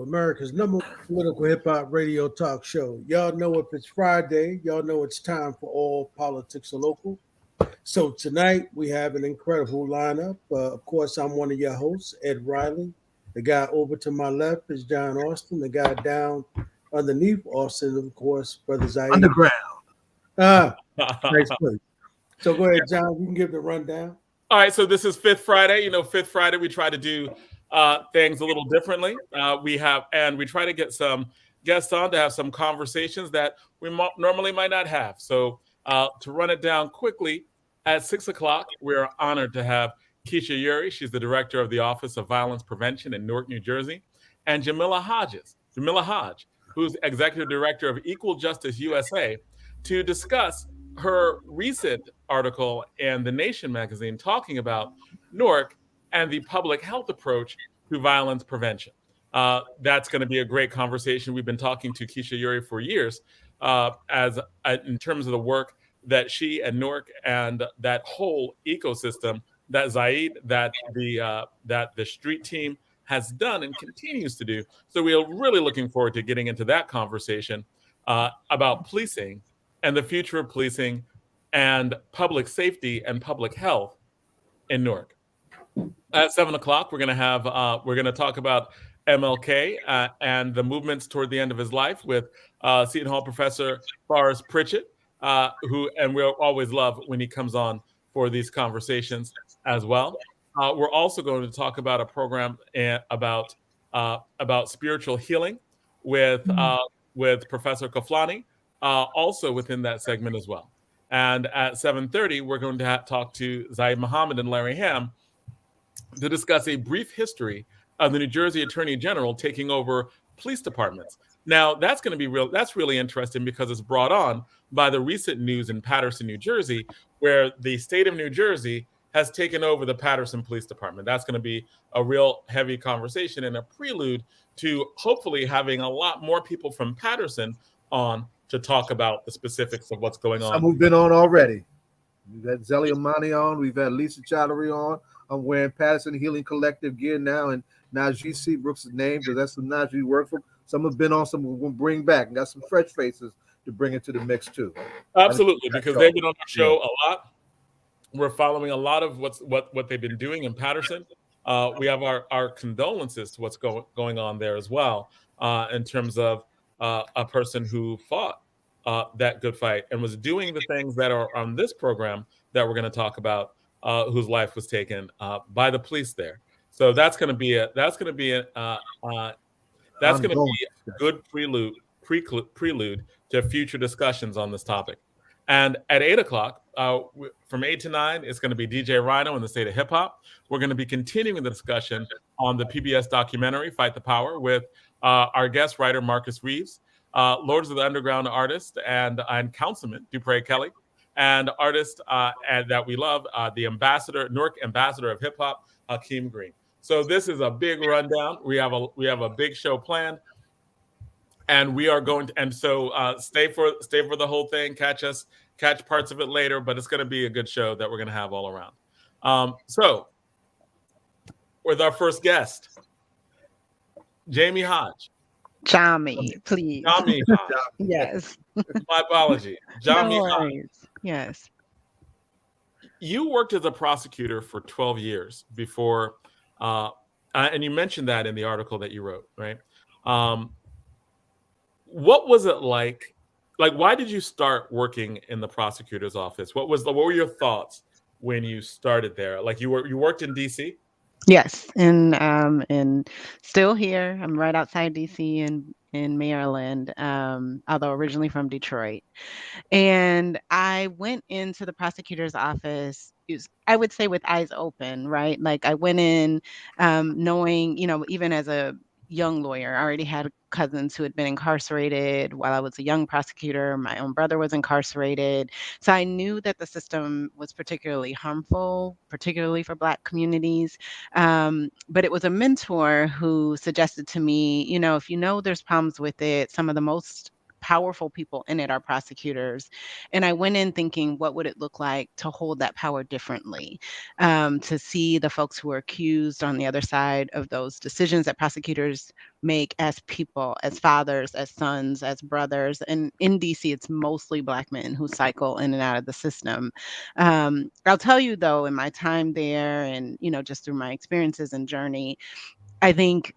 America's number one political hip hop radio talk show. Y'all know if it's Friday, y'all know it's time for all politics are local. So tonight we have an incredible lineup. Of course, I'm one of your hosts, Ed Riley. The guy over to my left is John Austin. The guy down underneath Austin, of course, Brother Zayid. Underground. Ah, nice place. So go ahead, John. You can give the rundown. All right, so this is Fifth Friday. Fifth Friday we try to do things a little differently. We try to get some guests on to have some conversations that we normally might not have. So to run it down quickly, at 6 o'clock, we are honored to have Keesha Eure. She's the director of the Office of Violence Prevention in Newark, New Jersey, and Jamila Hodge, who's executive director of Equal Justice USA, to discuss her recent article in The Nation magazine talking about Newark and the public health approach to violence prevention. That's going to be a great conversation. We've been talking to Keesha Eure for years in terms of the work that she and Newark and that whole ecosystem that Zayid, that the street team has done and continues to do. So we are really looking forward to getting into that conversation about policing and the future of policing and public safety and public health in Newark. At 7 o'clock, we're going to talk about MLK and the movements toward the end of his life with Seton Hall professor Forrest Pritchett, and we'll always love when he comes on for these conversations as well. We're also going to talk about a program about spiritual healing with Professor Kaflani, also within that segment as well. And at 7:30, we're going to talk to Zayid Muhammad and Larry Hamm to discuss a brief history of the New Jersey Attorney General taking over police departments. Now, that's going to be that's really interesting because it's brought on by the recent news in Paterson, New Jersey, where the state of New Jersey has taken over the Paterson Police Department. That's going to be a real heavy conversation and a prelude to hopefully having a lot more people from Paterson on to talk about the specifics of what's going on. Some who've been on already. We've had Zelly Amani on. We've had Lisa Chowdhury on. I'm wearing Paterson Healing Collective gear now, and Najee C. Brooks' name, because that's the Najee work for. Some have been on, some we're going to bring back. And got some fresh faces to bring into the mix, too. Absolutely, because they've been on our show a lot. We're following a lot of what they've been doing in Paterson. We have our condolences to what's going on there as well, in terms of a person who fought that good fight and was doing the things that are on this program that we're going to talk about, whose life was taken by the police there. So that's going to be a good prelude to future discussions on this topic. And at 8 o'clock, from 8 to 9, it's going to be DJ Rhino and the State of Hip Hop. We're going to be continuing the discussion on the PBS documentary, Fight the Power, with our guest writer, Marcus Reeves, Lords of the Underground artist and Councilman Dupré Kelly, and artist that we love, the Newark ambassador of hip hop, Hakim Green. So this is a big rundown. We have a big show planned, and we are going to. And so stay for the whole thing. Catch parts of it later, but it's going to be a good show that we're going to have all around. So with our first guest, Jamie Hodge. Jamie, please. Jamie Hodge. Yes. My apology. Jamie Hodge. Yes. You worked as a prosecutor for 12 years before, and you mentioned that in the article that you wrote, right? What was it like? Like, why did you start working in the prosecutor's office? What were your thoughts when you started there? Like, you worked in DC? Yes, and still here. I'm right outside DC in Maryland, although originally from Detroit. And I went into the prosecutor's office, I would say, with eyes open, right? Like, I went in knowing, even as a young lawyer, I already had cousins who had been incarcerated while I was a young prosecutor. My own brother was incarcerated. So I knew that the system was particularly harmful, particularly for Black communities. But it was a mentor who suggested to me, if there's problems with it, some of the most powerful people in it are prosecutors. And I went in thinking, what would it look like to hold that power differently? To see the folks who are accused on the other side of those decisions that prosecutors make as people, as fathers, as sons, as brothers. And in DC, it's mostly Black men who cycle in and out of the system. I'll tell you though, in my time there and, just through my experiences and journey, I think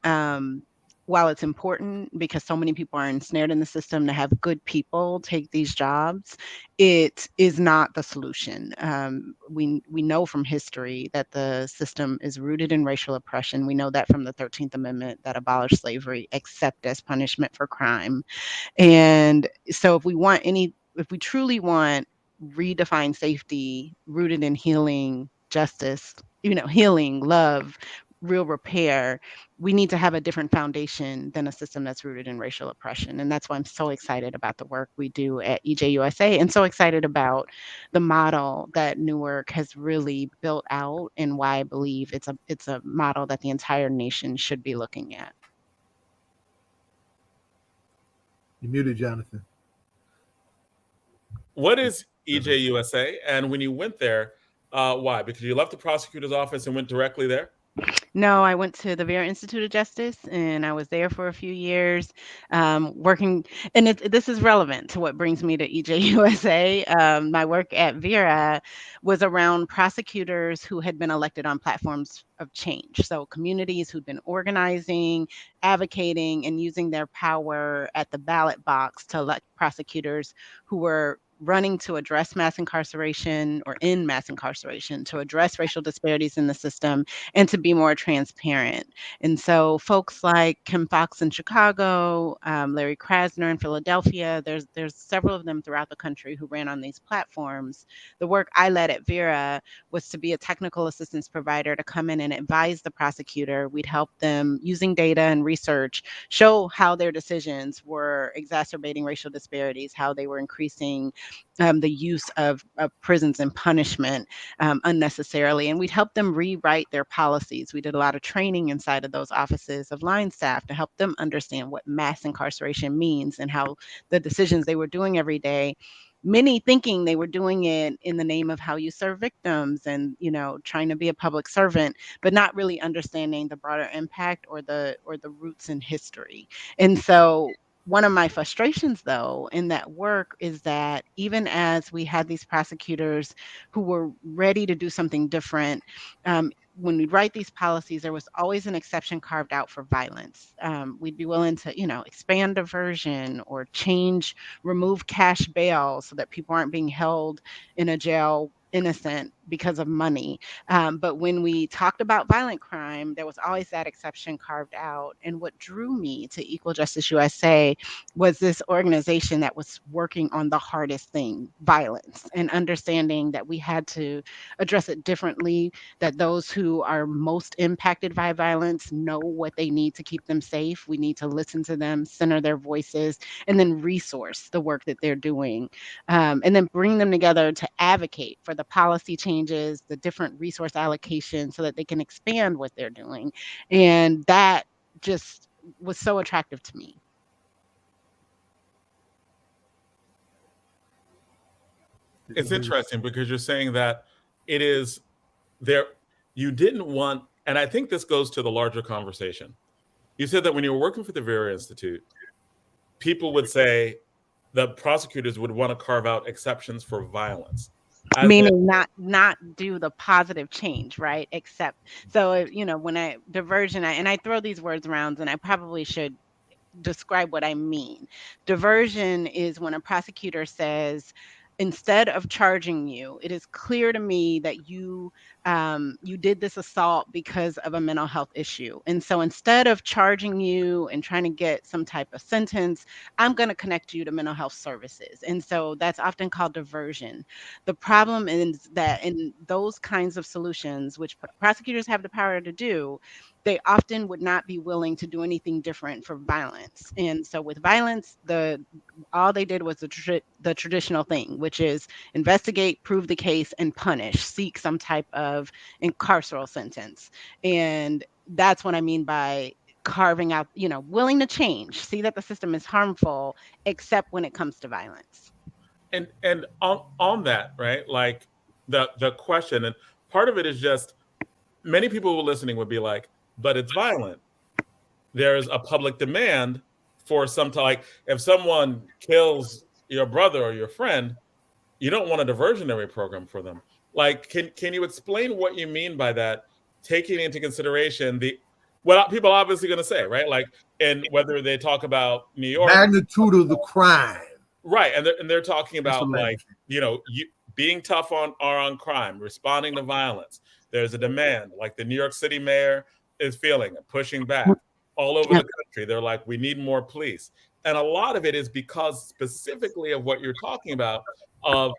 while it's important because so many people are ensnared in the system to have good people take these jobs, it is not the solution. We know from history that the system is rooted in racial oppression. We know that from the 13th Amendment that abolished slavery, except as punishment for crime. And so if we truly want redefined safety rooted in healing, justice, healing, love, real repair, we need to have a different foundation than a system that's rooted in racial oppression. And that's why I'm so excited about the work we do at EJUSA and so excited about the model that Newark has really built out and why I believe it's a model that the entire nation should be looking at. You muted, Jonathan. What is EJUSA? And when you went there, why? Because you left the prosecutor's office and went directly there? No, I went to the Vera Institute of Justice, and I was there for a few years, working. And this is relevant to what brings me to EJUSA. My work at Vera was around prosecutors who had been elected on platforms of change. So communities who'd been organizing, advocating, and using their power at the ballot box to elect prosecutors who were running to address mass incarceration or end mass incarceration, to address racial disparities in the system, and to be more transparent. And so folks like Kim Fox in Chicago, Larry Krasner in Philadelphia, there's several of them throughout the country who ran on these platforms. The work I led at Vera was to be a technical assistance provider to come in and advise the prosecutor. We'd help them using data and research, show how their decisions were exacerbating racial disparities, how they were increasing the use of prisons and punishment unnecessarily. And we'd help them rewrite their policies. We did a lot of training inside of those offices of line staff to help them understand what mass incarceration means and how the decisions they were doing every day, many thinking they were doing it in the name of how you serve victims and, trying to be a public servant, but not really understanding the broader impact or the roots in history. And so one of my frustrations, though, in that work is that even as we had these prosecutors who were ready to do something different, when we write these policies, there was always an exception carved out for violence. We'd be willing to, expand diversion or remove cash bail so that people aren't being held in a jail innocent because of money. But when we talked about violent crime, there was always that exception carved out. And what drew me to Equal Justice USA was this organization that was working on the hardest thing, violence, and understanding that we had to address it differently, that those who are most impacted by violence know what they need to keep them safe. We need to listen to them, center their voices, and then resource the work that they're doing. And then bring them together to advocate for the policy changes, the different resource allocations so that they can expand what they're doing. And that just was so attractive to me. It's interesting because you're saying that it is there. You didn't want, and I think this goes to the larger conversation. You said that when you were working for the Vera Institute, people would say the prosecutors would want to carve out exceptions for violence. Meaning not do the positive change, right? Except, so, when I diversion, and I throw these words around and I probably should describe what I mean. Diversion is when a prosecutor says, instead of charging you, it is clear to me that you did this assault because of a mental health issue. And so instead of charging you and trying to get some type of sentence, I'm going to connect you to mental health services. And so that's often called diversion. The problem is that in those kinds of solutions, which prosecutors have the power to do, they often would not be willing to do anything different for violence. And so with violence, all they did was the traditional thing, which is investigate, prove the case, and punish, seek some type of incarceral sentence. And that's what I mean by carving out, willing to change, see that the system is harmful, except when it comes to violence. And on that, right? Like the question, and part of it is just many people who are listening would be like, but it's violent. There's a public demand for some to, like, if someone kills your brother or your friend, you don't want a diversionary program for them. Like, can you explain what you mean by that, taking into consideration the what people are obviously going to say, right? Like, and whether they talk about New York, magnitude of the crime, right? And they're talking about, like, language. you being tough on crime, responding to violence. There's a demand, like the New York City mayor is feeling it, pushing back all over the country. They're like, we need more police. And a lot of it is because specifically of what you're talking about, of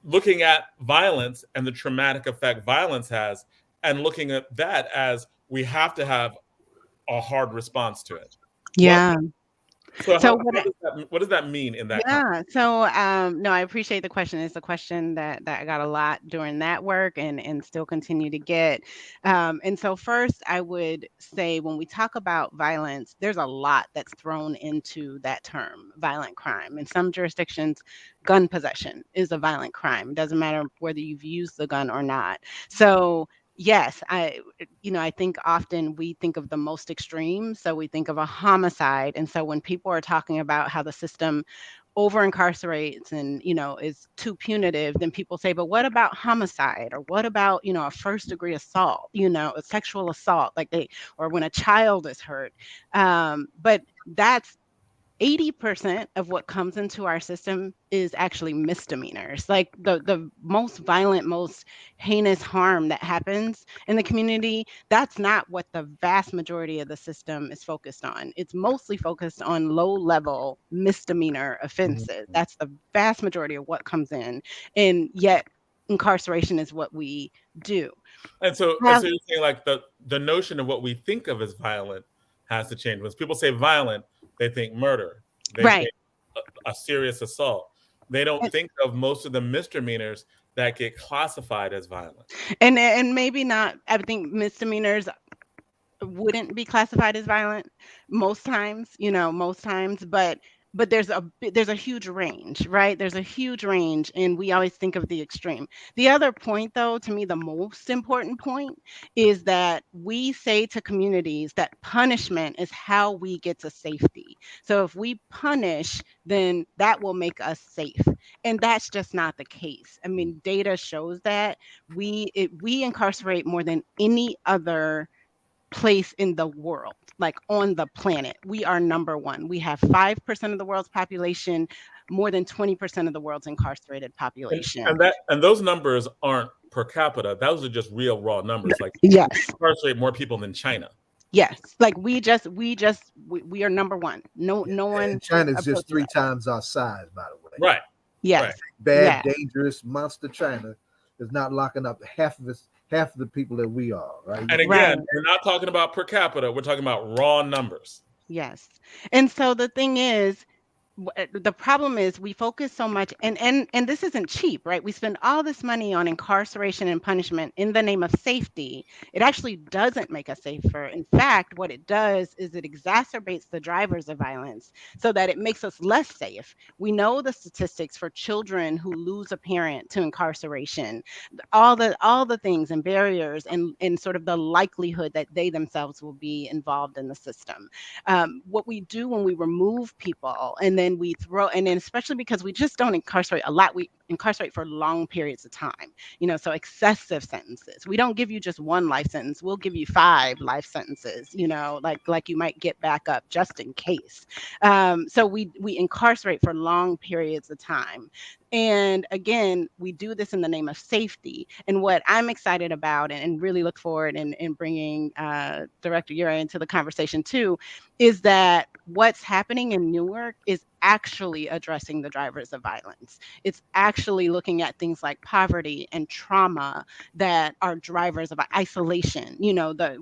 looking at violence and the traumatic effect violence has, and looking at that as we have to have a hard response to it. Yeah. What does that mean in that context? So no, I appreciate the question. It's a question that I got a lot during that work and still continue to get. And so first, I would say when we talk about violence, there's a lot that's thrown into that term, violent crime. In some jurisdictions, gun possession is a violent crime. It doesn't matter whether you've used the gun or not. So yes, I think often we think of the most extreme. So we think of a homicide. And so when people are talking about how the system over incarcerates and, is too punitive, then people say, but what about homicide? Or what about, a first degree assault, a sexual assault, or when a child is hurt. But that's 80% of what comes into our system is actually misdemeanors. Like the most violent, most heinous harm that happens in the community, that's not what the vast majority of the system is focused on. It's mostly focused on low-level misdemeanor offenses. That's the vast majority of what comes in. And yet incarceration is what we do. And so you're saying, like, the notion of what we think of as violent has to change. When people say violent, they think murder. They think a serious assault. They don't think of most of the misdemeanors that get classified as violent. And maybe not. I think misdemeanors wouldn't be classified as violent most times, but there's a huge range, right? There's a huge range, and we always think of the extreme. The other point, though, to me, the most important point is that we say to communities that punishment is how we get to safety. So if we punish, then that will make us safe. And that's just not the case. I mean, data shows that we incarcerate more than any other place in the world, like on the planet. We are number one. We have 5% of the world's population, more than 20% of the world's incarcerated population. And those numbers aren't per capita. Those are just real raw numbers. Like, yes, we incarcerate more people than China. Yes, like we are number one. No one. And China's just 3 times our size, by the way. Right. Yes. Right. Bad, dangerous monster China is not locking up half of the people that we are, right? And again, we're not talking about per capita. We're talking about raw numbers. Yes. And so the thing is, the problem is we focus so much, and this isn't cheap, right? We spend all this money on incarceration and punishment in the name of safety. It actually doesn't make us safer. In fact, what it does is it exacerbates the drivers of violence so that it makes us less safe. We know the statistics for children who lose a parent to incarceration, all the things and barriers and sort of the likelihood that they themselves will be involved in the system. What we do when we remove people and then we throw, and then especially because we just don't incarcerate a lot, we incarcerate for long periods of time, so excessive sentences. We don't give you just 1 life sentence. We'll give you 5 life sentences, like you might get back up just in case. So we incarcerate for long periods of time. And again, we do this in the name of safety. And what I'm excited about and really look forward in bringing Director Eure into the conversation too, is that what's happening in Newark is actually addressing the drivers of violence. It's actually looking at things like poverty and trauma that are drivers of isolation.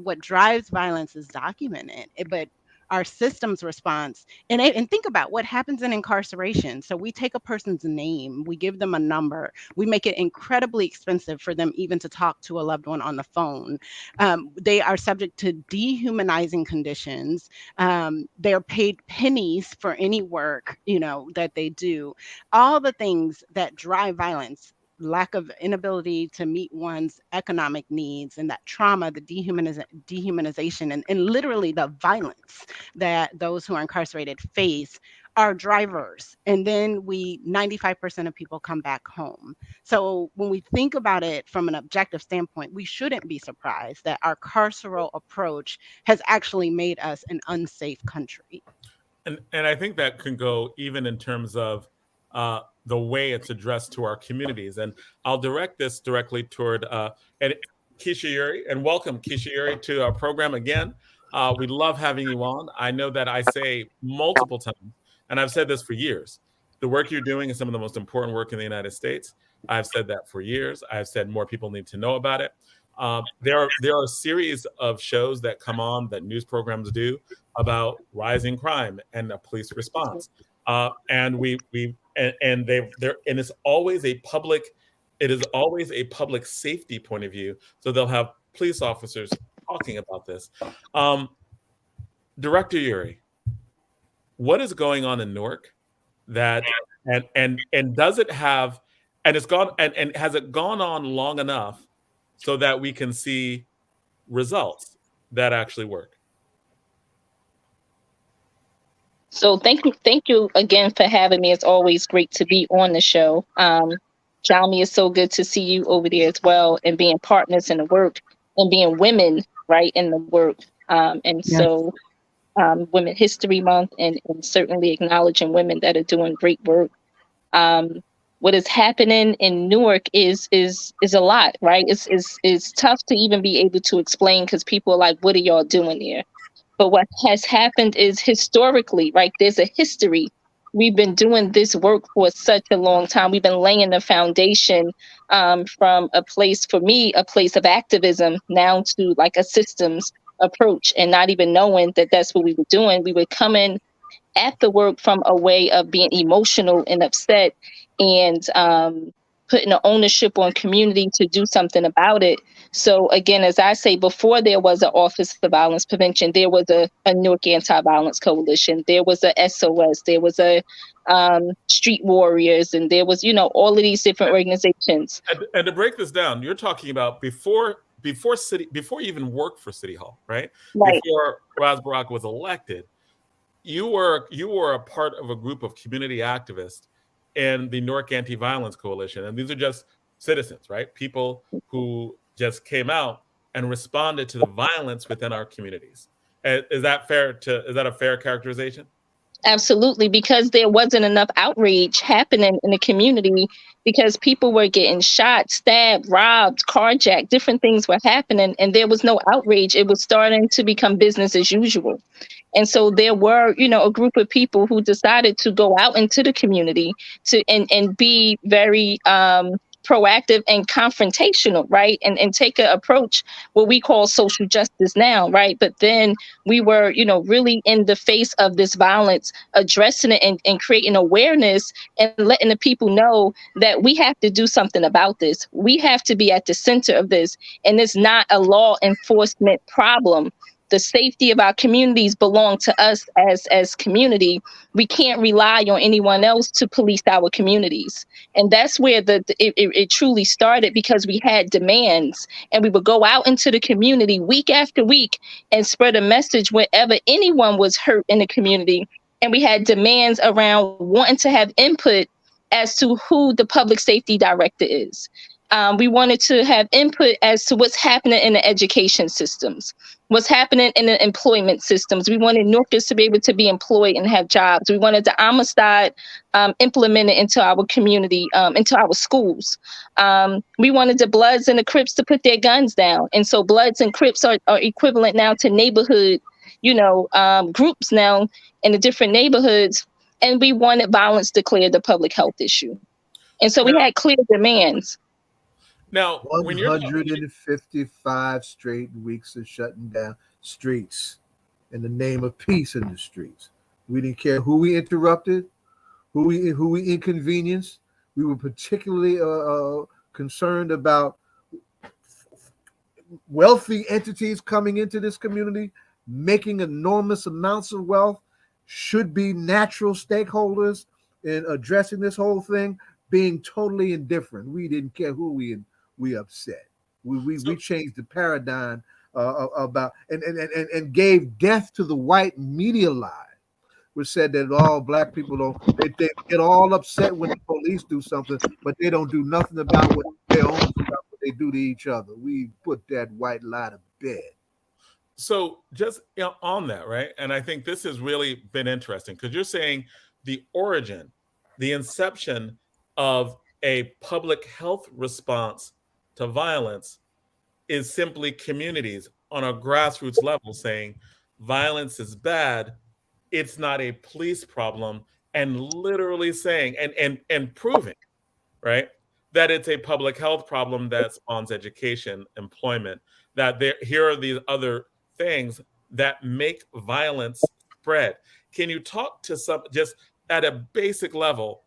What drives violence is documented, but our systems response. And think about what happens in incarceration. So we take a person's name, we give them a number, we make it incredibly expensive for them even to talk to a loved one on the phone. They are subject to dehumanizing conditions. They're paid pennies for any work, that they do. All the things that drive violence, lack of inability to meet one's economic needs, and that trauma, the dehumanization, and literally the violence that those who are incarcerated face, are drivers. And then 95% of people come back home. So when we think about it from an objective standpoint, we shouldn't be surprised that our carceral approach has actually made us an unsafe country. And I think that can go even in terms of the way it's addressed to our communities. And I'll direct this directly toward and Keesha Eure, and welcome Keesha Eure to our program again. We love having you on. I know that I say multiple times, and I've said this for years, the work you're doing is some of the most important work in the United States. I've said that for years. I've said more people need to know about it. There are a series of shows that come on, that news programs do, about rising crime and a police response. And it's always a public safety point of view. So they'll have police officers talking about this. Director Eure, what is going on in Newark that and does it have, and it's gone, and has it gone on long enough so that we can see results that actually work? So thank you again for having me. It's always great to be on the show. Jamila, it's so good to see you over there as well, and being partners in the work and being women, right, in the work. So Women History Month, and certainly acknowledging women that are doing great work. What is happening in Newark is a lot, right? It's tough to even be able to explain, because people are like, what are y'all doing here? But what has happened is, historically, right, there's a history. We've been doing this work for such a long time. We've been laying the foundation from a place, for me, a place of activism, now to like a systems approach, and not even knowing that that's what we were doing. We were coming at the work from a way of being emotional and upset, and putting the ownership on community to do something about it. So again, as I say, before there was an Office of Violence Prevention, there was a Newark Anti-Violence Coalition, there was a SOS, there was a Street Warriors, and there was, all of these different organizations. And to break this down, you're talking about before you even worked for City Hall, right? Before Ras Barak was elected, you were a part of a group of community activists in the Newark Anti-Violence Coalition. And these are just citizens, right? People who just came out and responded to the violence within our communities. Is that a fair characterization? Absolutely, because there wasn't enough outrage happening in the community, because people were getting shot, stabbed, robbed, carjacked, different things were happening, and there was no outrage. It was starting to become business as usual. And so there were, a group of people who decided to go out into the community and be very proactive and confrontational, right? And take an approach, what we call social justice now, right? But then we were, really in the face of this violence, addressing it and creating awareness and letting the people know that we have to do something about this. We have to be at the center of this. And it's not a law enforcement problem. The safety of our communities belong to us as community. We can't rely on anyone else to police our communities. And that's where it truly started, because we had demands, and we would go out into the community week after week and spread a message wherever anyone was hurt in the community. And we had demands around wanting to have input as to who the public safety director is. We wanted to have input as to what's happening in the education systems, what's happening in the employment systems. We wanted Newarkers to be able to be employed and have jobs. We wanted the Amistad implemented into our community, into our schools. We wanted the Bloods and the Crips to put their guns down. And so Bloods and Crips are equivalent now to neighborhood, groups now in the different neighborhoods. And we wanted violence declared a public health issue. And so we had clear demands. Now, 155 straight weeks of shutting down streets in the name of peace in the streets. We didn't care who we interrupted, who we inconvenienced. We were particularly concerned about wealthy entities coming into this community, making enormous amounts of wealth, should be natural stakeholders in addressing this whole thing, being totally indifferent. We didn't care who we upset. We changed the paradigm about and gave death to the white media lie, which said that all black people they get all upset when the police do something, but they don't do nothing about what their own stuff they do to each other. We put that white lie to bed. So just on that, right? And I think this has really been interesting because you're saying the origin, the inception of a public health response to violence is simply communities on a grassroots level saying violence is bad, it's not a police problem, and literally saying and proving, right, that it's a public health problem that spawns education, employment, that here are these other things that make violence spread. Can you talk to some, just at a basic level,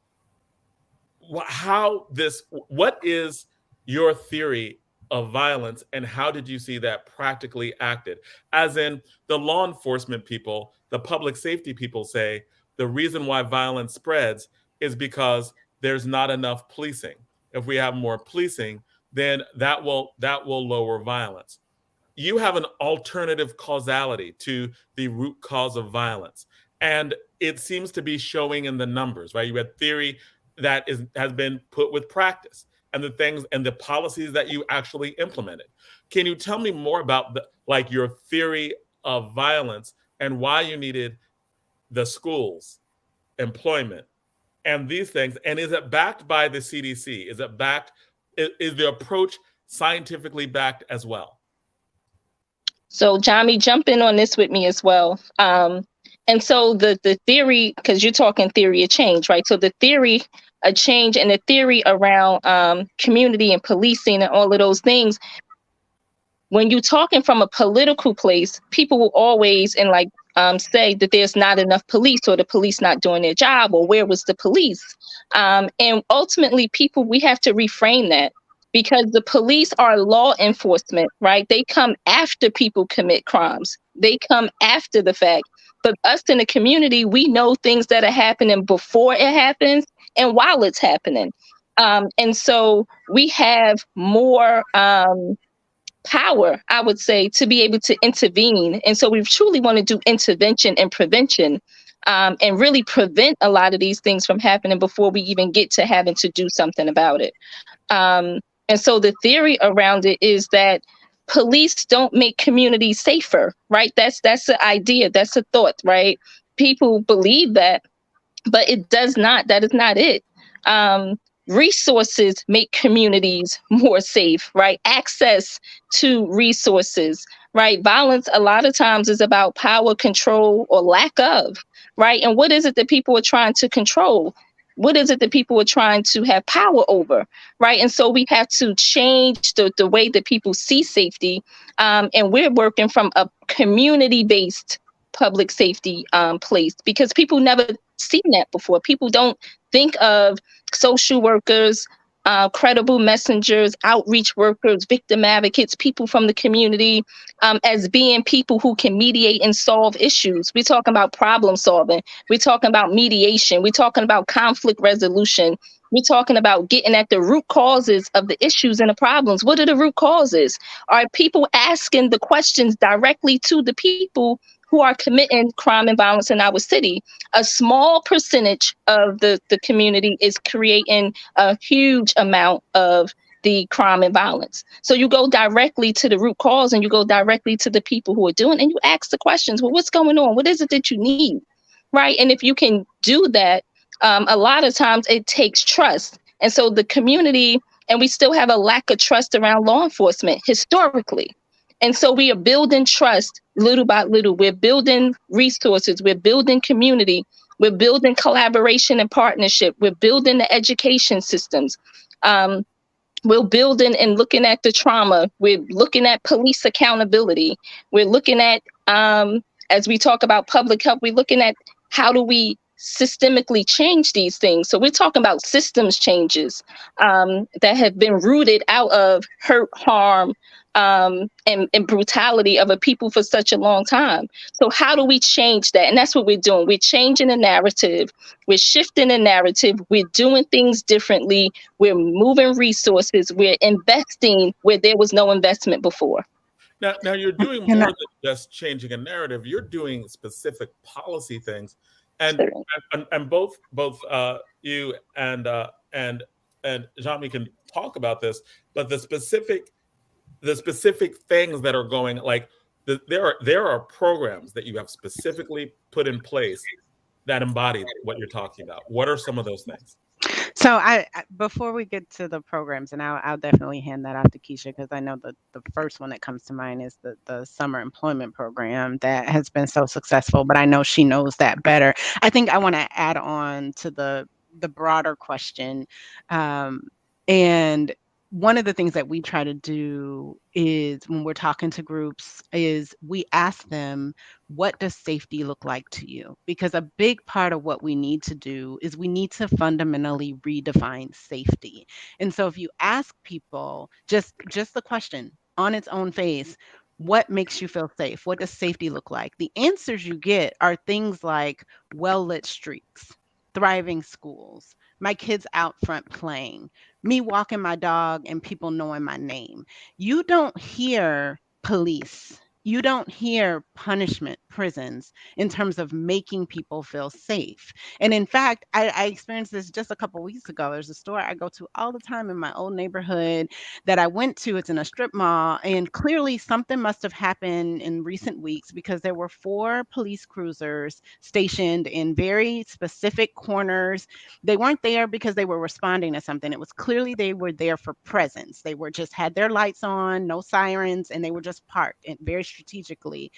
what is your theory of violence and how did you see that practically acted? As in, the law enforcement people, the public safety people say the reason why violence spreads is because there's not enough policing. If we have more policing, then that will lower violence. You have an alternative causality to the root cause of violence. And it seems to be showing in the numbers, right? You had theory that has been put with practice and the things and the policies that you actually implemented. Can you tell me more about your theory of violence and why you needed the schools, employment, and these things? And is it backed by the CDC? Is the approach scientifically backed as well? So, Jami, jump in on this with me as well. And so the theory, because you're talking theory of change, right? So the theory of change and the theory around community and policing and all of those things, when you're talking from a political place, people will always say that there's not enough police or the police not doing their job or where was the police? And ultimately, we have to reframe that. Because the police are law enforcement, right? They come after people commit crimes. They come after the fact. But us in the community, we know things that are happening before it happens and while it's happening. And so we have more power, I would say, to be able to intervene. And so we truly want to do intervention and prevention and really prevent a lot of these things from happening before we even get to having to do something about it. And so the theory around it is that police don't make communities safer, right? That's the idea. That's a thought, right? People believe that, but it does not. That is not it. Resources make communities more safe, right? Access to resources, right? Violence a lot of times is about power, control, or lack of, right? And what is it that people are trying to control? What is it that people are trying to have power over, right? And so we have to change the way that people see safety. And we're working from a community-based public safety place because people never seen that before. People don't think of social workers, credible messengers, outreach workers, victim advocates, people from the community as being people who can mediate and solve issues. We're talking about problem solving. We're talking about mediation. We're talking about conflict resolution. We're talking about getting at the root causes of the issues and the problems. What are the root causes? Are people asking the questions directly to the people who are committing crime and violence in our city? A small percentage of the community is creating a huge amount of the crime and violence. So you go directly to the root cause and you go directly to the people who are doing it and you ask the questions, well, what's going on? What is it that you need? Right. And if you can do that, a lot of times it takes trust. And so the community, and we still have a lack of trust around law enforcement historically. And so we are building trust little by little. We're building resources. We're building community. We're building collaboration and partnership. We're building the education systems. We're building and looking at the trauma. We're looking at police accountability. We're looking at as we talk about public health, we're looking at how do we systemically change these things. So we're talking about systems changes that have been rooted out of hurt, harm, and brutality of a people for such a long time. So how do we change that? And that's what we're doing. We're changing the narrative. We're shifting the narrative. We're doing things differently. We're moving resources. We're investing where there was no investment before. Now you're doing more than just changing a narrative. You're doing specific policy things, and both you and Jamila can talk about this. But the specific things that are going, like there are programs that you have specifically put in place that embody what you're talking about. What are some of those things? So I before we get to the programs, and I'll definitely hand that off to Keesha, because I know the first one that comes to mind is the summer employment program that has been so successful, but I know she knows that better. I think I want to add on to the broader question, and one of the things that we try to do is when we're talking to groups is we ask them, what does safety look like to you? Because a big part of what we need to do is we need to fundamentally redefine safety. And so if you ask people just the question on its own face, what makes you feel safe? What does safety look like? The answers you get are things like well-lit streets, thriving schools, my kids out front playing, me walking my dog and people knowing my name. You don't hear police. You don't hear punishment, prisons, in terms of making people feel safe. And in fact, I experienced this just a couple weeks ago. There's a store I go to all the time in my old neighborhood that I went to. It's in a strip mall. And clearly something must have happened in recent weeks, because there were 4 police cruisers stationed in very specific corners. They weren't there because they were responding to something. It was clearly they were there for presence. They were just had their lights on, no sirens, and they were just parked and very strategically.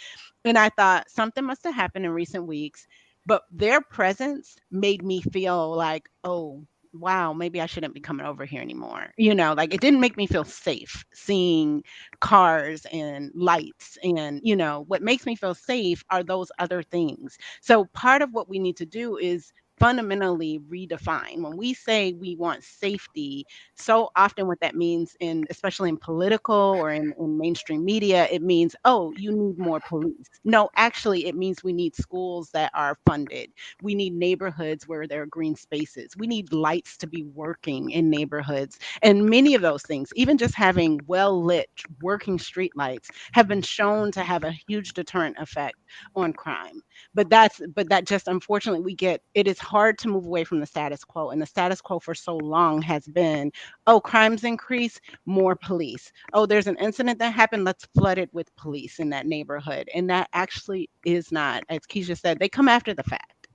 And I thought something must have happened in recent weeks, but their presence made me feel like, oh, wow, maybe I shouldn't be coming over here anymore. Like it didn't make me feel safe seeing cars and lights. And, what makes me feel safe are those other things. So part of what we need to do is fundamentally redefine. When we say we want safety, so often what that means, especially in political or in mainstream media, it means, oh, you need more police. No, actually, it means we need schools that are funded. We need neighborhoods where there are green spaces. We need lights to be working in neighborhoods. And many of those things, even just having well-lit working street lights, have been shown to have a huge deterrent effect on crime. But that just, unfortunately, it is hard to move away from the status quo. And the status quo for so long has been, oh, crimes increase, more police. Oh, there's an incident that happened, let's flood it with police in that neighborhood. And that actually is not, as Keesha said, they come after the fact.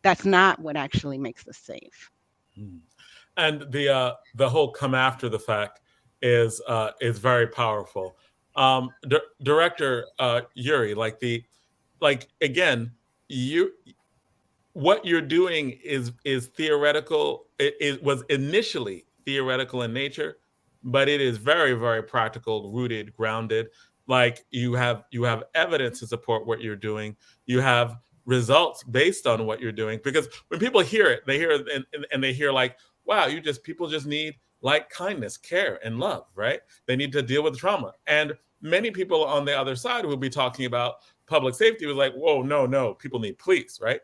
That's not what actually makes us safe. And the whole come after the fact is very powerful. Director Eure, again, what you're doing is theoretical. It was initially theoretical in nature, but it is very, very practical, rooted, grounded. Like you have evidence to support what you're doing. You have results based on what you're doing. Because when people hear it, and they hear like, wow, people just need like kindness, care, and love, right? They need to deal with trauma. And many people on the other side who will be talking about public safety was like, whoa, no, people need police, right?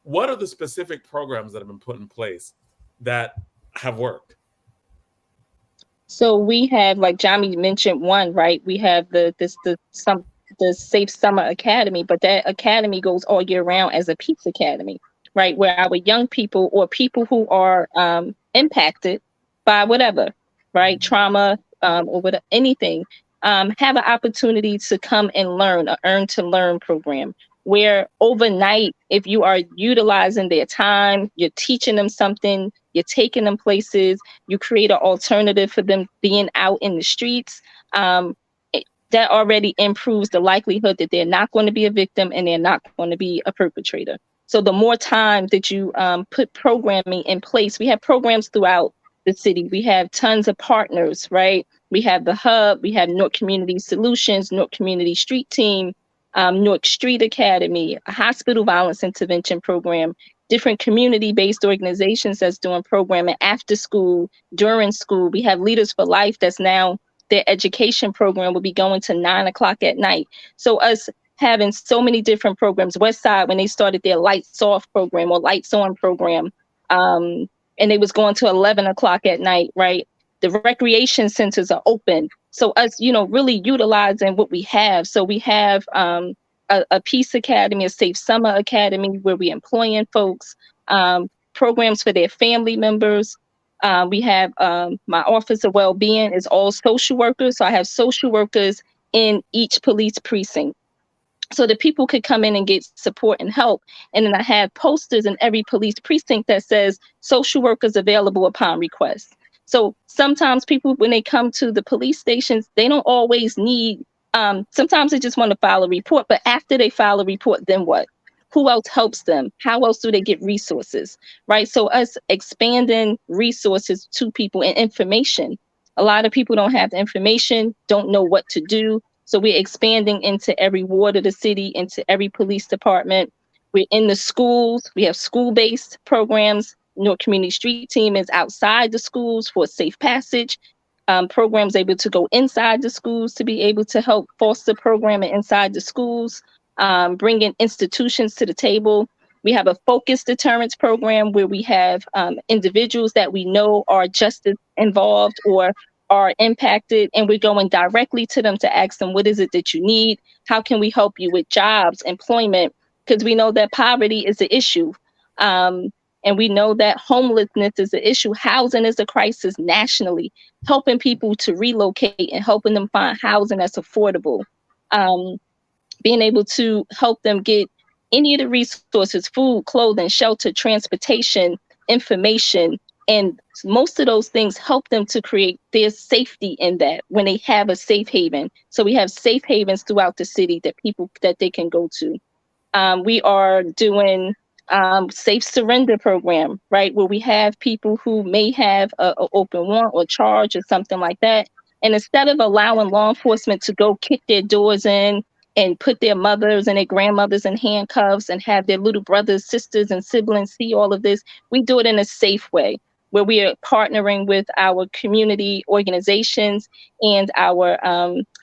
What are the specific programs that have been put in place that have worked? So we have, like Jamila mentioned, one, right? We have the Safe Summer Academy, but that academy goes all year round as a peace academy, right? Where our young people or people who are impacted by whatever, right? Trauma or whatever, anything, have an opportunity to come and learn, an Earn to Learn program, where overnight, if you are utilizing their time, you're teaching them something, you're taking them places, you create an alternative for them being out in the streets, that already improves the likelihood that they're not going to be a victim and they're not going to be a perpetrator. So the more time that you put programming in place, we have programs throughout the city. We have tons of partners, right? We have the Hub, we have Newark Community Solutions, Newark Community Street Team, Newark Street Academy, a hospital violence intervention program, different community-based organizations that's doing programming after school, during school. We have Leaders for Life that's now their education program will be going to 9 o'clock at night. So us having so many different programs, West Side, when they started their Lights Off program or Lights On program, and they was going to 11 o'clock at night, right? The recreation centers are open. So us, really utilizing what we have. So we have a Peace Academy, a Safe Summer Academy, where we employing folks, programs for their family members. We have my Office of Wellbeing is all social workers. So I have social workers in each police precinct, so that people could come in and get support and help. And then I have posters in every police precinct that says social workers available upon request. So sometimes people, when they come to the police stations, they don't always need, sometimes they just want to file a report, but after they file a report, then what? Who else helps them? How else do they get resources, right? So us expanding resources to people and information. A lot of people don't have the information, don't know what to do. So we're expanding into every ward of the city, into every police department. We're in the schools. We have school-based programs. Newark Community Street Team is outside the schools for safe passage. Programs able to go inside the schools to be able to help foster programming inside the schools, bringing institutions to the table. We have a focus deterrence program where we have individuals that we know are justice involved or are impacted, and we're going directly to them to ask them, what is it that you need? How can we help you with jobs, employment? Because we know that poverty is an issue. And we know that homelessness is an issue. Housing is a crisis nationally, helping people to relocate and helping them find housing that's affordable. Being able to help them get any of the resources, food, clothing, shelter, transportation, information, and most of those things help them to create their safety in that when they have a safe haven. So we have safe havens throughout the city that people that they can go to. We are doing safe surrender program, right? Where we have people who may have an open warrant or charge or something like that. And instead of allowing law enforcement to go kick their doors in and put their mothers and their grandmothers in handcuffs and have their little brothers, sisters, and siblings see all of this, we do it in a safe way, where we are partnering with our community organizations and our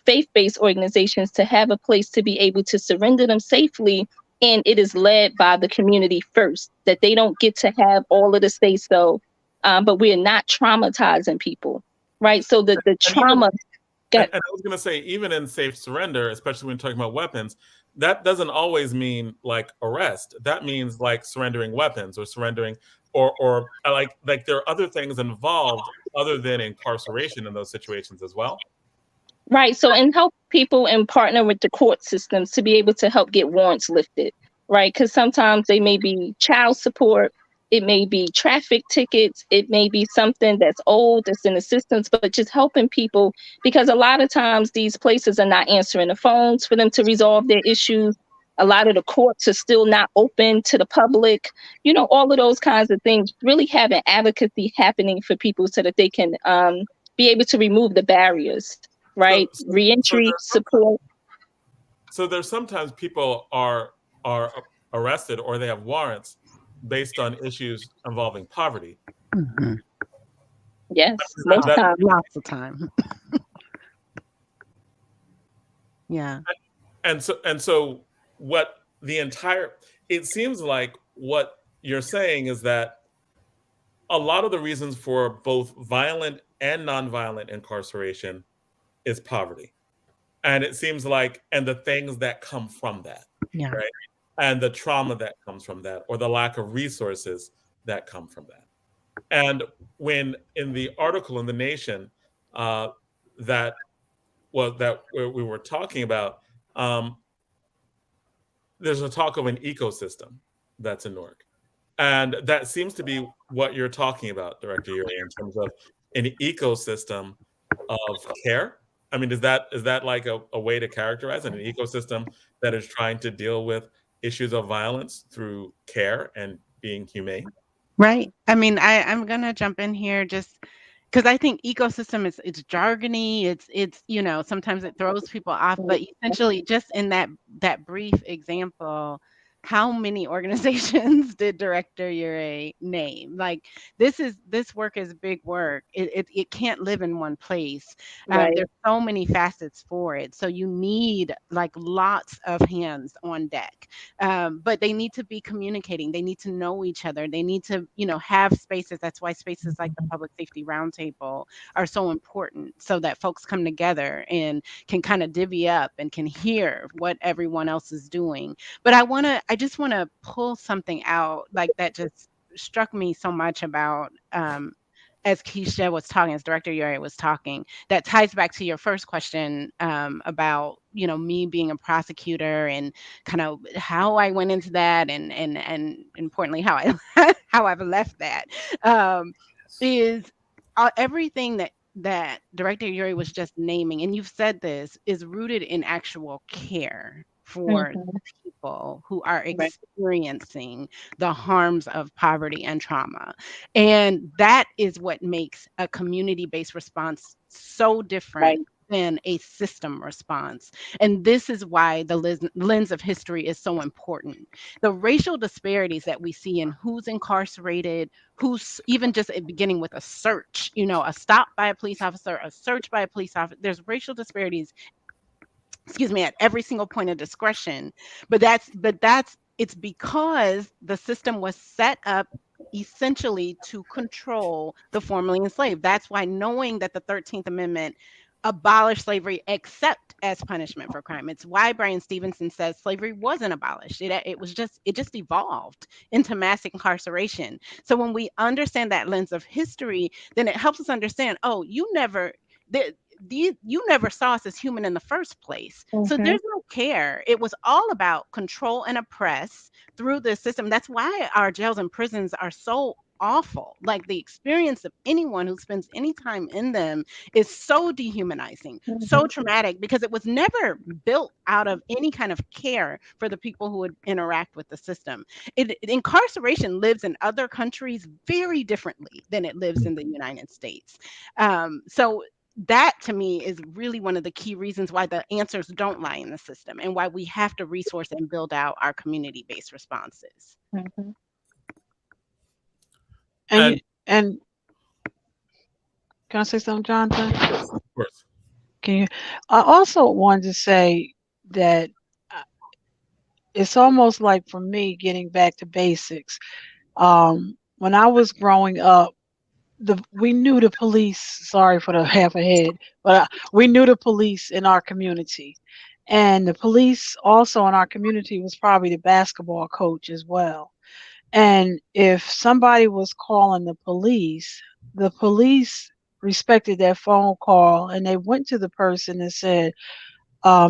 faith-based organizations to have a place to be able to surrender them safely. And it is led by the community first, that they don't get to have all of the say-so, but we are not traumatizing people, right? So the trauma... And I was going to say, even in safe surrender, especially when talking about weapons, that doesn't always mean like arrest. That means like surrendering weapons or surrendering, or like there are other things involved other than incarceration in those situations as well. Right. So, and help people and partner with the court systems to be able to help get warrants lifted, right? Because sometimes they may be child support, it may be traffic tickets, it may be something that's old, that's in assistance, but just helping people, because a lot of times these places are not answering the phones for them to resolve their issues. A lot of the courts are still not open to the public, all of those kinds of things. Really having advocacy happening for people so that they can be able to remove the barriers, right? Reentry support. So there's sometimes people are arrested or they have warrants based on issues involving poverty. Mm-hmm. Yes, most times. Lots of time. Yeah. And so what it seems like what you're saying is that a lot of the reasons for both violent and nonviolent incarceration is poverty. And it seems like, and the things that come from that, yeah. Right? And the trauma that comes from that, or the lack of resources that come from that. And when in the article in The Nation that we were talking about, there's a talk of an ecosystem that's in Newark. And that seems to be what you're talking about, Director Eure, in terms of an ecosystem of care. I mean, is that like a way to characterize it, an ecosystem that is trying to deal with issues of violence through care and being humane? Right. I mean, I'm going to jump in here just because I think ecosystem is it's jargony. It's sometimes it throws people off. But essentially, just in that brief example, how many organizations did Director Eure name? Like this work is big work. It can't live in one place. Right. There's so many facets for it. So you need like lots of hands on deck. But they need to be communicating. They need to know each other. They need to, have spaces. That's why spaces like the Public Safety Roundtable are so important, so that folks come together and can kind of divvy up and can hear what everyone else is doing. But I just want to pull something out like that just struck me so much about as Keesha was talking, as Director Eure was talking, that ties back to your first question about me being a prosecutor and kind of how I went into that, and importantly how I how I've left that is everything that Director Eure was just naming, and you've said this, is rooted in actual care for Mhm. people who are Right. experiencing the harms of poverty and trauma. And that is what makes a community-based response so different Right. than a system response. And this is why the lens of history is so important. The racial disparities that we see in who's incarcerated, who's even just beginning with a search, a stop by a police officer, a search by a police officer, there's racial disparities, at every single point of discretion. But that's it's because the system was set up essentially to control the formerly enslaved. That's why, knowing that the 13th Amendment abolished slavery except as punishment for crime, it's why Brian Stevenson says slavery wasn't abolished. It just evolved into mass incarceration. So when we understand that lens of history, then it helps us understand, oh, the, you never saw us as human in the first place. So Mhm. there's no care. It was all about control and oppress through the system. That's why our jails and prisons are so awful. Like, the experience of anyone who spends any time in them is so dehumanizing, so Mhm. traumatic, because it was never built out of any kind of care for the people who would interact with the system. Incarceration lives in other countries very differently than it lives in the United States. So that, to me, is really one of the key reasons why the answers don't lie in the system, and why we have to resource and build out our community-based responses. Mhm. And you And and can I say something, Jonathan? yes, of course. Can you? I also wanted to say that uh, it's almost like, for me, getting back to basics. When I was growing up, we knew the police. Sorry for the half ahead, but we knew the police in our community, and the police also in our community was probably the basketball coach as well. And if somebody was calling the police respected that phone call, and they went to the person and said,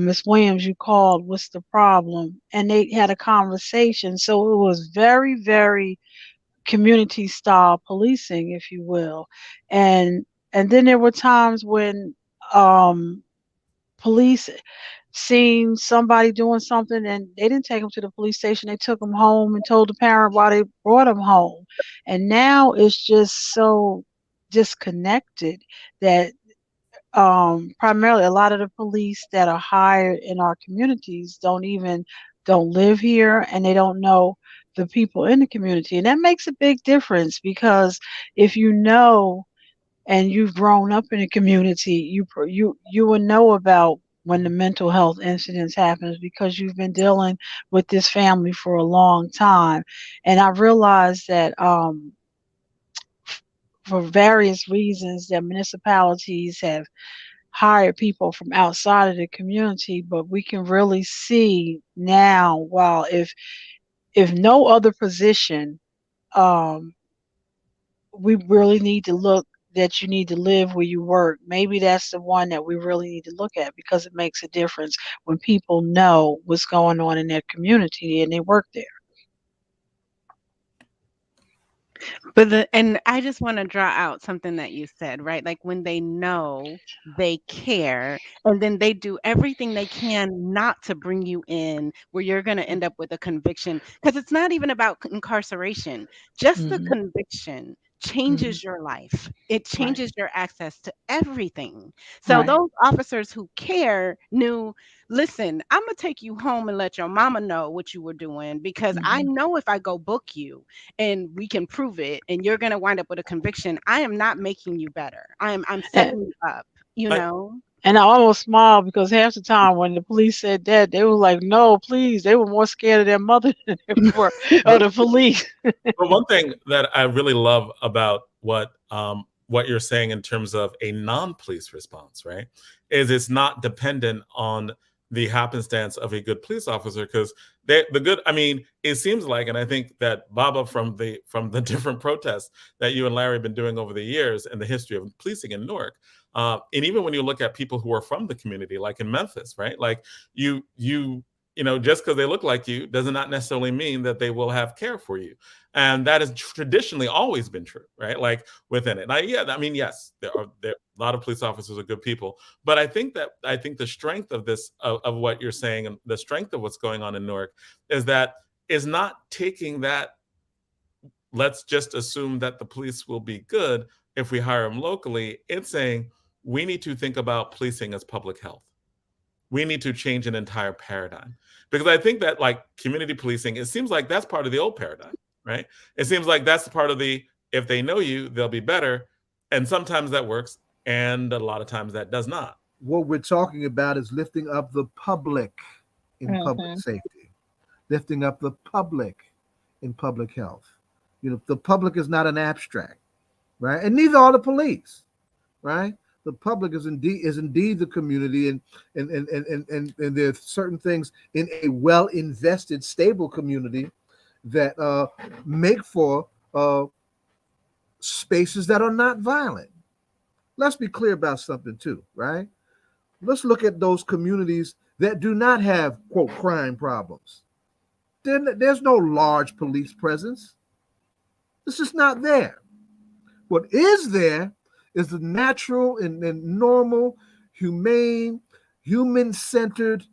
Miss Williams, you called, what's the problem? And they had a conversation. So it was very, very community style policing, if you will. And and then there were times when um police seen somebody doing something, and they didn't take them to the police station. They took them home and told the parent why they brought them home. And now it's just so disconnected that primarily a lot of the police that are hired in our communities don't live here, and they don't know the people in the community. And that makes a big difference, because if you know and you've grown up in a community, you will know about when the mental health incidents happens, because you've been dealing with this family for a long time. And I realized that for various reasons that municipalities have hired people from outside of the community, but we can really see now, while if no other position, um, we really need to look, that you need to live where you work. Maybe that's the one that we really need to look at, because it makes a difference when people know what's going on in their community and they work there. And I just want to draw out something that you said, right? Like, when they know, they care, and then they do everything they can not to bring you in where you're going to end up with a conviction. Because it's not even about incarceration, just the Hmm. conviction changes your life. It Right. changes your access to everything. So Right. those officers who care knew, listen, I'm gonna take you home and let your mama know what you were doing, because I Mhm. know if I go book you and we can prove it and you're gonna wind up with a conviction, I am not making you better. I'm And, setting you up, you Like, know? and I almost smiled because half the time when the police said that, they were like, "No, please." They were more scared of their mother than they were of the police. but one thing that I really love about what you're saying in terms of a non-police response, right, is it's not dependent on the happenstance of a good police officer, because the good. I mean, it seems like, and I think that Baba, from the different protests that you and Larry have been doing over the years and the history of policing in Newark, and even when you look at people who are from the community, like in Memphis, right, like you know, just because they look like you does not necessarily mean that they will have care for you. And that has traditionally always been true, right? Like within it. Now, yeah, I mean, yes, there a lot of police officers are good people, but I think the strength of this of what you're saying, and the strength of what's going on in Newark, is that is not taking that. Let's just assume that the police will be good if we hire them locally. It's saying we need to think about policing as public health. We need to change an entire paradigm, because I think that, like, community policing, it seems like that's part of the old paradigm, right? It seems like that's part of the, if they know you, they'll be better. And sometimes that works, and a lot of times that does not. What we're talking about is lifting up the public in public Mm-hmm. safety, lifting up the public in public health. You know, the public is not an abstract, right? And neither are the police, right? The public is indeed the community, and there are certain things in a well invested, stable community that make for spaces that are not violent. Let's be clear about something too, right? Let's look at those communities that do not have, quote, crime problems. There's no large police presence. It's just not there. What is there is the natural and normal, humane, human-centered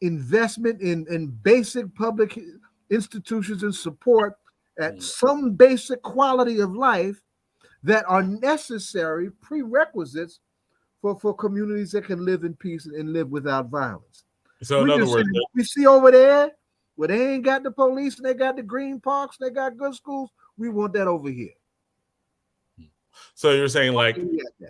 investment in basic public institutions and support at some basic quality of life that are necessary prerequisites for communities that can live in peace and live without violence. So in other words, We see over there where they ain't got the police and they got the green parks, they got good schools. We want that over here. so you're saying, like,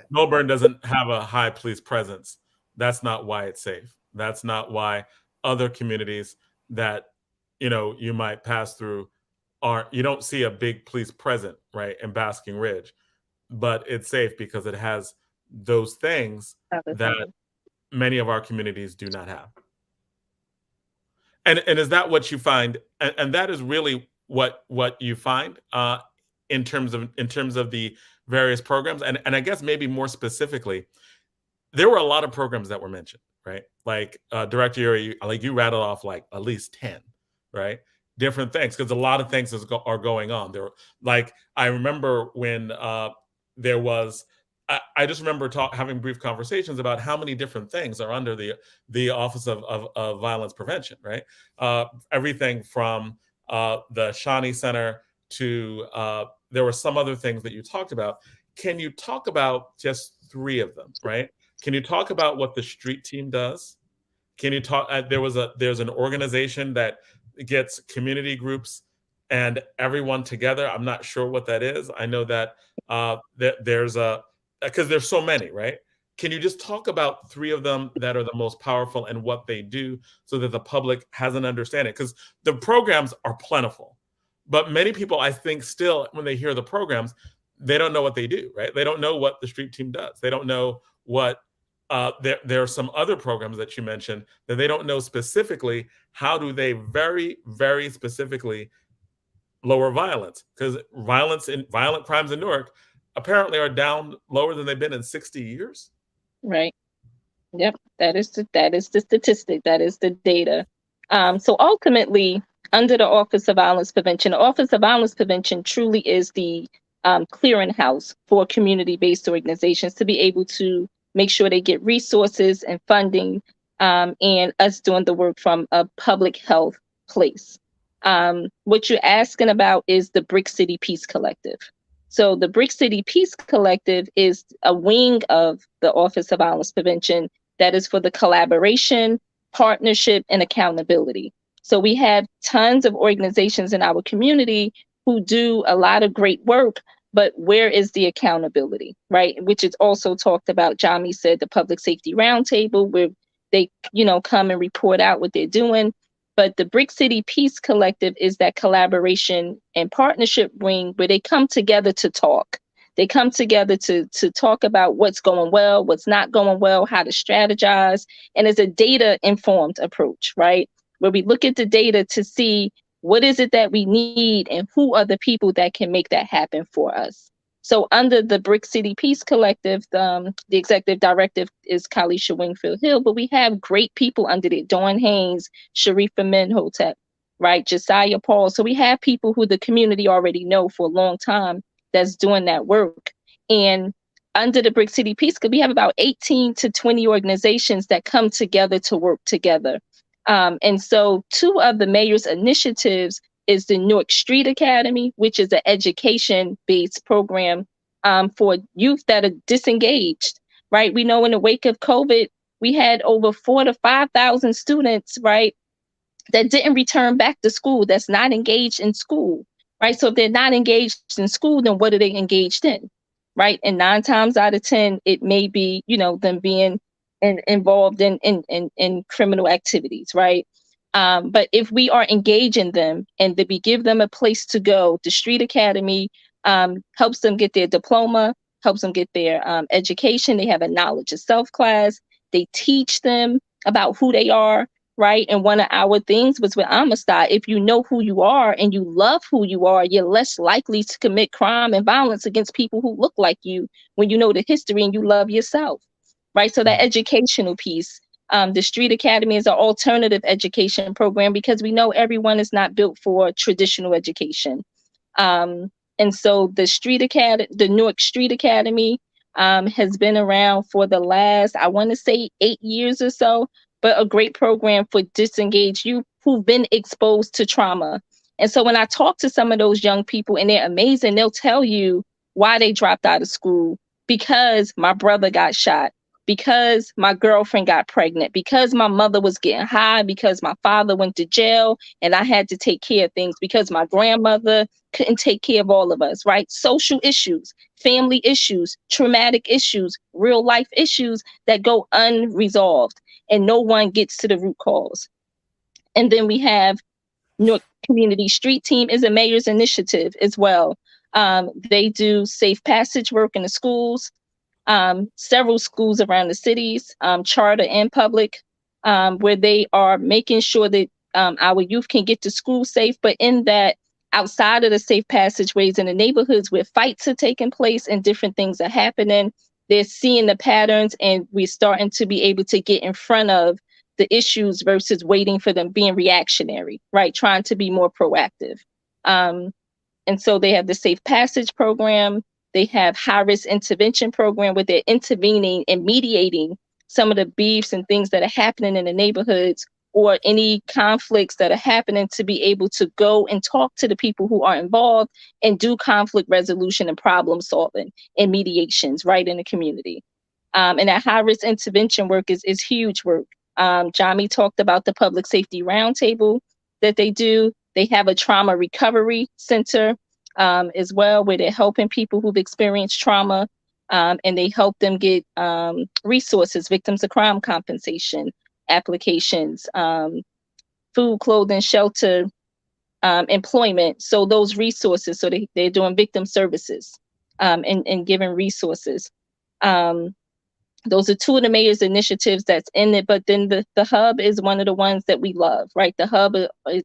Melbourne doesn't have a high police presence. That's not why it's safe. That's not why other communities that, you know, you might pass through you don't see a big police present, right, in Basking Ridge, but it's safe because it has those things that many of our communities do not have. And is that what you find? And that is really what you find in terms of the various programs. And I guess maybe more specifically, there were a lot of programs that were mentioned, right? Like Director Eure, like you rattled off like at least 10, right? Different things, because a lot of things are going on. There, like, I remember when there was. I just remember having brief conversations about how many different things are under the Office of Violence Prevention, right? Everything from the Shawnee Center to there were some other things that you talked about. Can you talk about just 3 of them, right? Can you talk about what the street team does? Can you talk? There's an organization that gets community groups and everyone together. I'm not sure what that is. I know that there's a, because there's so many, right? Can you just talk about 3 of them that are the most powerful and what they do, so that the public has an understanding? Because the programs are plentiful, but many people, I think, still, when they hear the programs, they don't know what they do, right? They don't know what the street team does. They don't know what there are some other programs that you mentioned that they don't know specifically. How do they very, very specifically lower violence? Because violent crimes in Newark apparently are down lower than they've been in 60 years. Right. Yep. That is the statistic. That is the data. So ultimately, under the Office of Violence Prevention, the Office of Violence Prevention truly is the clearinghouse for community-based organizations to be able to make sure they get resources and funding, and us doing the work from a public health place. What you're asking about is the Brick City Peace Collective. So the Brick City Peace Collective is a wing of the Office of Violence Prevention that is for the collaboration, partnership, and accountability. So we have tons of organizations in our community who do a lot of great work, but where is the accountability, right? Which is also talked about. Jami said the Public Safety Roundtable, where they, come and report out what they're doing. But the Brick City Peace Collective is that collaboration and partnership wing where they come together to talk. They come together to talk about what's going well, what's not going well, how to strategize. And it's a data-informed approach, right? Where we look at the data to see what is it that we need and who are the people that can make that happen for us. So under the Brick City Peace Collective, the executive director is Kalisha Wingfield Hill, but we have great people under it. Dawn Haynes, Sharifa Menhotep, right? Josiah Paul. So we have people who the community already know for a long time that's doing that work. And under the Brick City Peace Collective, we have about 18 to 20 organizations that come together to work together. And so two of the mayor's initiatives is the Newark Street Academy, which is an education-based program for youth that are disengaged, right? We know in the wake of COVID, we had over 4,000 to 5,000 students, right, that didn't return back to school, that's not engaged in school, right? So if they're not engaged in school, then what are they engaged in, right? And 9 times out of 10, it may be, them being involved in criminal activities, right? But if we are engaging them and that we give them a place to go, the Street Academy helps them get their diploma, helps them get their education. They have a knowledge of self class. They teach them about who they are, right? And one of our things was with Amistad, if you know who you are and you love who you are, you're less likely to commit crime and violence against people who look like you when you know the history and you love yourself, right? So that educational piece. The Street Academy is an alternative education program because we know everyone is not built for traditional education. And so the Newark Street Academy has been around for the last, I want to say 8 years or so, but a great program for disengaged youth who've been exposed to trauma. And so when I talk to some of those young people, and they're amazing, they'll tell you why they dropped out of school. Because my brother got shot, because my girlfriend got pregnant, because my mother was getting high, because my father went to jail and I had to take care of things, because my grandmother couldn't take care of all of us, right? Social issues, family issues, traumatic issues, real life issues that go unresolved and no one gets to the root cause. And then we have Newark Community Street Team is a mayor's initiative as well. They do safe passage work in the schools. Several schools around the cities, charter and public, where they are making sure that our youth can get to school safe, but in that outside of the safe passageways in the neighborhoods where fights are taking place and different things are happening, they're seeing the patterns and we're starting to be able to get in front of the issues versus waiting for them being reactionary, right? Trying to be more proactive. And so they have the safe passage program. They have high-risk intervention program where they're intervening and mediating some of the beefs and things that are happening in the neighborhoods or any conflicts that are happening to be able to go and talk to the people who are involved and do conflict resolution and problem solving and mediations right in the community. And that high-risk intervention work is huge work. Jami talked about the Public Safety Roundtable that they do. They have a trauma recovery center as well, where they're helping people who've experienced trauma and they help them get resources, victims of crime compensation, applications, food, clothing, shelter, employment. So those resources, so they're doing victim services and giving resources. Those are two of the mayor's initiatives that's in it, but then the hub is one of the ones that we love, right? The hub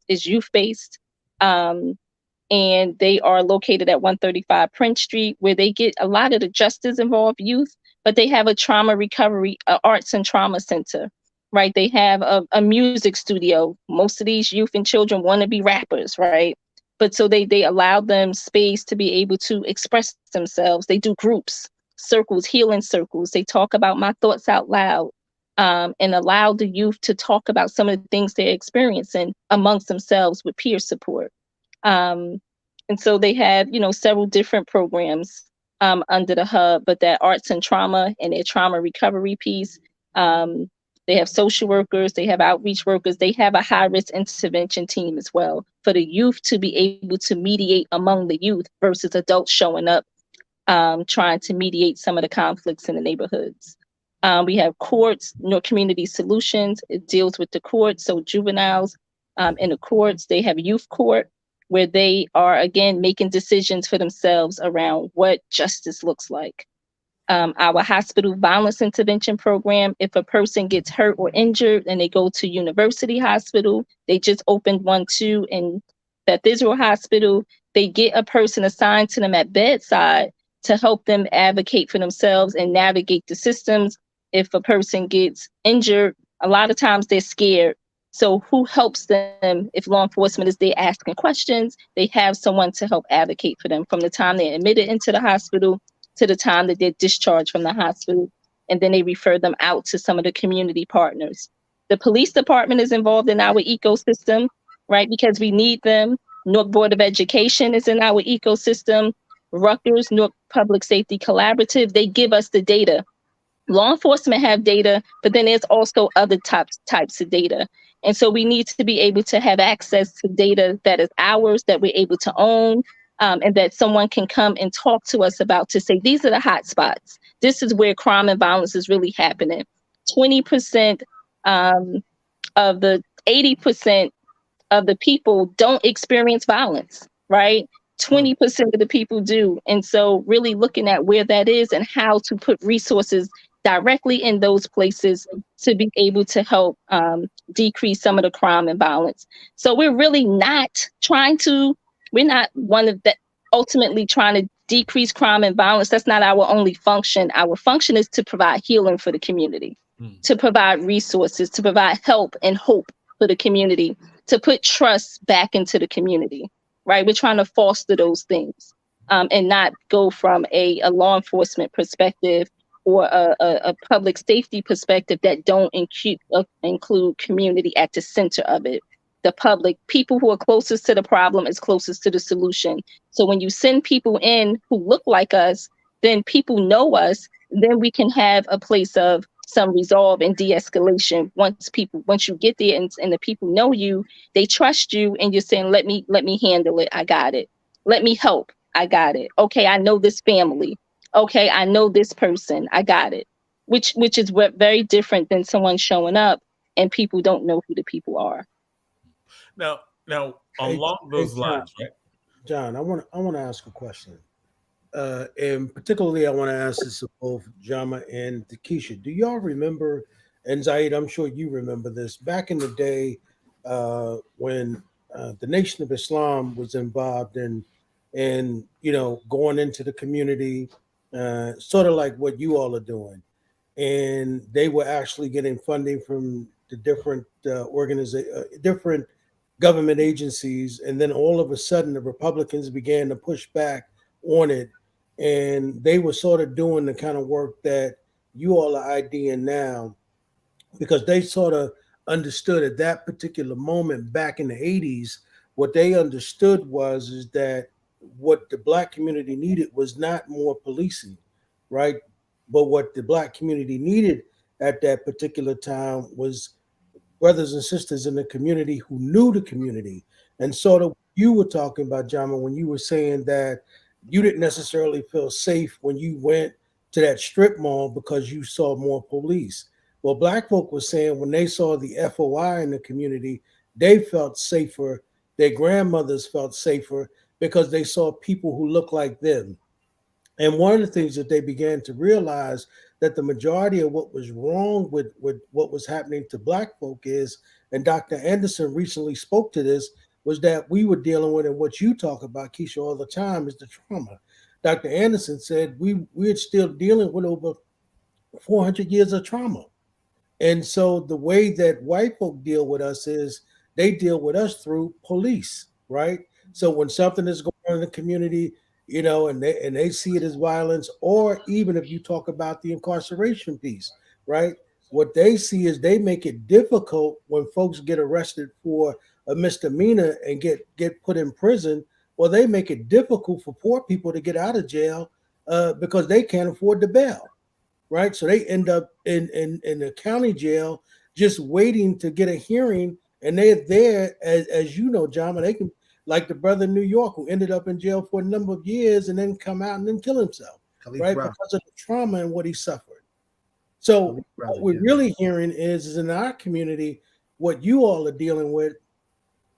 is youth-based. And they are located at 135 Prince Street, where they get a lot of the justice-involved youth, but they have a trauma recovery, arts and trauma center, right? They have a music studio. Most of these youth and children want to be rappers, right? But so they allow them space to be able to express themselves. They do groups, circles, healing circles. They talk about my thoughts out loud and allow the youth to talk about some of the things they're experiencing amongst themselves with peer support. And so they have, several different programs under the hub, but that arts and trauma and their trauma recovery piece. They have social workers, they have outreach workers, they have a high risk intervention team as well for the youth to be able to mediate among the youth versus adults showing up trying to mediate some of the conflicts in the neighborhoods. We have courts, Newark Community Solutions. It deals with the courts, so juveniles in the courts. They have youth court, where they are, again, making decisions for themselves around what justice looks like. Our hospital violence intervention program, if a person gets hurt or injured and they go to University Hospital, they just opened one too in Beth Israel Hospital. They get a person assigned to them at bedside to help them advocate for themselves and navigate the systems. If a person gets injured, a lot of times they're scared. So who helps them if law enforcement is there asking questions? They have someone to help advocate for them from the time they're admitted into the hospital to the time that they're discharged from the hospital. And then they refer them out to some of the community partners. The police department is involved in our ecosystem, right? Because we need them. Newark Board of Education is in our ecosystem. Rutgers, Newark Public Safety Collaborative, they give us the data. Law enforcement have data, but then there's also other types of data. And so we need to be able to have access to data that is ours, that we're able to own, and that someone can come and talk to us about to say, these are the hot spots. This is where crime and violence is really happening. 20% of the 80% of the people don't experience violence, right? 20% of the people do. And so really looking at where that is and how to put resources directly in those places to be able to help decrease some of the crime and violence. So we're really not we're not one of that ultimately trying to decrease crime and violence. That's not our only function. Our function is to provide healing for the community, to provide resources, to provide help and hope for the community, to put trust back into the community, right? We're trying to foster those things and not go from a law enforcement perspective or a public safety perspective that don't include community at the center of it. The public, people who are closest to the problem is closest to the solution. So when you send people in who look like us, then people know us, then we can have a place of some resolve and de-escalation. Once you get there and the people know you, they trust you, and you're saying, let me handle it. I got it. Let me help. I got it. Okay, I know this family. Okay, I know this person. I got it. Which is very different than someone showing up and people don't know who the people are. Now, along those lines, right? John, I want to ask a question, and particularly I want to ask this of both Jama and Keesha. Do y'all remember? And Zayid, I'm sure you remember this. Back in the day, when the Nation of Islam was involved in going into the community, sort of like what you all are doing, and they were actually getting funding from the different different government agencies, and then all of a sudden the Republicans began to push back on it, and they were sort of doing the kind of work that you all are IDing now, because they sort of understood at that particular moment back in the 80s, what they understood is that what the Black community needed was not more policing, right? But what the Black community needed at that particular time was brothers and sisters in the community who knew the community. And sort of you were talking about, Jama, when you were saying that you didn't necessarily feel safe when you went to that strip mall because you saw more police. Well, Black folk were saying when they saw the FOI in the community, they felt safer. Their grandmothers felt safer because they saw people who looked like them. And one of the things that they began to realize that the majority of what was wrong with what was happening to Black folk is, and Dr. Anderson recently spoke to this, was that we were dealing with, and what you talk about, Keesha, all the time, is the trauma. Dr. Anderson said we're still dealing with over 400 years of trauma. And so the way that white folk deal with us is they deal with us through police, right? So when something is going on in the community, and they see it as violence, or even if you talk about the incarceration piece, right? What they see is they make it difficult when folks get arrested for a misdemeanor and get put in prison, or they make it difficult for poor people to get out of jail because they can't afford the bail, right? So they end up in the county jail just waiting to get a hearing, and they're there, as you know, John, they can, like the brother in New York who ended up in jail for a number of years and then come out and then kill himself, right? Because of the trauma and what he suffered. So what we're really hearing is in our community, what you all are dealing with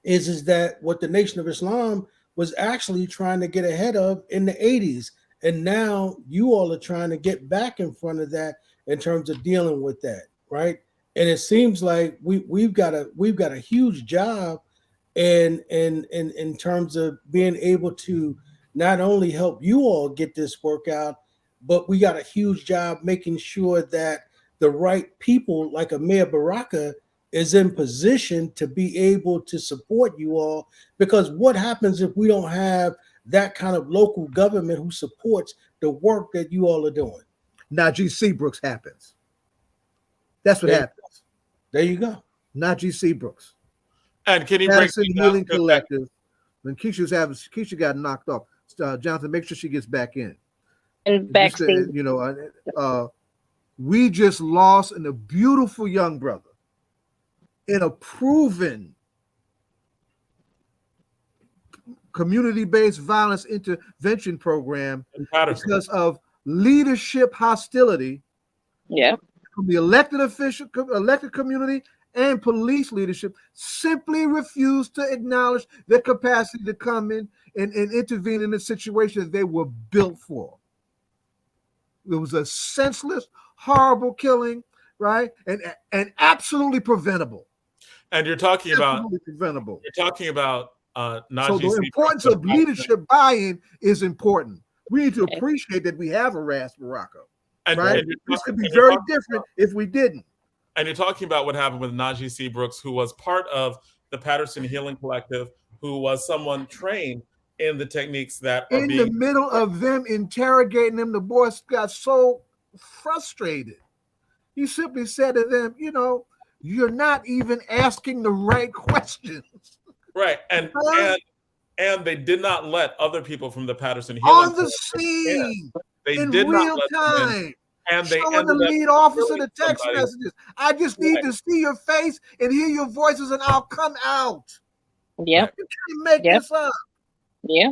is that what the Nation of Islam was actually trying to get ahead of in the 80s. And now you all are trying to get back in front of that in terms of dealing with that, right? And it seems like we've got a huge job in terms of being able to not only help you all get this work out, but we got a huge job making sure that the right people like a Mayor Baraka is in position to be able to support you all, because what happens if we don't have that kind of local government who supports the work that you all are doing? Najee Seabrooks happens. That's what happens. There you go. Najee Seabrooks. And can you Patterson Healing Collective. When Keesha got knocked off. Jonathan, make sure she gets back in. And backstage. You know, we just lost a beautiful young brother in a proven community-based violence intervention program because of leadership hostility. Yeah. From the elected community and police leadership simply refused to acknowledge their capacity to come in and intervene in the situation they were built for. It was a senseless, horrible killing, right? And absolutely preventable. And you're talking absolutely preventable. You're talking about Najee. So the importance of leadership buy-in is important. We need to appreciate that we have a Ras Baraka. Right? This could be very different if we didn't. And you're talking about what happened with Najee Seabrooks, who was part of the Patterson Healing Collective, who was someone trained in the techniques that are in the middle of them interrogating him. The boy got so frustrated. He simply said to them, you know, you're not even asking the right questions. Right. And they did not let other people from the Patterson Healing on the scene. They in did real not time. And they showing the lead officer the text messages. I just need to see your face and hear your voices, and I'll come out. Yeah, you can't make this up. Yeah,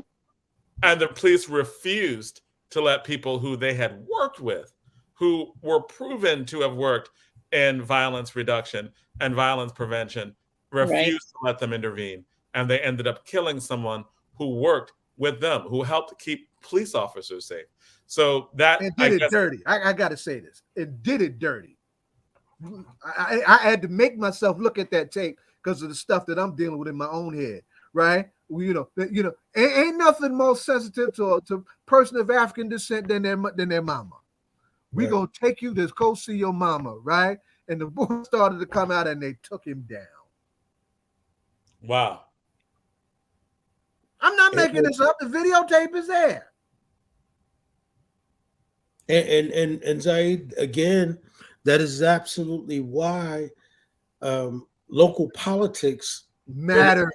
and the police refused to let people who they had worked with, who were proven to have worked in violence reduction and violence prevention, refused to let them intervene, and they ended up killing someone who worked with them, who helped keep police officers safe. So that it did it dirty. I got to say this. It did it dirty. I had to make myself look at that tape because of the stuff that I'm dealing with in my own head, right? You know, ain't nothing more sensitive to a person of African descent than their mama. We gonna take you to go see your mama, right? And the boy started to come out, and they took him down. Wow. I'm not making this up. The videotape is there. And Zayid, again, that is absolutely why local politics matters.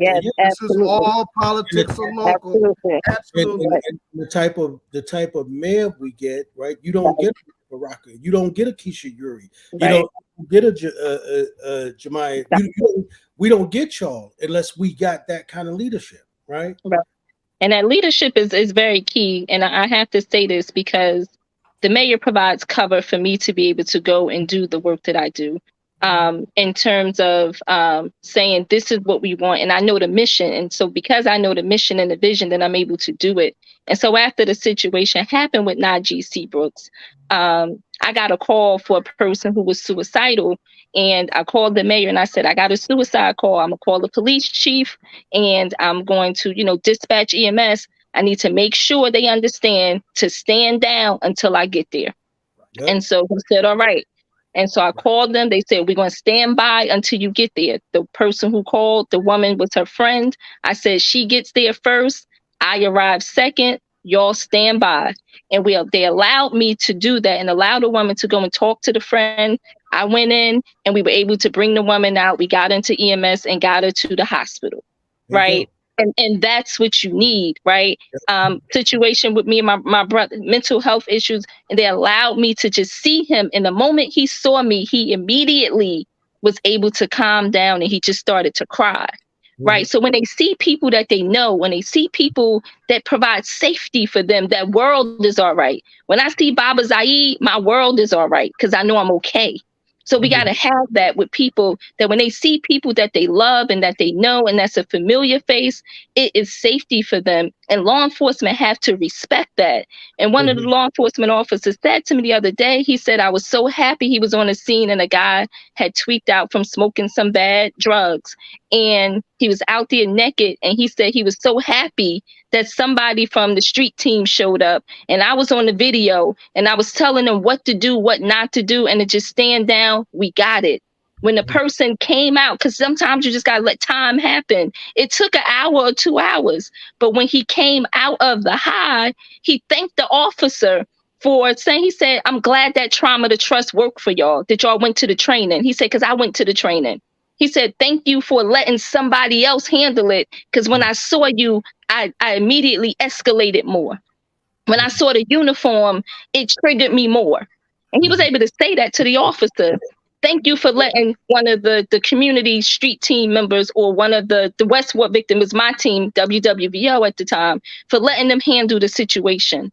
Yes, this is all politics are local. Absolutely. And the type of mayor we get, right? You don't get a Baraka. You don't get a Keesha Eure. You don't get a Jamila. We don't get y'all unless we got that kind of leadership, right? Right. And that leadership is very key. And I have to say this because the mayor provides cover for me to be able to go and do the work that I do. In terms of saying this is what we want, and I know the mission, and so because I know the mission and the vision, then I'm able to do it. And so after the situation happened with Najee Seabrooks, I got a call for a person who was suicidal, and I called the mayor and I said, I got a suicide call. I'm gonna call the police chief, and I'm going to, dispatch EMS. I need to make sure they understand to stand down until I get there. Yep. And so he said, all right. And so I called them. They said, we're going to stand by until you get there. The person who called, the woman was her friend. I said, she gets there first. I arrive second. Y'all stand by. And they allowed me to do that and allowed the woman to go and talk to the friend. I went in and we were able to bring the woman out. We got into EMS and got her to the hospital. Right. And that's what you need, right? Situation with me and my brother, mental health issues, and they allowed me to just see him. And the moment he saw me, he immediately was able to calm down and he just started to cry. Right. So when they see people that they know, when they see people that provide safety for them, that world is all right. When I see Baba Zayid, my world is all right because I know I'm okay. So we got to have that with people, that when they see people that they love and that they know and that's a familiar face, it is safety for them. And law enforcement have to respect that. And one of the law enforcement officers said to me the other day, he said, I was so happy he was on the scene and a guy had tweaked out from smoking some bad drugs. And he was out there naked. And he said he was so happy that somebody from the street team showed up. And I was on the video and I was telling them what to do, what not to do, and to just stand down. We got it. When the person came out, because sometimes you just got to let time happen. It took an hour or 2 hours. But when he came out of the high, he thanked the officer for saying, he said, I'm glad that trauma to trust worked for y'all, that y'all went to the training. He said, because I went to the training. He said, thank you for letting somebody else handle it. Because when I saw you, I immediately escalated more. When I saw the uniform, it triggered me more. And he was able to say that to the officer. Thank you for letting one of the community street team members, or one of the Westward victim was my team, WWVO at the time, for letting them handle the situation.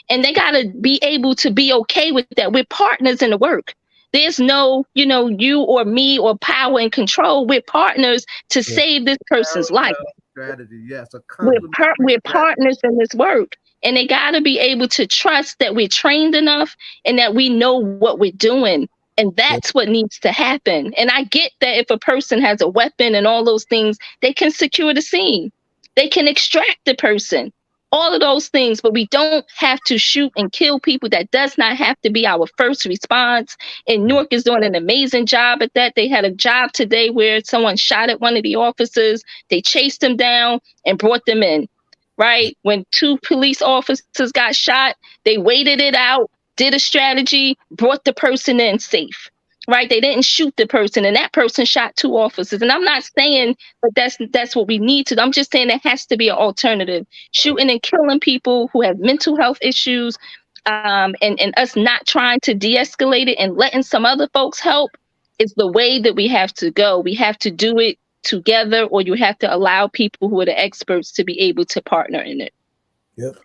And they got to be able to be okay with that. We're partners in the work. There's no, you or me or power and control. We're partners to save this person's life. Strategy, yes. We're partners in this work. And they got to be able to trust that we're trained enough and that we know what we're doing. And that's what needs to happen. And I get that if a person has a weapon and all those things, they can secure the scene. They can extract the person. All of those things, but we don't have to shoot and kill people. That does not have to be our first response. And Newark is doing an amazing job at that. They had a job today where someone shot at one of the officers. They chased them down and brought them in, right? When 2 police officers got shot, they waited it out, did a strategy, brought the person in safe. Right? They didn't shoot the person, and that person shot 2 officers. And I'm not saying that that's what we need to do. I'm just saying there has to be an alternative. Shooting and killing people who have mental health issues, and us not trying to de-escalate it and letting some other folks help is the way that we have to go. We have to do it together, or you have to allow people who are the experts to be able to partner in it. Yep.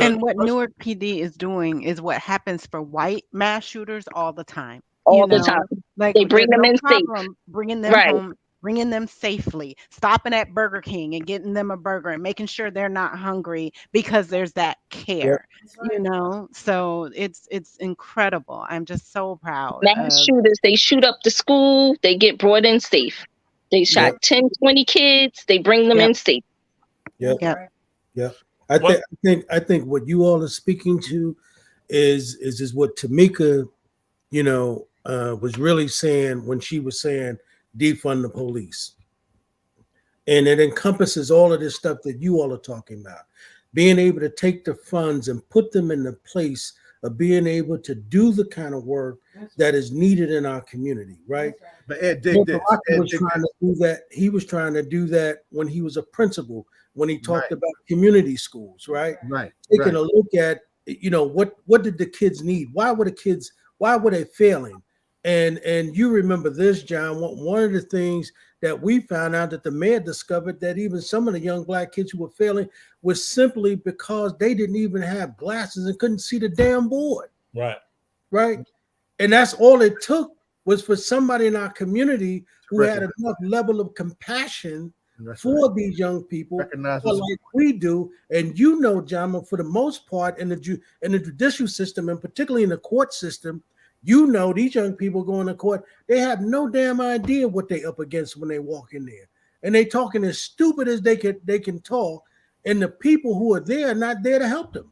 And what Newark PD is doing is what happens for white mass shooters all the time. All the time. Like, they bring them in safe. Bringing them home, bringing them safely, stopping at Burger King and getting them a burger and making sure they're not hungry because there's that care, So it's incredible. I'm just so proud. Mass shooters, they shoot up the school, they get brought in safe. They shot 10, 20 kids, they bring them in safe. Yeah. I think what you all are speaking to is what Tamika, was really saying when she was saying defund the police. And it encompasses all of this stuff that you all are talking about. Being able to take the funds and put them in the place of being able to do the kind of work that is needed in our community, right? But Ed, dig this. He was trying to do that when he was a principal, when he talked about community schools, right? Right. Taking a look at, what did the kids need? Why were they failing? And you remember this, John, one of the things that we found out that the mayor discovered that even some of the young Black kids who were failing was simply because they didn't even have glasses and couldn't see the damn board. Right. And that's all it took was for somebody in our community who had enough level of compassion for these young people, like we do. And John, for the most part in the judicial system, and particularly in the court system, these young people going to court, they have no damn idea what they up against when they walk in there. And they talking as stupid as they can talk. And the people who are there are not there to help them.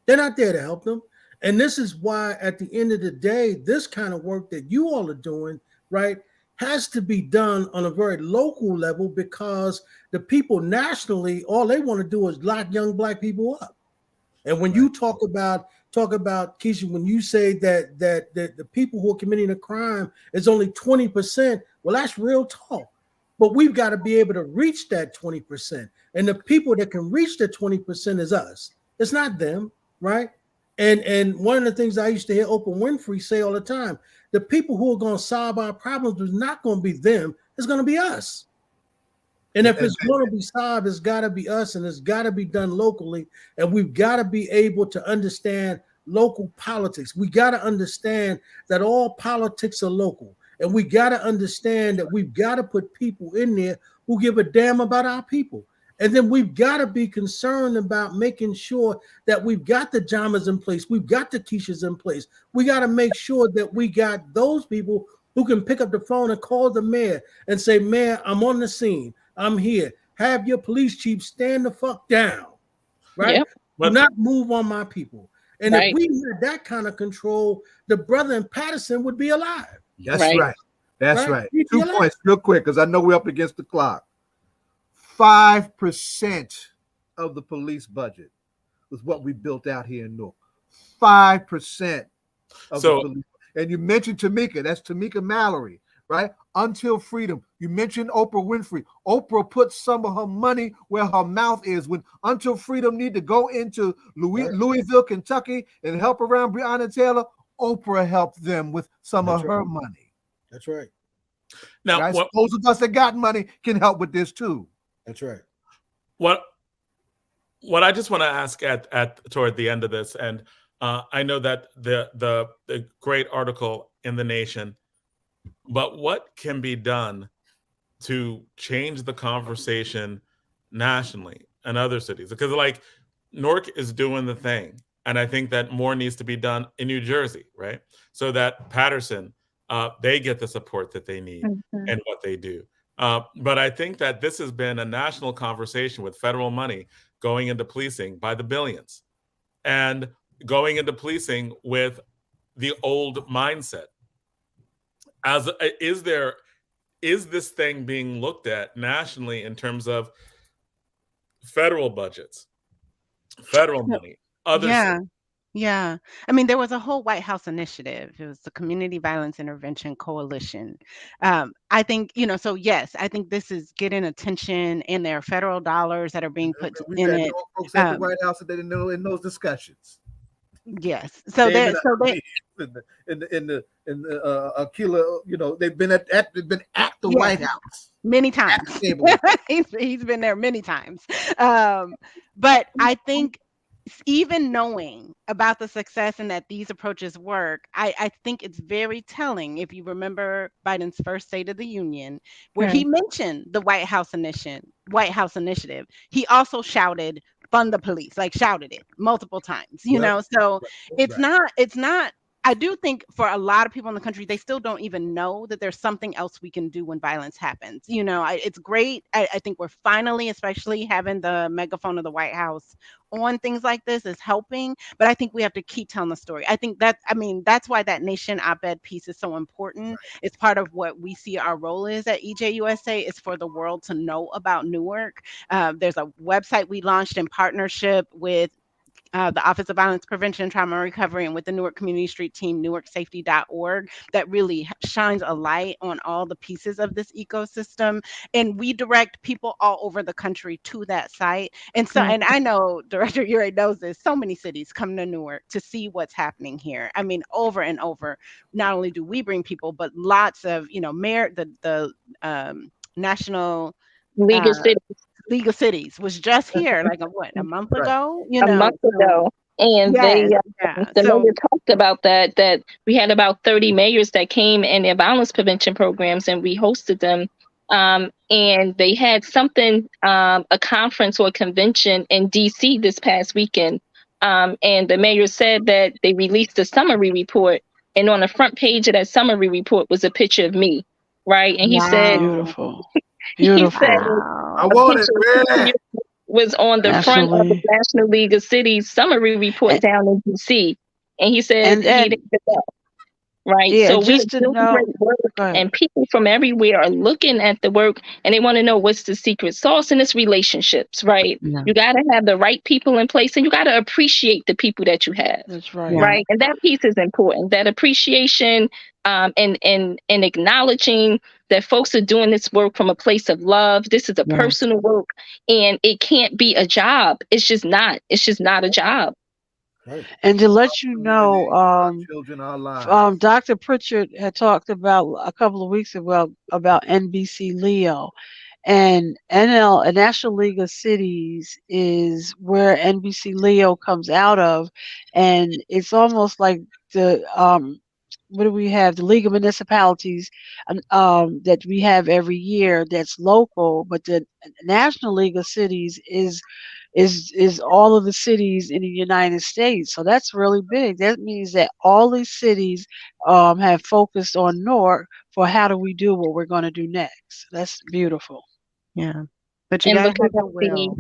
They're not there to help them. And this is why at the end of the day, this kind of work that you all are doing, right, has to be done on a very local level, because the people nationally, all they want to do is lock young Black people up. And when you talk about Keesha, when you say that the people who are committing a crime is only 20%, well, that's real talk. but we've got to be able to reach that 20%. And the people that can reach the 20% is us. It's not them, right? And one of the things I used to hear Oprah Winfrey say all the time, the people who are going to solve our problems is not going to be them, it's going to be us. And if it's going to be solved, it's got to be us, and it's got to be done locally. And we've got to be able to understand local politics. We got to understand that all politics are local. And we got to understand that we've got to put people in there who give a damn about our people. And then we've got to be concerned about making sure that we've got the Jamas in place. We've got the Keeshas in place. We got to make sure that we got those people who can pick up the phone and call the mayor and say, Mayor, I'm on the scene. I'm here. Have your police chief stand the fuck down, right? Yep. Do not move on my people. And Right. if we had that kind of control, the brother in Patterson would be alive. That's Right. right. That's Right. right. He'd be 2 alive. points real quick, because I know we're up against the clock. 5% of the police budget was what we built out here in Newark. 5% of So- the police. And you mentioned Tamika. That's Tamika Mallory, right? Until Freedom. You mentioned Oprah Winfrey. Oprah put some of her money where her mouth is. When Until Freedom need to go into Louisville, Kentucky, and help around Breonna Taylor, Oprah helped them with some of her money. That's right. Now, Right? So those of us that got money can help with this too. That's right. what I just want to ask at toward the end of this, and I know that the great article in The Nation, but what can be done to change the conversation nationally and other cities? Because like Newark is doing the thing, and I think that more needs to be done in New Jersey, right? So that Patterson, they get the support that they need and what they do. But I think that this has been a national conversation with federal money going into policing by the billions, and going into policing with the old mindset. Is this thing being looked at nationally in terms of federal budgets, federal money, other cities? Yeah. I mean, there was a whole White House initiative. It was the Community Violence Intervention Coalition. I think, so yes, I think this is getting attention, and there are federal dollars that are being put We've in had it. no folks at the White House that didn't know in those discussions. Yes. So there, in the Akila, they've been at the White House many times. He's been there many times. But I think even knowing about the success and that these approaches work, I think it's very telling. If you remember Biden's first State of the Union, where he mentioned the White House initiative, he also shouted, "Fund the police," like shouted it multiple times, so it's not. I do think for a lot of people in the country, they still don't even know that there's something else we can do when violence happens. It's great. I think we're finally, especially having the megaphone of the White House on things like this is helping, but I think we have to keep telling the story. I think that's why that Nation op-ed piece is so important. It's part of what we see our role is at EJUSA, is for the world to know about Newark. There's a website we launched in partnership with the Office of Violence Prevention, Trauma and Recovery, and with the Newark Community Street team, newarksafety.org, that really shines a light on all the pieces of this ecosystem. And we direct people all over the country to that site. And so, and I know Director Eure knows this, so many cities come to Newark to see what's happening here. I mean, over and over, not only do we bring people, but lots of, the National League of Cities was just here like a month ago, a month ago. And the mayor talked about that we had about 30 mayors that came in their violence prevention programs, and we hosted them. And they had something, a conference or a convention in DC this past weekend. And the mayor said that they released a summary report, and on the front page of that summary report was a picture of me. Right. And he said, Beautiful. He said, I want it. Was on the front of the National League of Cities summary report down in DC, and he said he didn't get that. right? Yeah, So we're just to doing know. great work, Go ahead. and people from everywhere are looking at the work, and they want to know what's the secret sauce, and it's relationships, right? Yeah. You got to have the right people in place, and you got to appreciate the people that you have, That's right. Yeah. right? And that piece is important. That appreciation, and acknowledging that folks are doing this work from a place of love. This is a Yeah. personal work, and it can't be a job. It's just not. It's just not a job. Right. And to let you know, Our children, our lives. Dr. Pritchard had talked about a couple of weeks ago about NBC Leo, and NL, a National League of Cities, is where NBC Leo comes out of, and it's almost like the what do we have? The League of Municipalities, that we have every year. That's local, but the National League of Cities is all of the cities in the United States. So that's really big. That means that all these cities have focused on Newark for how do we do what we're going to do next. That's beautiful. Yeah. But you And gotta looking have at the the, will.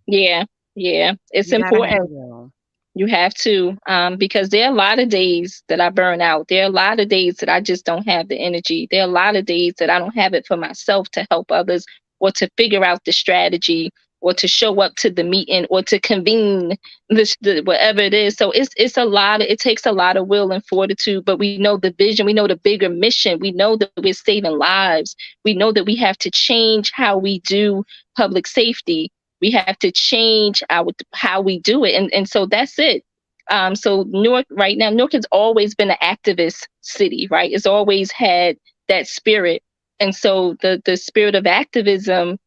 yeah, yeah, it's You gotta have the important. will. You have to, because there are a lot of days that I burn out. There are a lot of days that I just don't have the energy. There are a lot of days that I don't have it for myself to help others, or to figure out the strategy, or to show up to the meeting, or to convene whatever it is. So it's a lot. It takes a lot of will and fortitude. But we know the vision. We know the bigger mission. We know that we're saving lives. We know that we have to change how we do public safety. We have to change how we do it, and so that's it. So Newark right now, Newark has always been an activist city, right? It's always had that spirit, and so the spirit of activism,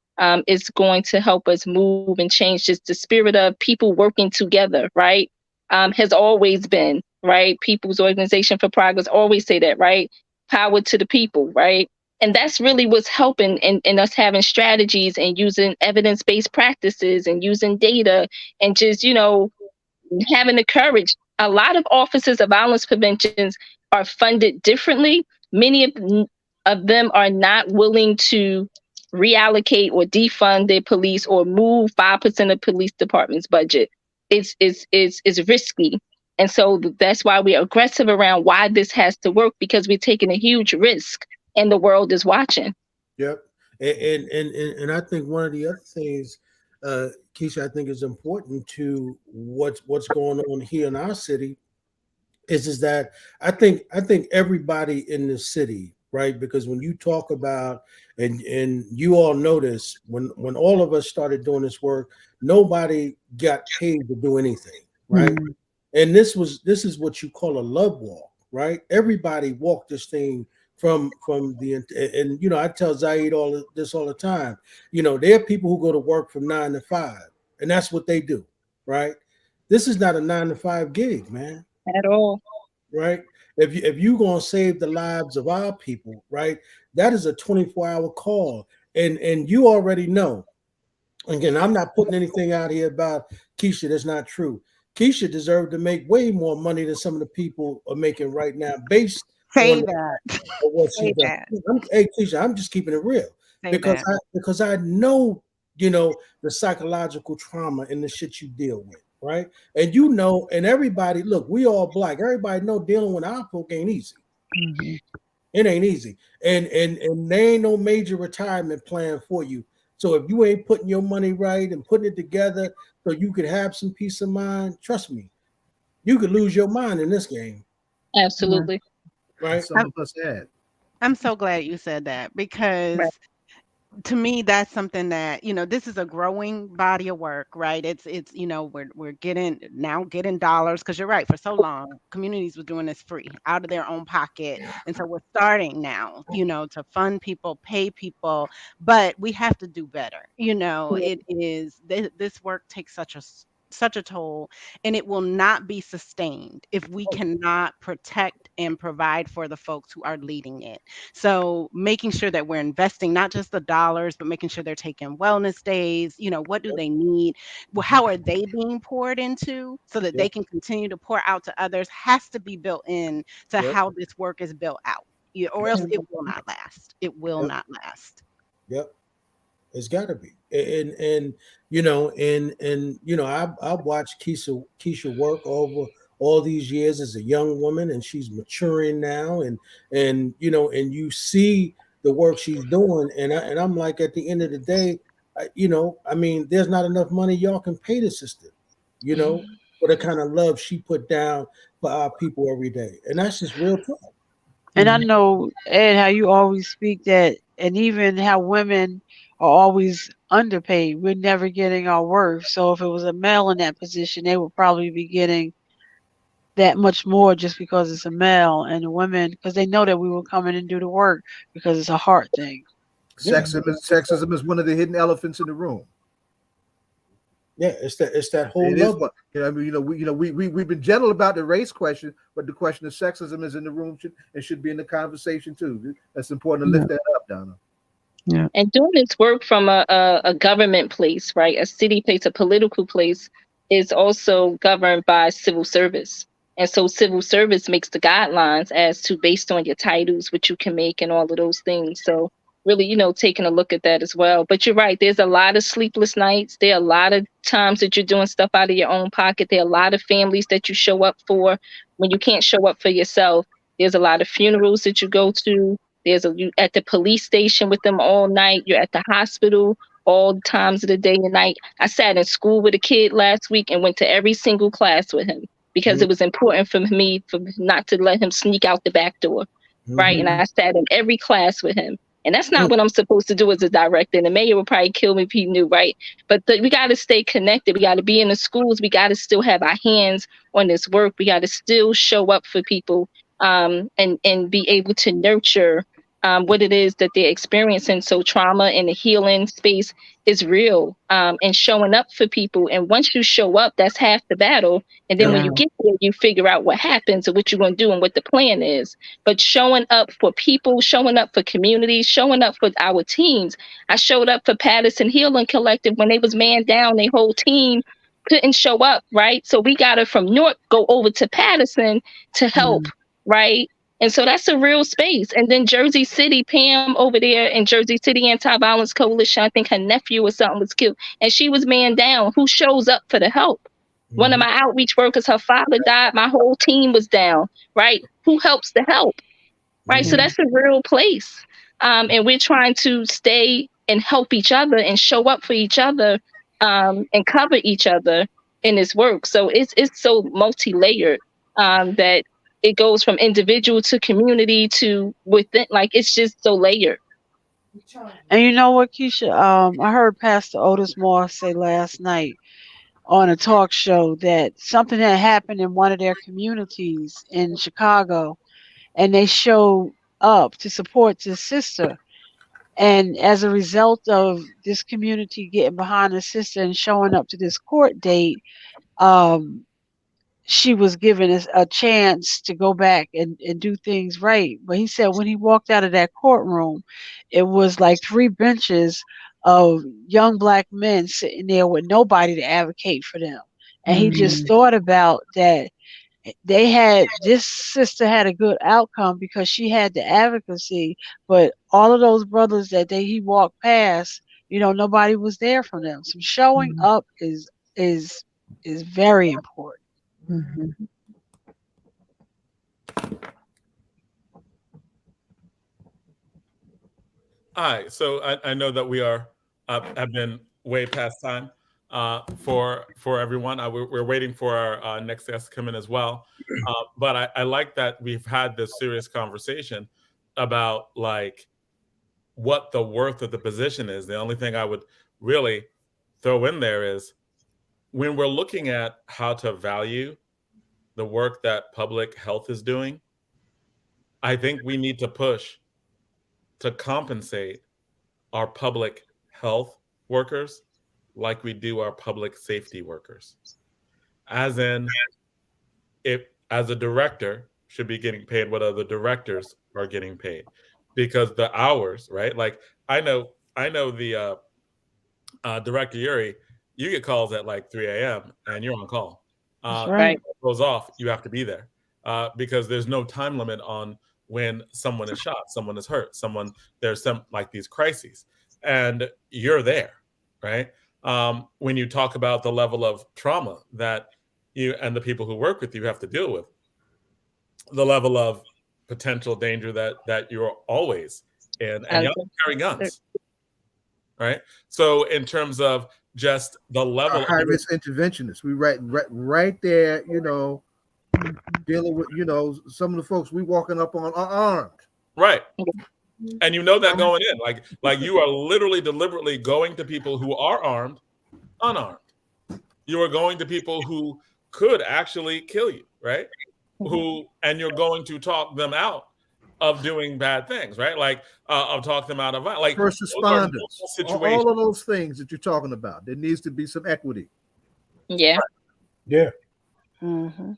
is going to help us move and change. Just the spirit of people working together, right? Has always been, right. People's Organization for Progress always say that, right? Power to the people, right? And that's really what's helping in us having strategies and using evidence-based practices and using data, and just, having the courage. A lot of offices of violence preventions are funded differently. Many of them are not willing to reallocate or defund their police, or move 5% of police department's budget. It's risky. And so that's why we're aggressive around why this has to work, because we're taking a huge risk, and the world is watching. Yep. And I think one of the other things, Keisha, I think is important to what's going on here in our city is that I think everybody in the city, right? Because when you talk about, and you all notice, when all of us started doing this work, nobody got paid to do anything, right? Mhm. And this is what you call a love walk, right? Everybody walked this thing from the, and I tell Zayid this all the time. There are people who go to work from 9 to 5, and that's what they do, right? This is not a 9 to 5 gig, man, At all. right? If you gonna save the lives of our people, right, that is a 24-hour call, and you already know. Again, I'm not putting anything out here about Keesha that's not true. Keesha deserved to make way more money than some of the people are making right now, based Say on that. what Say she's done. that. Hey, Keisha, I'm just keeping it real, Say because that. I know the psychological trauma and the shit you deal with, right? And everybody, look, we all black. Everybody know dealing with our folk ain't easy. Mhm. It ain't easy, and there ain't no major retirement plan for you. So if you ain't putting your money right and putting it together so you could have some peace of mind, trust me, you could lose your mind in this game, Yeah. Absolutely. And right? some of us had. I'm so glad you said that, because Right. to me that's something that, this is a growing body of work, right? It's we're getting dollars, because you're right, for so long communities were doing this free out of their own pocket, and so we're starting now, to fund people, pay people, but we have to do better. Yeah. It is this work takes such a toll, and it will not be sustained if we cannot protect and provide for the folks who are leading it. So making sure that we're investing not just the dollars, but making sure they're taking wellness days. What do they need? Well, how are they being poured into so that they Yep, can continue to pour out to others, has to be built in to yep, how this work is built out. Or yep, else it Mhm. will not last. It will yep, not last. yep. It's got to be, and I watched Keisha work over all these years as a young woman, and she's maturing now, and you know, and you see the work she's doing, and I'm like, at the end of the day, you know, I mean, there's not enough money y'all can pay the sister, you know, for the kind of love she put down for our people every day, and that's just real talk. And I know, Ed, how you always speak that, and even how women are always underpaid. We're never getting our worth. So if it was a male in that position, they would probably be getting that much more just because it's a male, and the women, because they know that we will come in and do the work because it's a heart thing. Sexism is one of the hidden elephants in the room. Yeah, it's that whole It is love. one. You know, I mean, we've been gentle about the race question, but the question of sexism is in the room and should be in the conversation too. That's important to lift that up, Donna. Yeah. And doing this work from a government place, right, a city place, a political place, is also governed by civil service. And so civil service makes the guidelines as to, based on your titles, what you can make and all of those things. So really, you know, taking a look at that as well. But you're right, there's a lot of sleepless nights. There are a lot of times that you're doing stuff out of your own pocket. There are a lot of families that you show up for when you can't show up for yourself. There's a lot of funerals that you go to. You at the police station with them all night. You're at the hospital all times of the day and night. I sat in school with a kid last week and went to every single class with him because it was important for me not to let him sneak out the back door, right? And I sat in every class with him. And that's not what I'm supposed to do as a director. And the mayor would probably kill me if he knew, right? But we got to stay connected. We got to be in the schools. We got to still have our hands on this work. We got to still show up for people and be able to nurture what it is that they're experiencing. So trauma in the healing space is real, and showing up for people. And once you show up, that's half the battle. And then when you get there, you figure out what happens and what you're going to do and what the plan is. But showing up for people, showing up for communities, showing up for our teams. I showed up for Patterson Healing Collective when they was man down. Their whole team couldn't show up, right? So we got her from Newark, go over to Patterson to help, right? And so that's a real space. And then Jersey City, Pam over there in Jersey City Anti-Violence Coalition, I think her nephew or something was killed. And she was man down. Who shows up for the help? One of my outreach workers, her father died. My whole team was down, right? Who helps to help, right? So that's a real place. And we're trying to stay and help each other and show up for each other, and cover each other in this work. So it's so multi-layered, that it goes from individual to community to within, like it's just so layered. And you know what, Keesha? I heard Pastor Otis Moore say last night on a talk show that something had happened in one of their communities in Chicago, and they showed up to support this sister. And as a result of this community getting behind the sister and showing up to this court date, she was given a chance to go back and do things right. But he said when he walked out of that courtroom, it was like 3 benches of young Black men sitting there with nobody to advocate for them. And he just thought about that. This sister had a good outcome because she had the advocacy, but all of those brothers that he walked past, you know, nobody was there for them. So showing up is very important. All right, so I know that we are have been way past time for everyone. We're waiting for our next guest to come in as well. But I like that we've had this serious conversation about like what the worth of the position is. The only thing I would really throw in there is when we're looking at how to value the work that public health is doing, I think we need to push to compensate our public health workers like we do our public safety workers. As in, if as a director should be getting paid what other directors are getting paid, because the hours, right? Like I know the director Eure, you get calls at like 3 a.m. and you're on call. That's right. If it goes off, you have to be there because there's no time limit on when someone is shot, someone is hurt, there's some like these crises, and you're there, right? When you talk about the level of trauma that you and the people who work with you have to deal with, the level of potential danger that you're always in, and y'all carry guns, right? So in terms of just the level, high risk interventionists, we right there, you know, dealing with, you know, some of the folks we walking up on are armed, right? And you know that going in, like you are literally deliberately going to people who are armed, unarmed. You are going to people who could actually kill you, right? And you're going to talk them out of doing bad things, right? Like of talk them out of like first responders, all of those things that you're talking about. There needs to be some equity. Yeah. Yeah. Mm-hmm.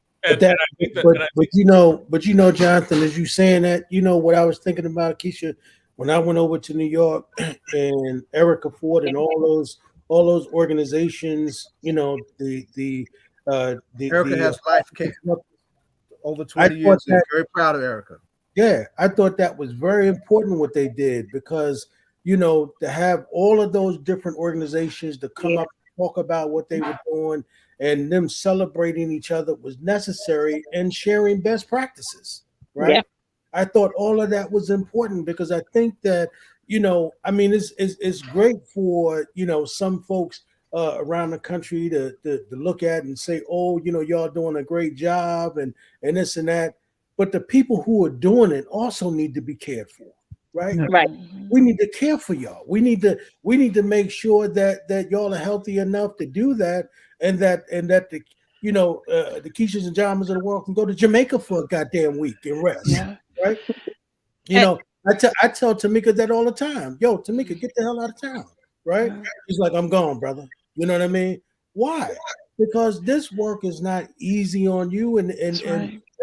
But you know, Jonathan, as you saying that, you know what I was thinking about, Keesha, when I went over to New York and Erica Ford and all those organizations, you know, Erica has life cake over 20 years. I'm very proud of Erica. Yeah, I thought that was very important what they did, because, you know, to have all of those different organizations to come up and talk about what they were doing and them celebrating each other was necessary, and sharing best practices, right? Yeah. I thought all of that was important, because I think that, you know, I mean, it's great for, you know, some folks around the country to look at and say, oh, you know, y'all doing a great job and this and that. But the people who are doing it also need to be cared for, right? Right. We need to care for y'all. We need to make sure that y'all are healthy enough to do that, and that the, you know, the Keeshas and Jamilas of the world can go to Jamaica for a goddamn week and rest, right? You know, I tell Tamika that all the time. Yo, Tamika, get the hell out of town, right? She's like, I'm gone, brother. You know what I mean? Why? Because this work is not easy on you, and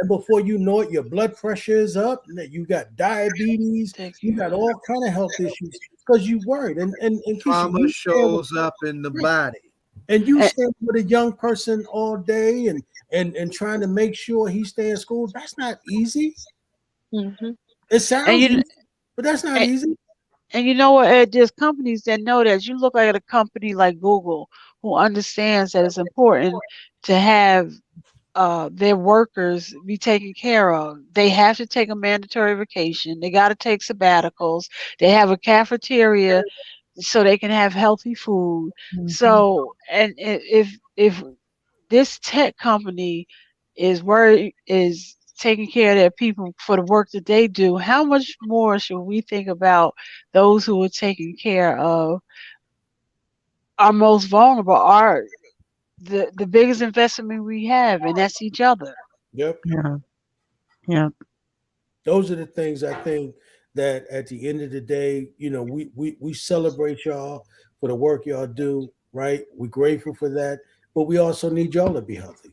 before you know it, your blood pressure is up, and you got diabetes, you got all kind of health issues because you worried. And trauma shows up in the body. And you stand with a young person all day and trying to make sure he stays in school. That's not easy. Mm-hmm. It sounds easy, but that's not easy. And you know what? There's companies that know that. You look at a company like Google, who understands that it's important to have their workers be taken care of. They have to take a mandatory vacation. They got to take sabbaticals. They have a cafeteria so they can have healthy food. Mm-hmm. So, and if this tech company is taking care of their people for the work that they do, how much more should we think about those who are taking care of our most vulnerable, the biggest investment we have, and that's each other. Yep. Yeah. Those are the things I think that at the end of the day, you know, we celebrate y'all for the work y'all do, right? We're grateful for that, but we also need y'all to be healthy.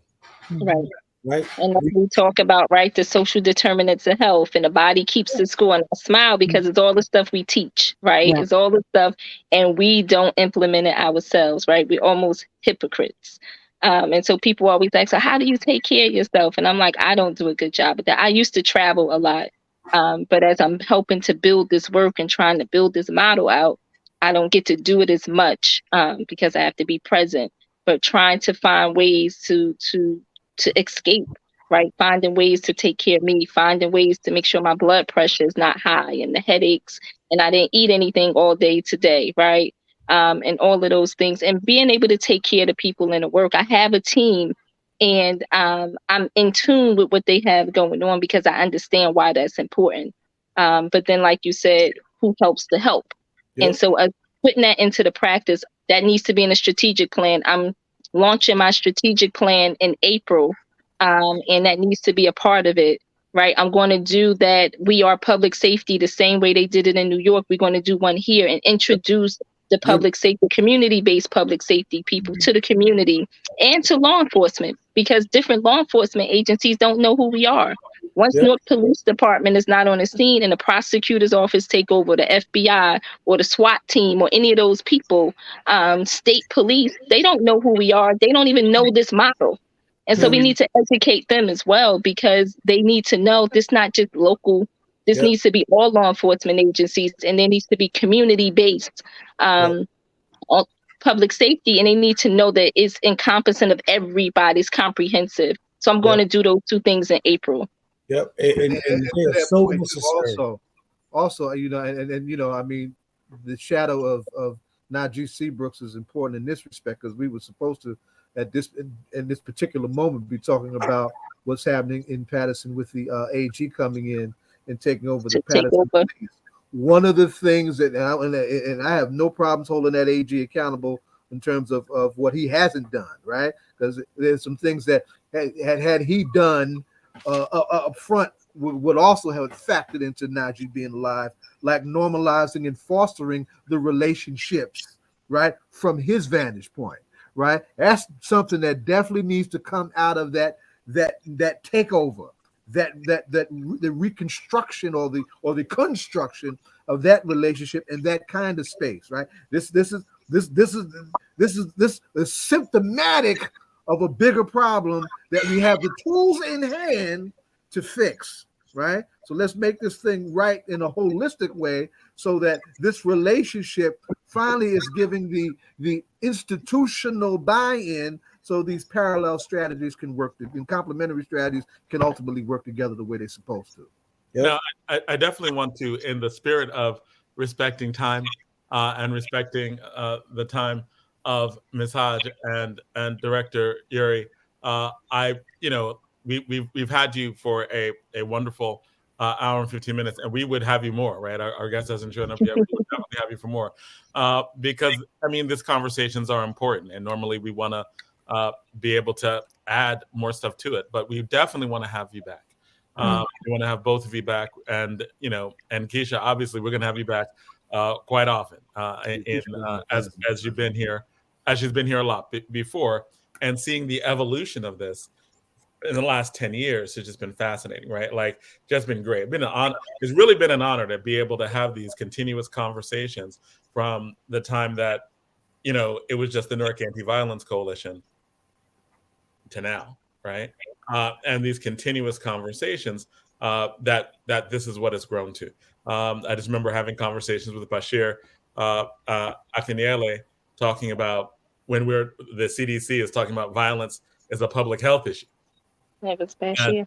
Right. And like we talk about, right, the social determinants of health, and the body keeps us going. I smile because it's all the stuff we teach, right? It's all the stuff, and we don't implement it ourselves, right? We're almost hypocrites. And so people always ask, so how do you take care of yourself? And I'm like, I don't do a good job of that. I used to travel a lot. But as I'm helping to build this work and trying to build this model out, I don't get to do it as much because I have to be present, but trying to find ways to escape, right? Finding ways to take care of me, finding ways to make sure my blood pressure is not high and the headaches, and I didn't eat anything all day today, right? And all of those things, and being able to take care of the people in the work. I have a team, and I'm in tune with what they have going on because I understand why that's important. But then, like you said, who helps to help? And so putting that into the practice, that needs to be in a strategic plan. I'm launching my strategic plan in April, and that needs to be a part of it, right? I'm going to do that. We are public safety the same way they did it in New York. We're going to do one here and introduce the public safety, community-based public safety people to the community and to law enforcement, because different law enforcement agencies don't know who we are. Once Newark Police Department is not on the scene and the prosecutor's office take over, the FBI or the SWAT team or any of those people, state police, they don't know who we are. They don't even know this model. And so we need to educate them as well, because they need to know this not just local. This needs to be all law enforcement agencies, and there needs to be community-based public safety, and they need to know that it's encompassing of everybody's comprehensive. So I'm going to do those two things in April. Yep, and they are so necessary. Also, I mean, the shadow of Najee Seabrooks is important in this respect, because we were supposed to, at this in this particular moment, be talking about what's happening in Patterson with the AG coming in and taking over the Patterson police. One of the things that, and I have no problems holding that AG accountable in terms of what he hasn't done, right? Because there's some things that had he done up front would also have factored into Najee being alive, like normalizing and fostering the relationships, right, from his vantage point, right? That's something that definitely needs to come out of that takeover, the reconstruction or the construction of that relationship and that kind of space, right? This is symptomatic of a bigger problem that we have the tools in hand to fix, right? So let's make this thing right in a holistic way, so that this relationship finally is giving the institutional buy-in, so these parallel strategies can work, and complementary strategies can ultimately work together the way they're supposed to. Yep. Now, I definitely want to, in the spirit of respecting time and respecting the time of Ms. Hodge and Director Eure, we've had you for a wonderful hour and 15 minutes, and we would have you more, right? Our guest hasn't shown up yet. We would definitely have you for more, because I mean, these conversations are important, and normally we want to be able to add more stuff to it, but we definitely want to have you back. We want to have both of you back, and and Keesha, obviously, we're going to have you back quite often, as you've been here, as she's been here a lot before, and seeing the evolution of this in the last 10 years has just been fascinating, right? Like, just been great. It's really been an honor to be able to have these continuous conversations from the time that, it was just the Newark Anti-Violence Coalition to now, right? And these continuous conversations that this is what it's grown to. I just remember having conversations with Bashir Akiniele talking about when the CDC is talking about violence as a public health issue. That was Bashir.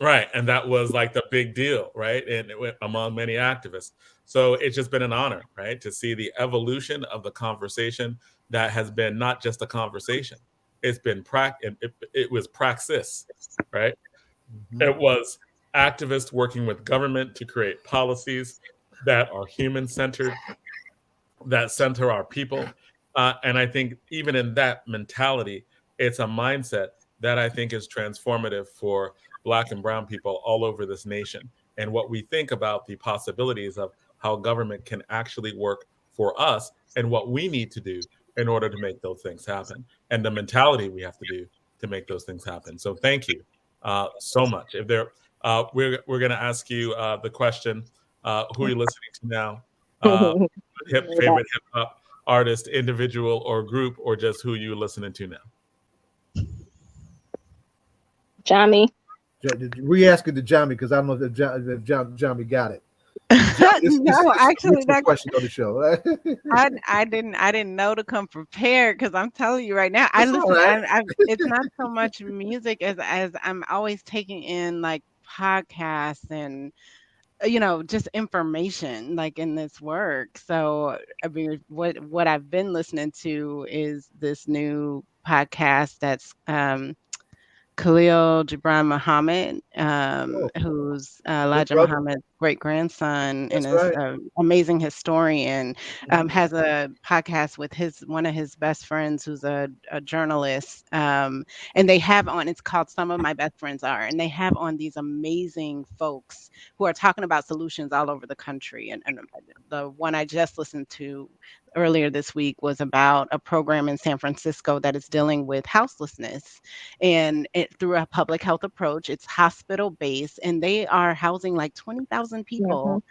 Right, and that was like the big deal, right? And it went among many activists. So it's just been an honor, right, to see the evolution of the conversation that has been not just a conversation. It's been it was praxis, right? Mm-hmm. It was activists working with government to create policies that are human-centered, that center our people. And I think even in that mentality, it's a mindset that I think is transformative for Black and Brown people all over this nation. And what we think about the possibilities of how government can actually work for us and what we need to do in order to make those things happen, and the mentality we have to do to make those things happen. So thank you so much. If we're going to ask you the question, who are you listening to now? Favorite hip hop artist, individual or group, or just who you listening to now? Johnny. We ask it to Johnny because I don't know if Johnny got it. No, actually, that question on the show. I didn't know to come prepared, because I'm telling you right now, it's not so much music as I'm always taking in like podcasts and just information like in this work. So I mean, what I've been listening to is this new podcast that's Khalil Gibran Muhammad, who's Elijah Muhammad's great-grandson, and is an amazing historian, has a podcast with one of his best friends, who's a journalist, and they have on, it's called Some of My Best Friends Are, and they have on these amazing folks who are talking about solutions all over the country. And the one I just listened to earlier this week was about a program in San Francisco that is dealing with houselessness, and through a public health approach. It's hospital based, and they are housing like 20,000 people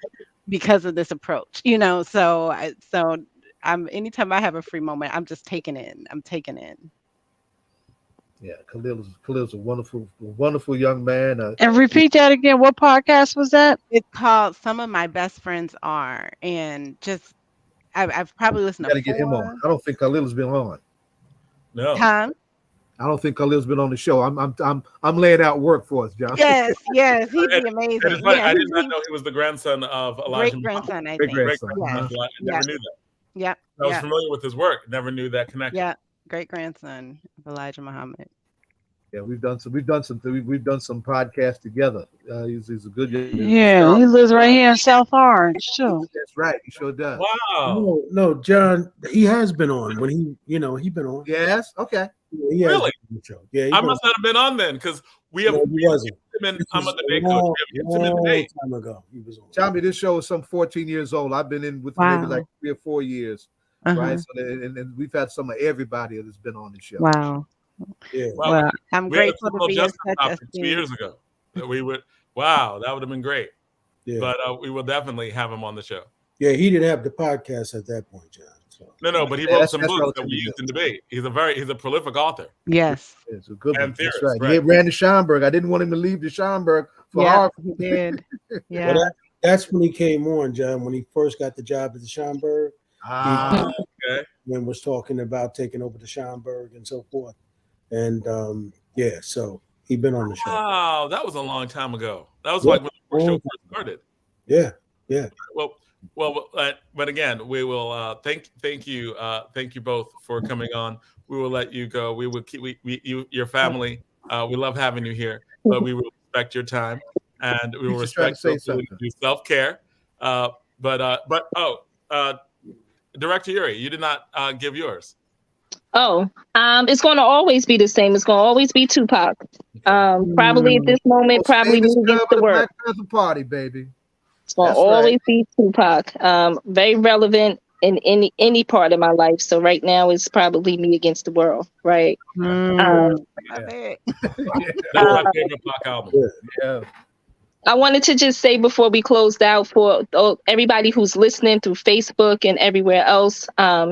because of this approach. So I'm anytime I have a free moment, I'm just taking in. Yeah, Khalil's a wonderful young man. And repeat that again. What podcast was that? It's called Some of My Best Friends Are, and just I've probably listened Got to to get him 4. on. I don't think Khalil's been on. No. Huh? I don't think Khalil's been on the show. I'm laying out work for us, John. Yes, he'd be amazing. And it's funny, Yeah, I did not know he was the grandson of Elijah great Muhammad. grandson, I Great think. grandson. Yes. I never knew that. Yep. I was familiar with his work, never knew that connection. Yeah, great grandson of Elijah Muhammad. Yeah, we've done some podcasts together. He's a good. Yeah, he lives right here in South Orange too. That's right. He sure does. Wow. No, John, he has been on when he been on. Yes. Okay. Yeah, he has Really? been on the show. Yeah, he I been must on. not have been on then, because we have No, he wasn't. him in This I'm was a debate a coach. long, We have intimate long debate. time ago. He was on. Tommy, this show is some 14 years old. I've been in with maybe like 3 or 4 years, right? So and we've had some of everybody that's been on the show. Wow. Yeah. Well, I'm We had a grateful to criminal be in justice such a topic 2 years ago. That we would. Wow, that would have been great. Yeah. But we will definitely have him on the show. Yeah, he didn't have the podcast at that point, John. So. No, but he Yeah, wrote some that's books that relatively we used in good. debate. He's a prolific author. Yes. It's a good And one. That's theorist, right. right. He ran to Schomburg. I didn't want him to leave to Schomburg for Yeah, Harvard. he did. Yeah. Well, that's when he came on, John, when he first got the job at the Schomburg. Okay. When was talking about taking over the Schomburg and so forth. And so he'd been on the show. Wow, that was a long time ago. That was like when the show first started. Yeah. Well, but again, we will thank you both for coming on. We will let you go. We will keep your family. We love having you here, but we will respect your time, and we will Keisha's trying to respect say those who do self-care. Director Eure, you did not give yours. It's going to always be the same. It's going to always be Tupac. Probably at this moment, probably me against the world. Black Panther Party, baby. It's going to That's always right. be Tupac. Very relevant in any part of my life. So right now, it's probably me against the world, right? That's my favorite Pac album. Yeah. I wanted to just say before we closed out for everybody who's listening through Facebook and everywhere else,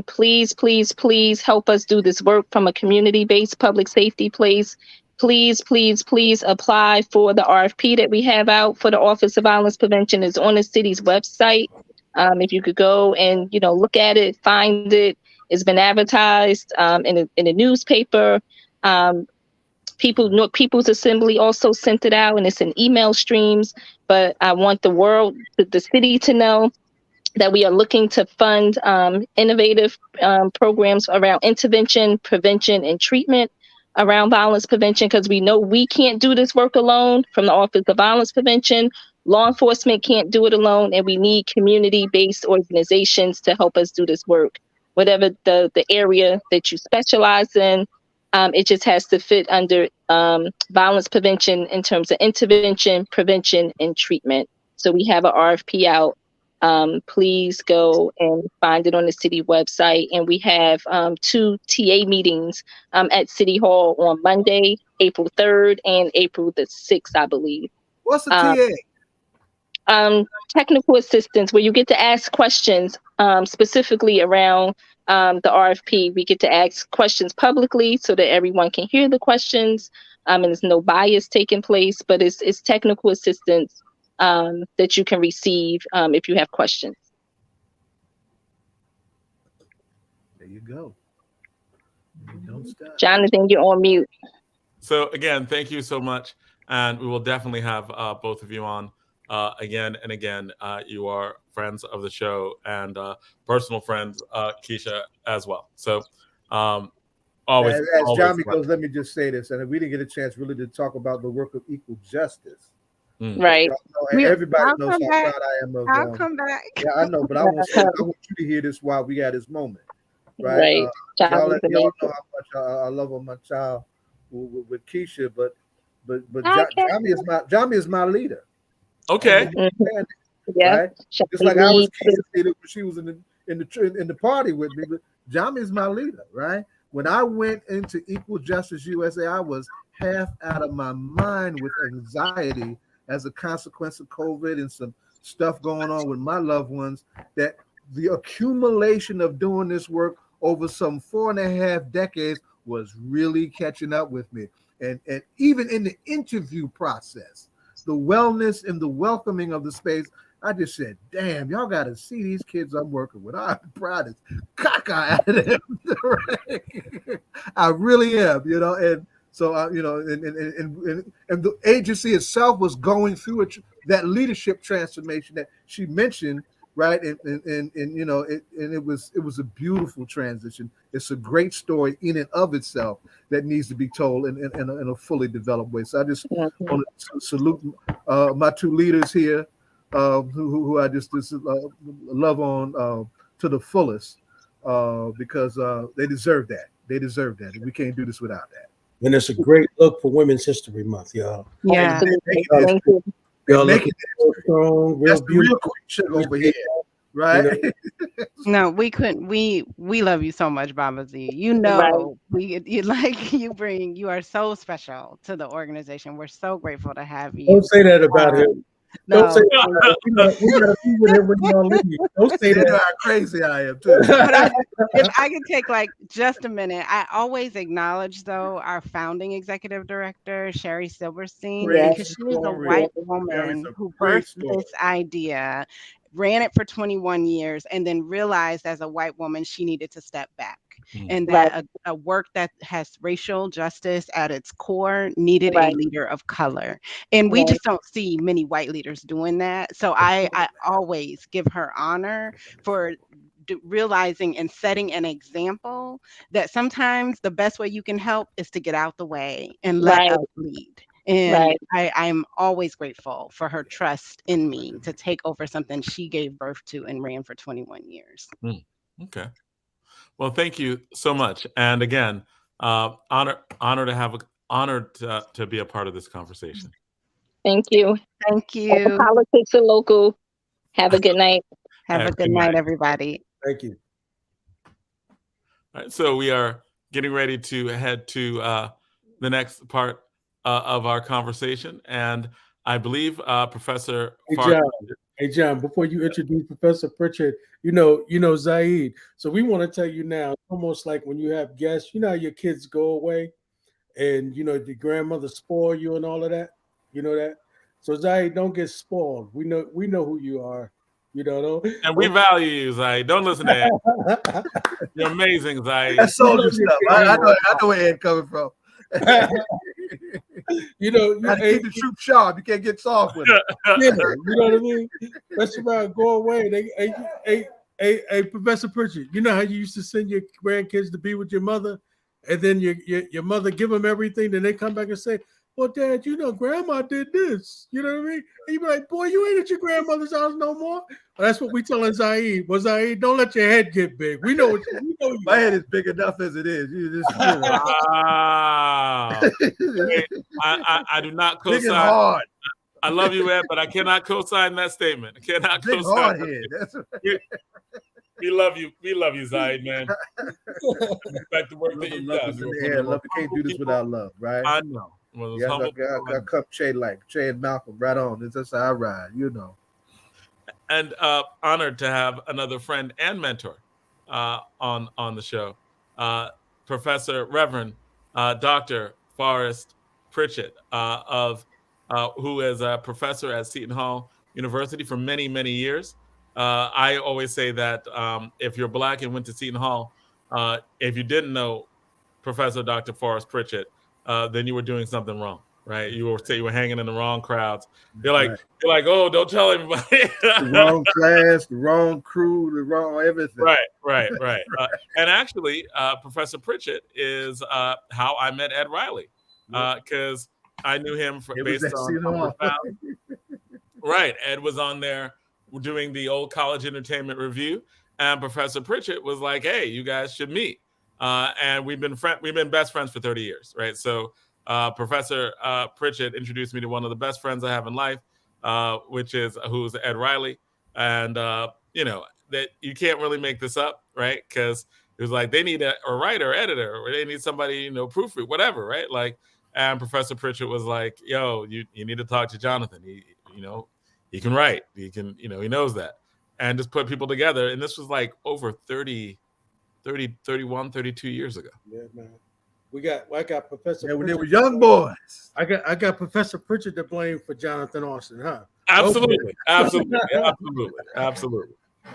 please help us do this work from a community-based public safety place. Please apply for the RFP that we have out for the Office of Violence Prevention. It's on the city's website. If you could go and look at it, find it. It's been advertised in a newspaper. People's Assembly also sent it out, and it's in email streams. But I want the world, the city, to know that we are looking to fund innovative programs around intervention, prevention, and treatment around violence prevention, because we know we can't do this work alone from the Office of Violence Prevention. Law enforcement can't do it alone, and we need community-based organizations to help us do this work. Whatever the area that you specialize in, it just has to fit under violence prevention in terms of intervention, prevention, and treatment. So we have an RFP out. Please go and find it on the city website. And we have 2 TA meetings at City Hall on Monday, April 3rd and April the 6th, I believe. What's the TA? Technical assistance, where you get to ask questions specifically around the RFP. We get to ask questions publicly so that everyone can hear the questions, and there's no bias taking place, but it's technical assistance that you can receive if you have questions. There you go. Don't stop. Jonathan, you're on mute. So again, thank you so much, and we will definitely have both of you on again and again. You are friends of the show and personal friends, Keesha, as well. So always. As Jamila goes, let me just say this, and we didn't get a chance really to talk about the work of equal justice. Right. Everybody knows how proud I am of. I'll come back. Yeah, I know, but I want you to hear this while we got this moment, right? Y'all know how much I love on my child with Keesha, but Jamila is my leader. Okay. Yeah. Right? Just like I was Keesha's leader when she was in the party with me, but Jamila is my leader, right? When I went into Equal Justice USA, I was half out of my mind with anxiety as a consequence of COVID and some stuff going on with my loved ones, that the accumulation of doing this work over some 4.5 decades was really catching up with me. And even in the interview process, the wellness and the welcoming of the space, I just said, damn, y'all got to see these kids I'm working with. I'm proud as caca out of them. I really am, and so, and the agency itself was going through that leadership transformation that she mentioned, right? And it was a beautiful transition. It's a great story in and of itself that needs to be told in a fully developed way. So I just want to salute my two leaders here, who I just love on to the fullest, because they deserve that. They deserve that, and we can't do this without that. And it's a great look for Women's History Month, y'all. Yeah. Thank you. Y'all Make looking so strong, real That's the real beautiful. quick shit over here, right? No, we couldn't. We love you so much, Baba Z. You are so special to the organization. We're so grateful to have you. Don't say that about him. Don't say No, that. We gotta be with him when y'all leave. Don't say You know that. how crazy I am too. but if I could take like just a minute, I always acknowledge though our founding executive director, Sherry Silverstein, Great because she was a story. white Sherry's woman a who great birthed story. this idea, ran it for 21 years, and then realized as a white woman she needed to step back. And that a work that has racial justice at its core needed a leader of color. And we just don't see many white leaders doing that. So I always give her honor for realizing and setting an example that sometimes the best way you can help is to get out the way and let us lead. And I'm always grateful for her trust in me to take over something she gave birth to and ran for 21 years. Okay. Well, thank you so much. And again, honored to be a part of this conversation. Thank you. Thank you. Politics are local. Have a good night. Have a good night, everybody. Thank you. All right, so we are getting ready to head to the next part of our conversation. And I believe Professor Hey, John, before you introduce Professor Pritchett, you know Zayid. So we want to tell you now, it's almost like when you have guests, you know how your kids go away and, the grandmother spoil you and all of that. You know that? So Zayid, don't get spoiled. We know who you are. And we value you, Zayid. Don't listen to Ed. You're amazing, Zayid. That's soldier stuff. I know where Ed coming from. You gotta keep the troops sharp. You can't get soft with it. Yeah, you know what I mean? That's about go away. Hey, Professor Pritchett, you know how you used to send your grandkids to be with your mother, and then your mother give them everything, then they come back and say, "Well, Dad, Grandma did this." You know what I mean? And you be like, "Boy, you ain't at your grandmother's house no more." Well, that's what we telling Zayid. Well, Zayid, don't let your head get big. We know you. My head is big enough as it is. You just, Wow. I do not co-sign. Big and hard. I love you, Ed, but I cannot co-sign that statement. I cannot big co-sign. Hard head. That's right. We love you. We love you, Zayid, man. Respect the work that you've done. Love can't do this without love, right? I know. Well, yeah, I come Che and Malcolm right on. That's how I ride, And honored to have another friend and mentor on the show, Professor Reverend Dr. Forrest Pritchett, who is a professor at Seton Hall University for many, many years. I always say that if you're Black and went to Seton Hall, if you didn't know Professor Dr. Forrest Pritchett, then you were doing something wrong, right? You were hanging in the wrong crowds. You're like, oh, don't tell everybody. The wrong class, the wrong crew, the wrong everything. Right. And actually, Professor Pritchett is how I met Ed Riley, because I knew him based on right. Ed was on there doing the old college entertainment review, and Professor Pritchett was like, "Hey, you guys should meet." And we've been best friends for 30 years, right? So Professor Pritchett introduced me to one of the best friends I have in life, who's Ed Riley, and that you can't really make this up, right? Because it was like they need a writer, editor, or they need somebody, proofread, whatever, right? Like, and Professor Pritchett was like, "Yo, you need to talk to Jonathan. He can write. He can, he knows that." And just put people together. And this was like over 31, 32 years ago. Yeah, man. I got Professor. Yeah, when they Pritchard were young boys. I got Professor Pritchard to blame for Jonathan Austin, huh? Absolutely, Okay. absolutely, absolutely.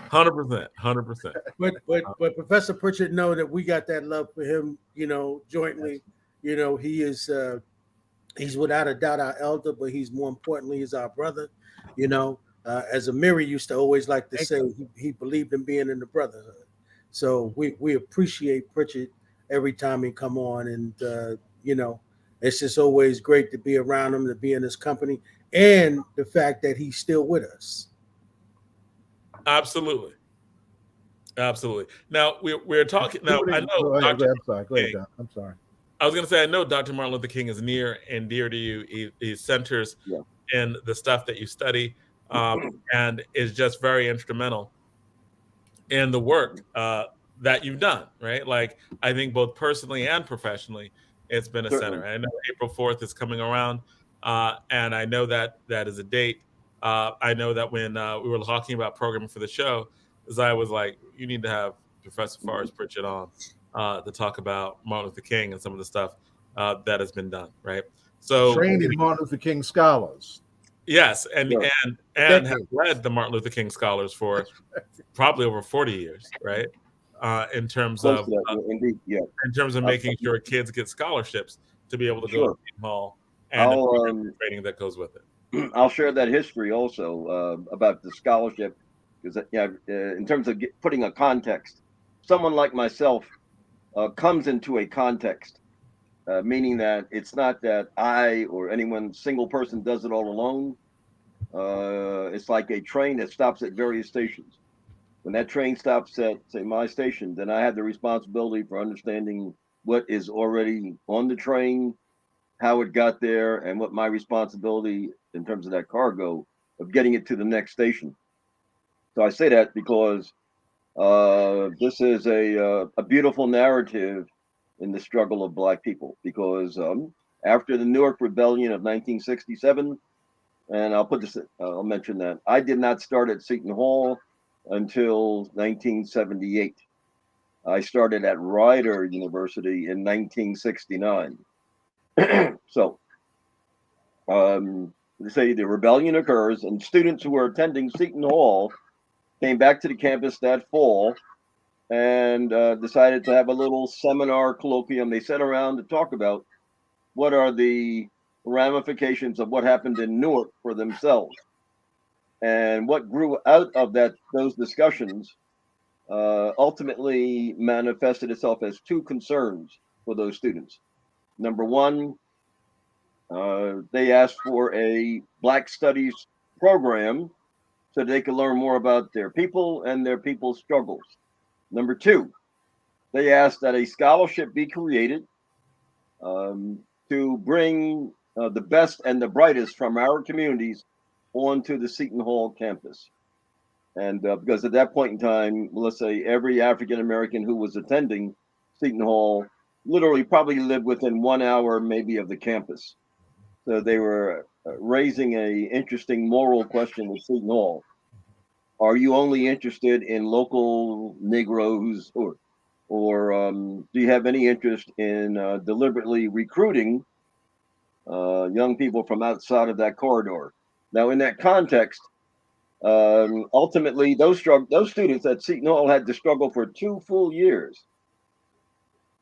100%. But Professor Pritchard know that we got that love for him, jointly. He is he's without a doubt our elder, but he's more importantly, he's our brother. As Amiri used to always like to say, he believed in being in the brotherhood. So we appreciate Pritchard every time he come on, and it's just always great to be around him, to be in his company, and the fact that he's still with us. Absolutely. Now we're talking. Now I know. Go ahead, I'm sorry. Go ahead, John. I'm sorry. I was going to say, I know Dr. Martin Luther King is near and dear to you. He centers in the stuff that you study, and is just very instrumental in the work that you've done, right? Like, I think both personally and professionally, it's been a center. I know April 4th is coming around, and I know that is a date. I know that when we were talking about programming for the show, Zayid was like, you need to have Professor Forrest Pritchard on to talk about Martin Luther King and some of the stuff that has been done, right? So trained in Martin Luther King scholars. Yes, and have led the Martin Luther King scholars for probably over 40 years, right? In terms of indeed, in terms of making sure kids get scholarships to be able to go to Seton Hall and the training that goes with it. I'll share that history also about the scholarship, because in terms of putting a context, someone like myself comes into a context, meaning that it's not that I or anyone single person does it all alone. It's like a train that stops at various stations. When that train stops at, say, my station, then I have the responsibility for understanding what is already on the train, how it got there, and what my responsibility in terms of that cargo of getting it to the next station. So I say that because this is a beautiful narrative in the struggle of Black people, because after the Newark Rebellion of 1967, and I'll mention that I did not start at Seton Hall until 1978. I started at Rider University in 1969. So, say the rebellion occurs, and students who were attending Seton Hall came back to the campus that fall and decided to have a little seminar colloquium. They sat around to talk about what are the ramifications of what happened in Newark for themselves. And what grew out of those discussions ultimately manifested itself as two concerns for those students. Number one, they asked for a Black Studies program so they could learn more about their people and their people's struggles. Number two, they asked that a scholarship be created to bring the best and the brightest from our communities onto the Seton Hall campus. And because at that point in time, let's say every African American who was attending Seton Hall literally probably lived within 1 hour maybe of the campus. So they were raising a interesting moral question with Seton Hall. Are you only interested in local Negroes, or do you have any interest in deliberately recruiting young people from outside of that corridor? Now, in that context, ultimately, those students at Seton Hall had to struggle for 2 full years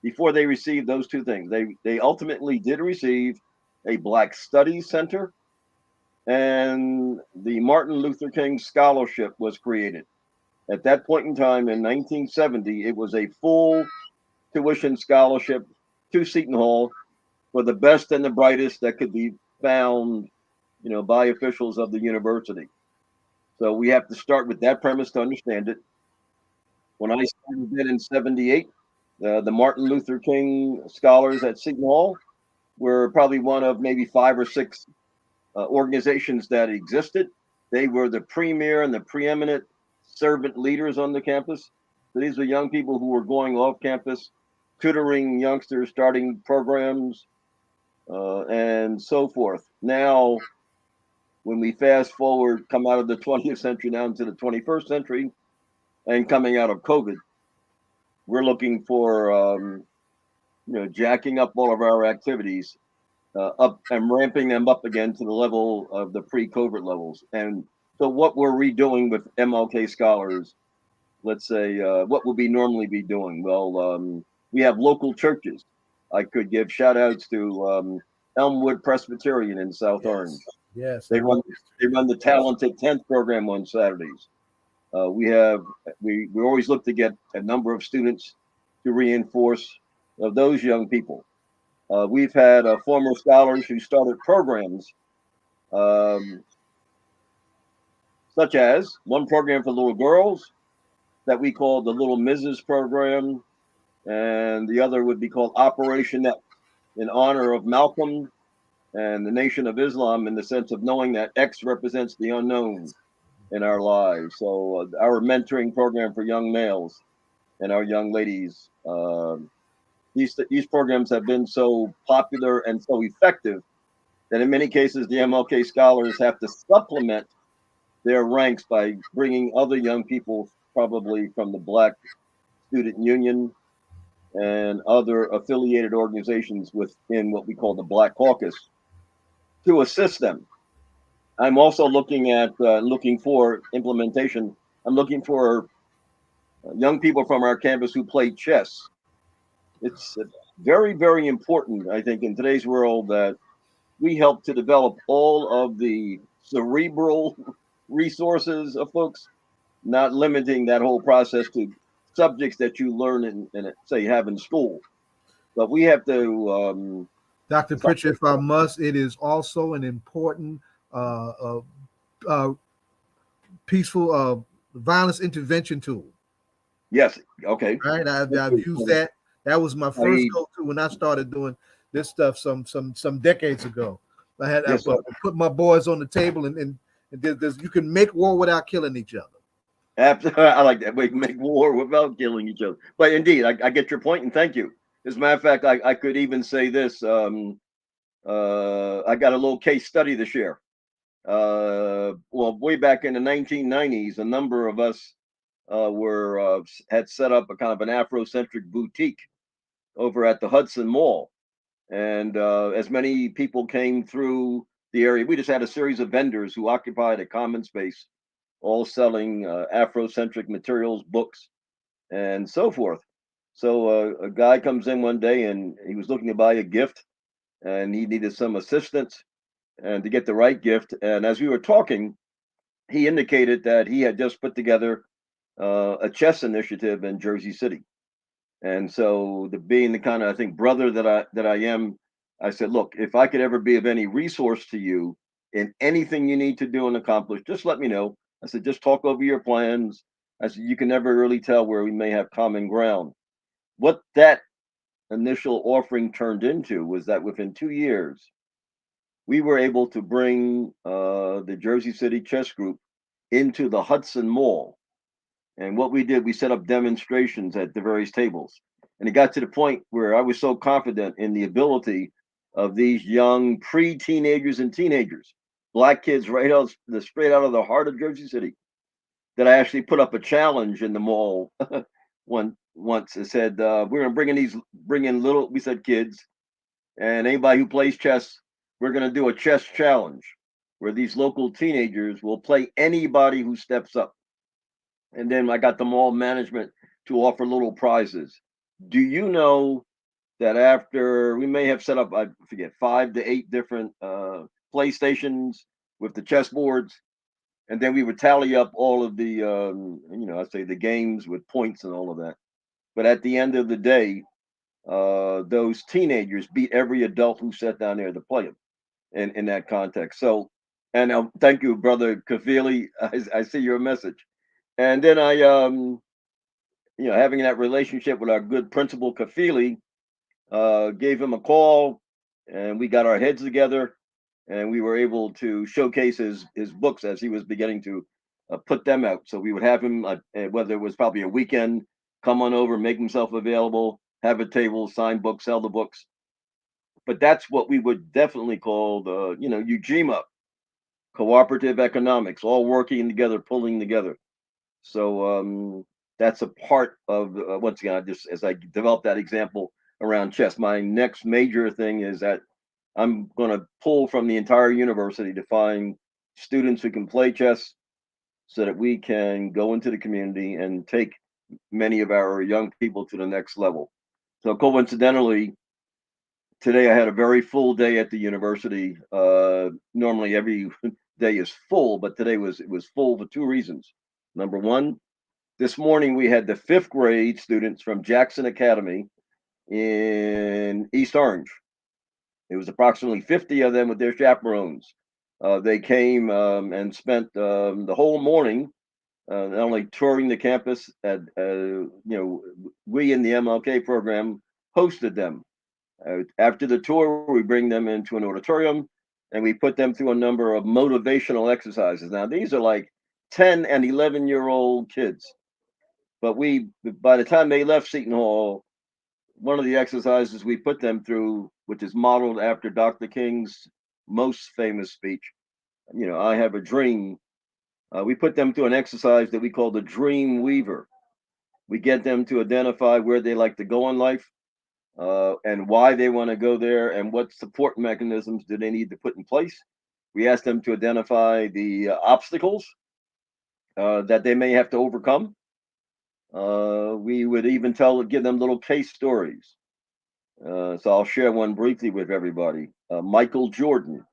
before they received those two things. They ultimately did receive a Black Studies Center, and the Martin Luther King Scholarship was created. At that point in time, in 1970, it was a full tuition scholarship to Seton Hall for the best and the brightest that could be found, by officials of the university. So we have to start with that premise to understand it. When I started it in 78, the Martin Luther King scholars at Seton Hall were probably one of maybe 5 or 6 organizations that existed. They were the premier and the preeminent servant leaders on the campus. So these were young people who were going off campus, tutoring youngsters, starting programs, and so forth. Now, when we fast forward, come out of the 20th century now into the 21st century, and coming out of COVID, we're looking for jacking up all of our activities up and ramping them up again to the level of the pre-COVID levels. And so what we're redoing with MLK scholars, let's say, what would we normally be doing? Well, we have local churches. I could give shout outs to Elmwood Presbyterian in South Orange. Yes. They run the Talented 10th program on Saturdays. We always look to get a number of students to reinforce those young people. We've had former scholars who started programs such as one program for little girls that we call the Little Mrs. program, and the other would be called Operation X, in honor of Malcolm and the Nation of Islam, in the sense of knowing that X represents the unknown in our lives. So our mentoring program for young males and our young ladies, these programs have been so popular and so effective that in many cases the MLK scholars have to supplement their ranks by bringing other young people, probably from the Black Student Union and other affiliated organizations within what we call the Black Caucus, to assist them. I'm also looking for implementation. I'm looking for young people from our campus who play chess. It's very, very important, I think, in today's world that we help to develop all of the cerebral resources of folks, not limiting that whole process to subjects that you learn and say have in school. But we have to. Dr. Pritchard, if I must, it is also an important peaceful violence intervention tool. Yes. Okay. Right. I've used that. That was my first go-to when I started doing this stuff some decades ago. I put my boys on the table, and you can make war without killing each other. Absolutely, I like that. We make war without killing each other. But indeed, I get your point, and thank you. As a matter of fact, I could even say this. I got a little case study to share. Well, way back in the 1990s, a number of us had set up a kind of an Afrocentric boutique over at the Hudson Mall. And as many people came through the area, we just had a series of vendors who occupied a common space, all selling Afrocentric materials, books, and so forth. So a guy comes in one day and he was looking to buy a gift, and he needed some assistance and to get the right gift. And as we were talking, he indicated that he had just put together a chess initiative in Jersey City. And so, being the kind of, I think, brother that I am, I said, look, if I could ever be of any resource to you in anything you need to do and accomplish, just let me know. I said, just talk over your plans. I said, you can never really tell where we may have common ground. What that initial offering turned into was that within 2 years, we were able to bring the Jersey City Chess Group into the Hudson Mall. And what we did, we set up demonstrations at the various tables. And it got to the point where I was so confident in the ability of these young pre-teenagers and teenagers, Black kids straight out of the heart of Jersey City, that I actually put up a challenge in the mall once. It said, we're going to bring in little, we said kids, and anybody who plays chess, we're going to do a chess challenge where these local teenagers will play anybody who steps up. And then I got the mall management to offer little prizes. Do you know that after we may have set up, I forget, 5 to 8 different PlayStations with the chessboards, and then we would tally up all of the, I'd say the games with points and all of that. But at the end of the day, those teenagers beat every adult who sat down there to play them in that context. So, and thank you, brother Kafili. I see your message. And then I, having that relationship with our good principal Kafili, gave him a call, and we got our heads together, and we were able to showcase his books as he was beginning to put them out. So we would have him, whether it was probably a weekend, come on over, make himself available, have a table, sign books, sell the books. But that's what we would definitely call the, UGMA, cooperative economics, all working together, pulling together. So that's a part of once again, just as I developed that example around chess. My next major thing is that I'm going to pull from the entire university to find students who can play chess so that we can go into the community and take many of our young people to the next level. So coincidentally, today I had a very full day at the university. Normally every day is full, but today it was full for two reasons. Number one, this morning we had the 5th grade students from Jackson Academy in East Orange. It was approximately 50 of them with their chaperones. They came and spent the whole morning not only touring the campus. We in the MLK program hosted them. After the tour, we bring them into an auditorium and we put them through a number of motivational exercises. Now, these are like 10 and 11-year-old kids. But by the time they left Seton Hall, one of the exercises we put them through, which is modeled after Dr. King's most famous speech, I have a dream. We put them through an exercise that we call the Dream Weaver. We get them to identify where they like to go in life, and why they want to go there, and what support mechanisms do they need to put in place. We ask them to identify the obstacles that they may have to overcome. We would even give them little case stories. So I'll share one briefly with everybody. Michael Jordan.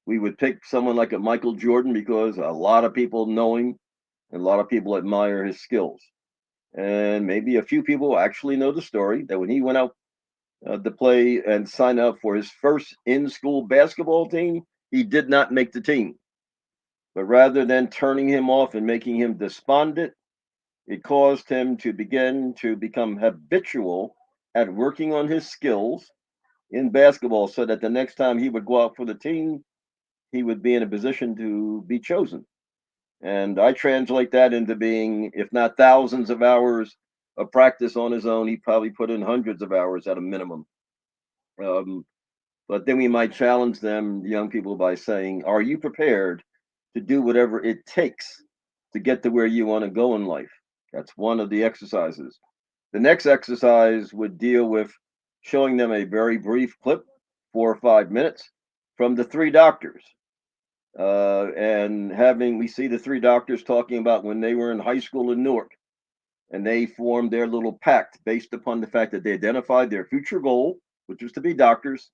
We would pick someone like a Michael Jordan because a lot of people know him and a lot of people admire his skills. And maybe a few people actually know the story that when he went out to play and sign up for his first in-school basketball team, he did not make the team. But rather than turning him off and making him despondent, it caused him to begin to become habitual at working on his skills in basketball so that the next time he would go out for the team, he would be in a position to be chosen. And I translate that into being, if not thousands of hours of practice on his own, he probably put in hundreds of hours at a minimum. But then we might challenge them, young people, by saying, are you prepared to do whatever it takes to get to where you want to go in life? That's one of the exercises. The next exercise would deal with showing them a very brief clip, 4 or 5 minutes, from the 3 doctors. We see the 3 doctors talking about when they were in high school in Newark, and they formed their little pact based upon the fact that they identified their future goal, which was to be doctors,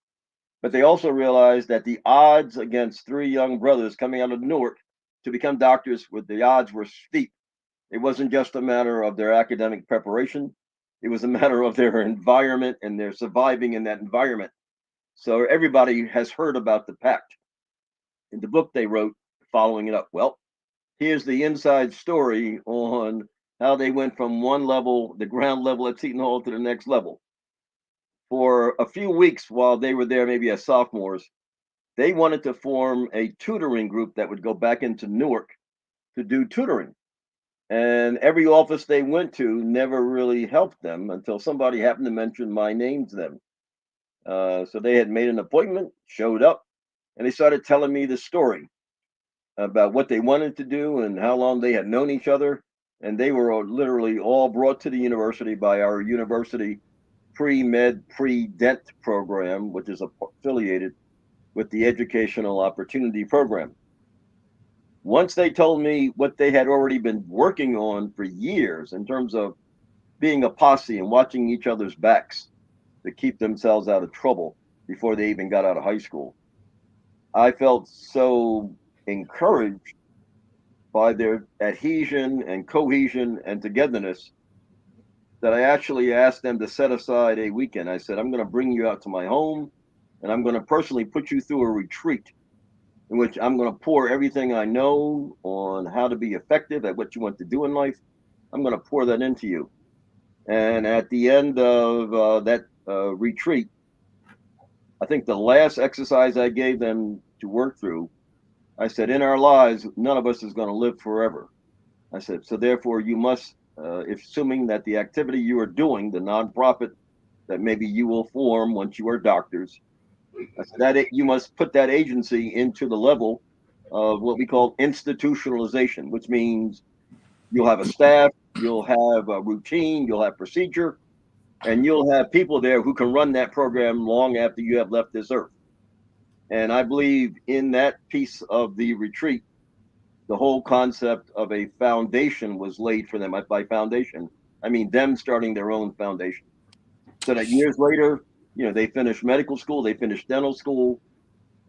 but they also realized that the odds against 3 young brothers coming out of Newark to become doctors, the odds were steep. It wasn't just a matter of their academic preparation. It was a matter of their environment and their surviving in that environment. So everybody has heard about the pact. In the book they wrote, following it up, well, here's the inside story on how they went from one level, the ground level at Seton Hall, to the next level. For a few weeks while they were there, maybe as sophomores, they wanted to form a tutoring group that would go back into Newark to do tutoring. And every office they went to never really helped them until somebody happened to mention my name to them. So they had made an appointment, showed up, and they started telling me the story about what they wanted to do and how long they had known each other. And they were literally all brought to the university by our university pre-med, pre-dent program, which is affiliated with the Educational Opportunity Program. Once they told me what they had already been working on for years in terms of being a posse and watching each other's backs to keep themselves out of trouble before they even got out of high school, I felt so encouraged by their adhesion and cohesion and togetherness that I actually asked them to set aside a weekend. I said, I'm going to bring you out to my home and I'm going to personally put you through a retreat in which I'm going to pour everything I know on how to be effective at what you want to do in life. I'm going to pour that into you. And at the end of that retreat, I think the last exercise I gave them to work through, I said, in our lives, none of us is going to live forever. I said, so therefore you must, assuming that the activity you are doing, the nonprofit that maybe you will form once you are doctors, I said, that you must put that agency into the level of what we call institutionalization, which means you'll have a staff, you'll have a routine, you'll have procedure, And you'll have people there who can run that program long after you have left this earth. And I believe in that piece of the retreat, the whole concept of a foundation was laid for them. By foundation, I mean them starting their own foundation. So that years later, they finished medical school, they finished dental school,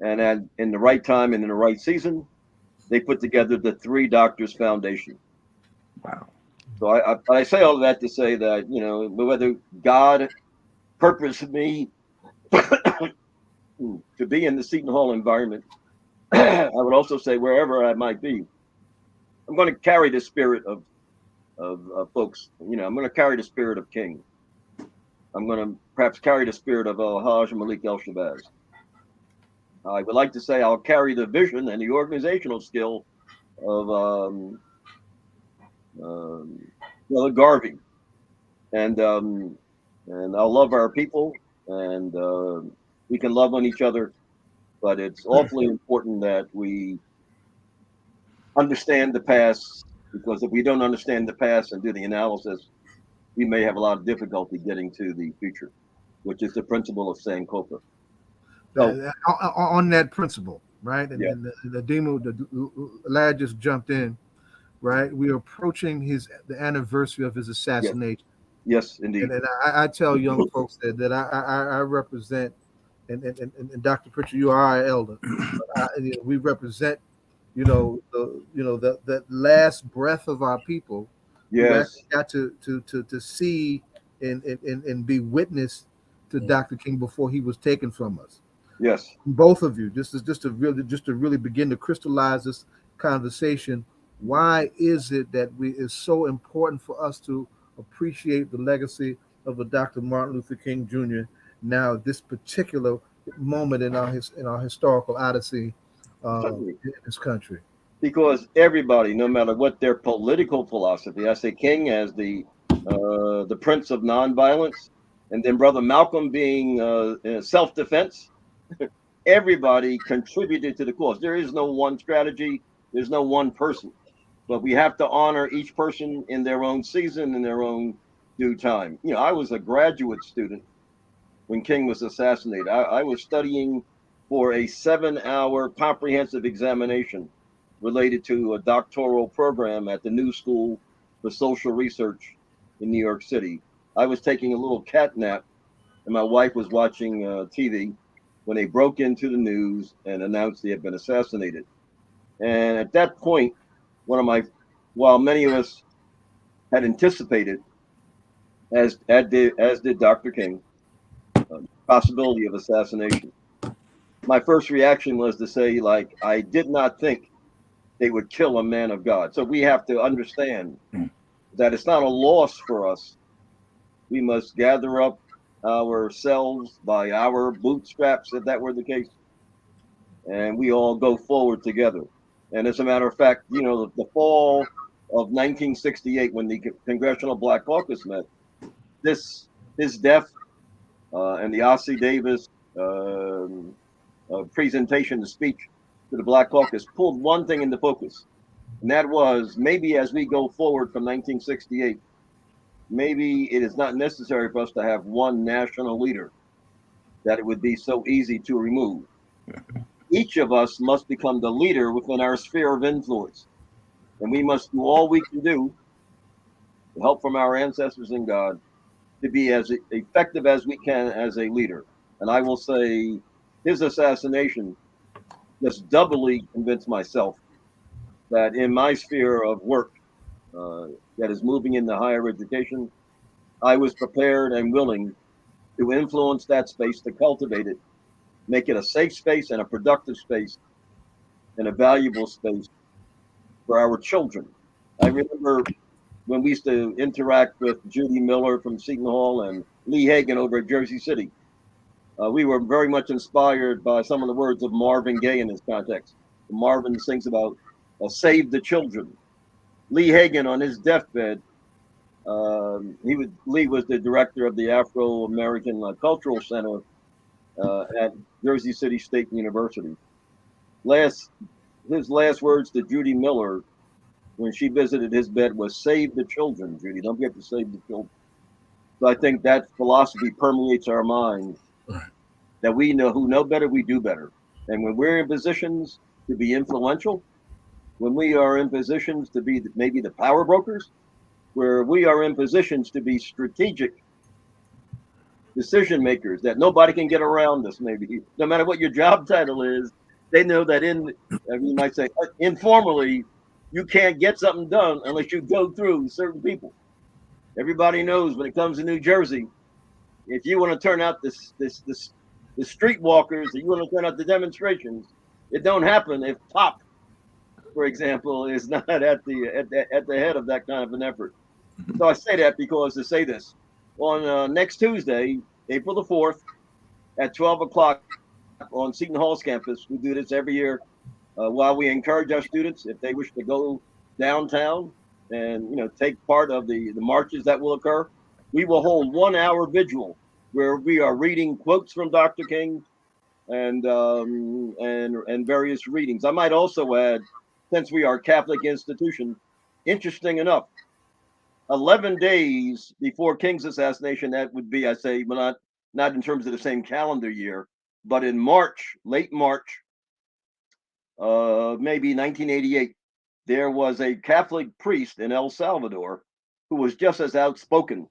and in the right time and in the right season, they put together the Three Doctors Foundation. Wow. So I say all of that to say that, whether God purposed me to be in the Seton Hall environment, I would also say wherever I might be, I'm going to carry the spirit of folks. I'm going to carry the spirit of King. I'm going to perhaps carry the spirit of Hodge and Malik El-Shabazz. I would like to say I'll carry the vision and the organizational skill of Brother Garvey, and I'll love our people, and we can love on each other, but it's awfully important that we understand the past, because if we don't understand the past and do the analysis, we may have a lot of difficulty getting to the future, which is the principle of Sankofa. So, on that principle, right? And, yeah. and the lad just jumped in, right? We're approaching the anniversary of his assassination. Yes, indeed. And I tell young folks that I represent, and Dr. Pritchard, you are our elder. We represent, that last breath of our people. Yes. Who got to see and be witness to Dr. King before he was taken from us. Yes. Both of you, just to really begin to crystallize this conversation. Why is it that it's so important for us to appreciate the legacy of a Dr. Martin Luther King Jr. now this particular moment in our historical odyssey in this country? Because everybody, no matter what their political philosophy, I say King as the prince of nonviolence, and then Brother Malcolm being self-defense. Everybody contributed to the cause. There is no one strategy. There's no one person, but we have to honor each person in their own season, in their own due time. I was a graduate student when King was assassinated. I was studying for a 7-hour comprehensive examination related to a doctoral program at the New School for Social Research in New York City. I was taking a little cat nap, and my wife was watching TV when they broke into the news and announced he had been assassinated. And at that point, while many of us had anticipated, as did Dr. King, possibility of assassination, my first reaction was to say, I did not think they would kill a man of God. So we have to understand that it's not a loss for us. We must gather up ourselves by our bootstraps, if that were the case, and we all go forward together. And as a matter of fact, the fall of 1968, when the Congressional Black Caucus met, his death and the Ossie Davis presentation, the speech to the Black Caucus, pulled one thing into focus, and that was, maybe as we go forward from 1968, maybe it is not necessary for us to have one national leader that it would be so easy to remove. Each of us must become the leader within our sphere of influence, and we must do all we can do, with help from our ancestors in God, to be as effective as we can as a leader. And I will say, his assassination just doubly convinced myself that in my sphere of work that is moving into higher education, I was prepared and willing to influence that space, to cultivate it, make it a safe space and a productive space and a valuable space for our children. I remember when we used to interact with Judy Miller from Seton Hall and Lee Hagan over at Jersey City. We were very much inspired by some of the words of Marvin Gaye in this context. Marvin sings about save the children. Lee Hagan, on his deathbed, Lee was the director of the Afro-American Cultural Center at Jersey City State University. His last words to Judy Miller when she visited his bed was, "Save the children, Judy. Don't forget to save the children." So I think that philosophy permeates our mind, Right. that we know who know better, we do better. And when we're in positions to be influential, when we are in positions to be maybe the power brokers, where we are in positions to be strategic decision makers, that nobody can get around us, maybe, no matter what your job title is, they know that you might say, informally, you can't get something done unless you go through certain people. Everybody knows when it comes to New Jersey, if you want to turn out the streetwalkers, if you want to turn out the demonstrations, it don't happen if Pop, for example, is not at the head of that kind of an effort. So I say that because to say this, on next Tuesday, April the 4th, at 12 o'clock on Seton Hall's campus, we do this every year. While we encourage our students, if they wish to go downtown and take part of the marches that will occur, we will hold 1 hour vigil where we are reading quotes from Dr. King and various readings. I might also add, since we are a Catholic institution, interesting enough, 11 days before King's assassination, that would be, I say, well, not in terms of the same calendar year, but in March, late March, maybe 1988, there was a Catholic priest in El Salvador who was just as outspoken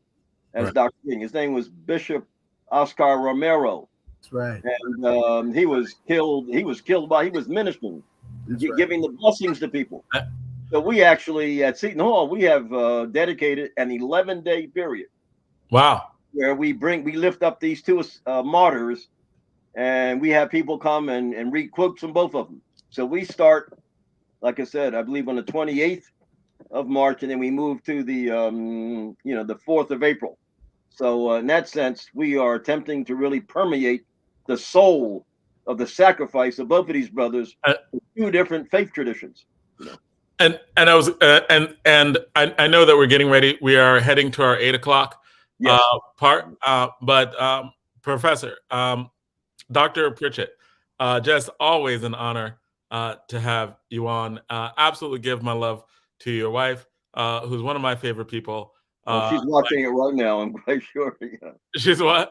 as Right. Dr. King. His name was Bishop Oscar Romero. That's right. And he was killed. He was ministering, giving the blessings to people. So we actually, at Seton Hall, we have dedicated an 11-day period. Wow. Where we lift up these two martyrs, and we have people come and read quotes from both of them. So we start, like I said, I believe on the 28th of March, and then we move to the the 4th of April. So in that sense, we are attempting to really permeate the soul of the sacrifice of both of these brothers with two different faith traditions. And I was and I know that we're getting ready. We are heading to our 8 o'clock part. But Professor, Dr. Pritchett, just always an honor to have you on. Absolutely give my love to your wife, who's one of my favorite people. She's watching it right now, I'm quite sure. Yeah. She's what?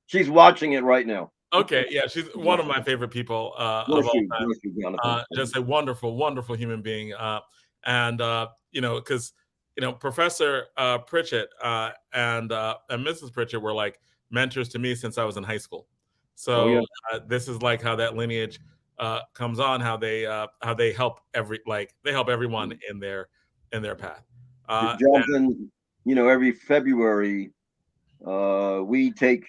She's watching it right now. Okay, yeah, she's one of my favorite people of all time. Just a wonderful, wonderful human being. Because Professor Pritchett and Mrs. Pritchett were like mentors to me since I was in high school. So this is like how that lineage comes on, how they help everyone in their path. Jonathan, every February we take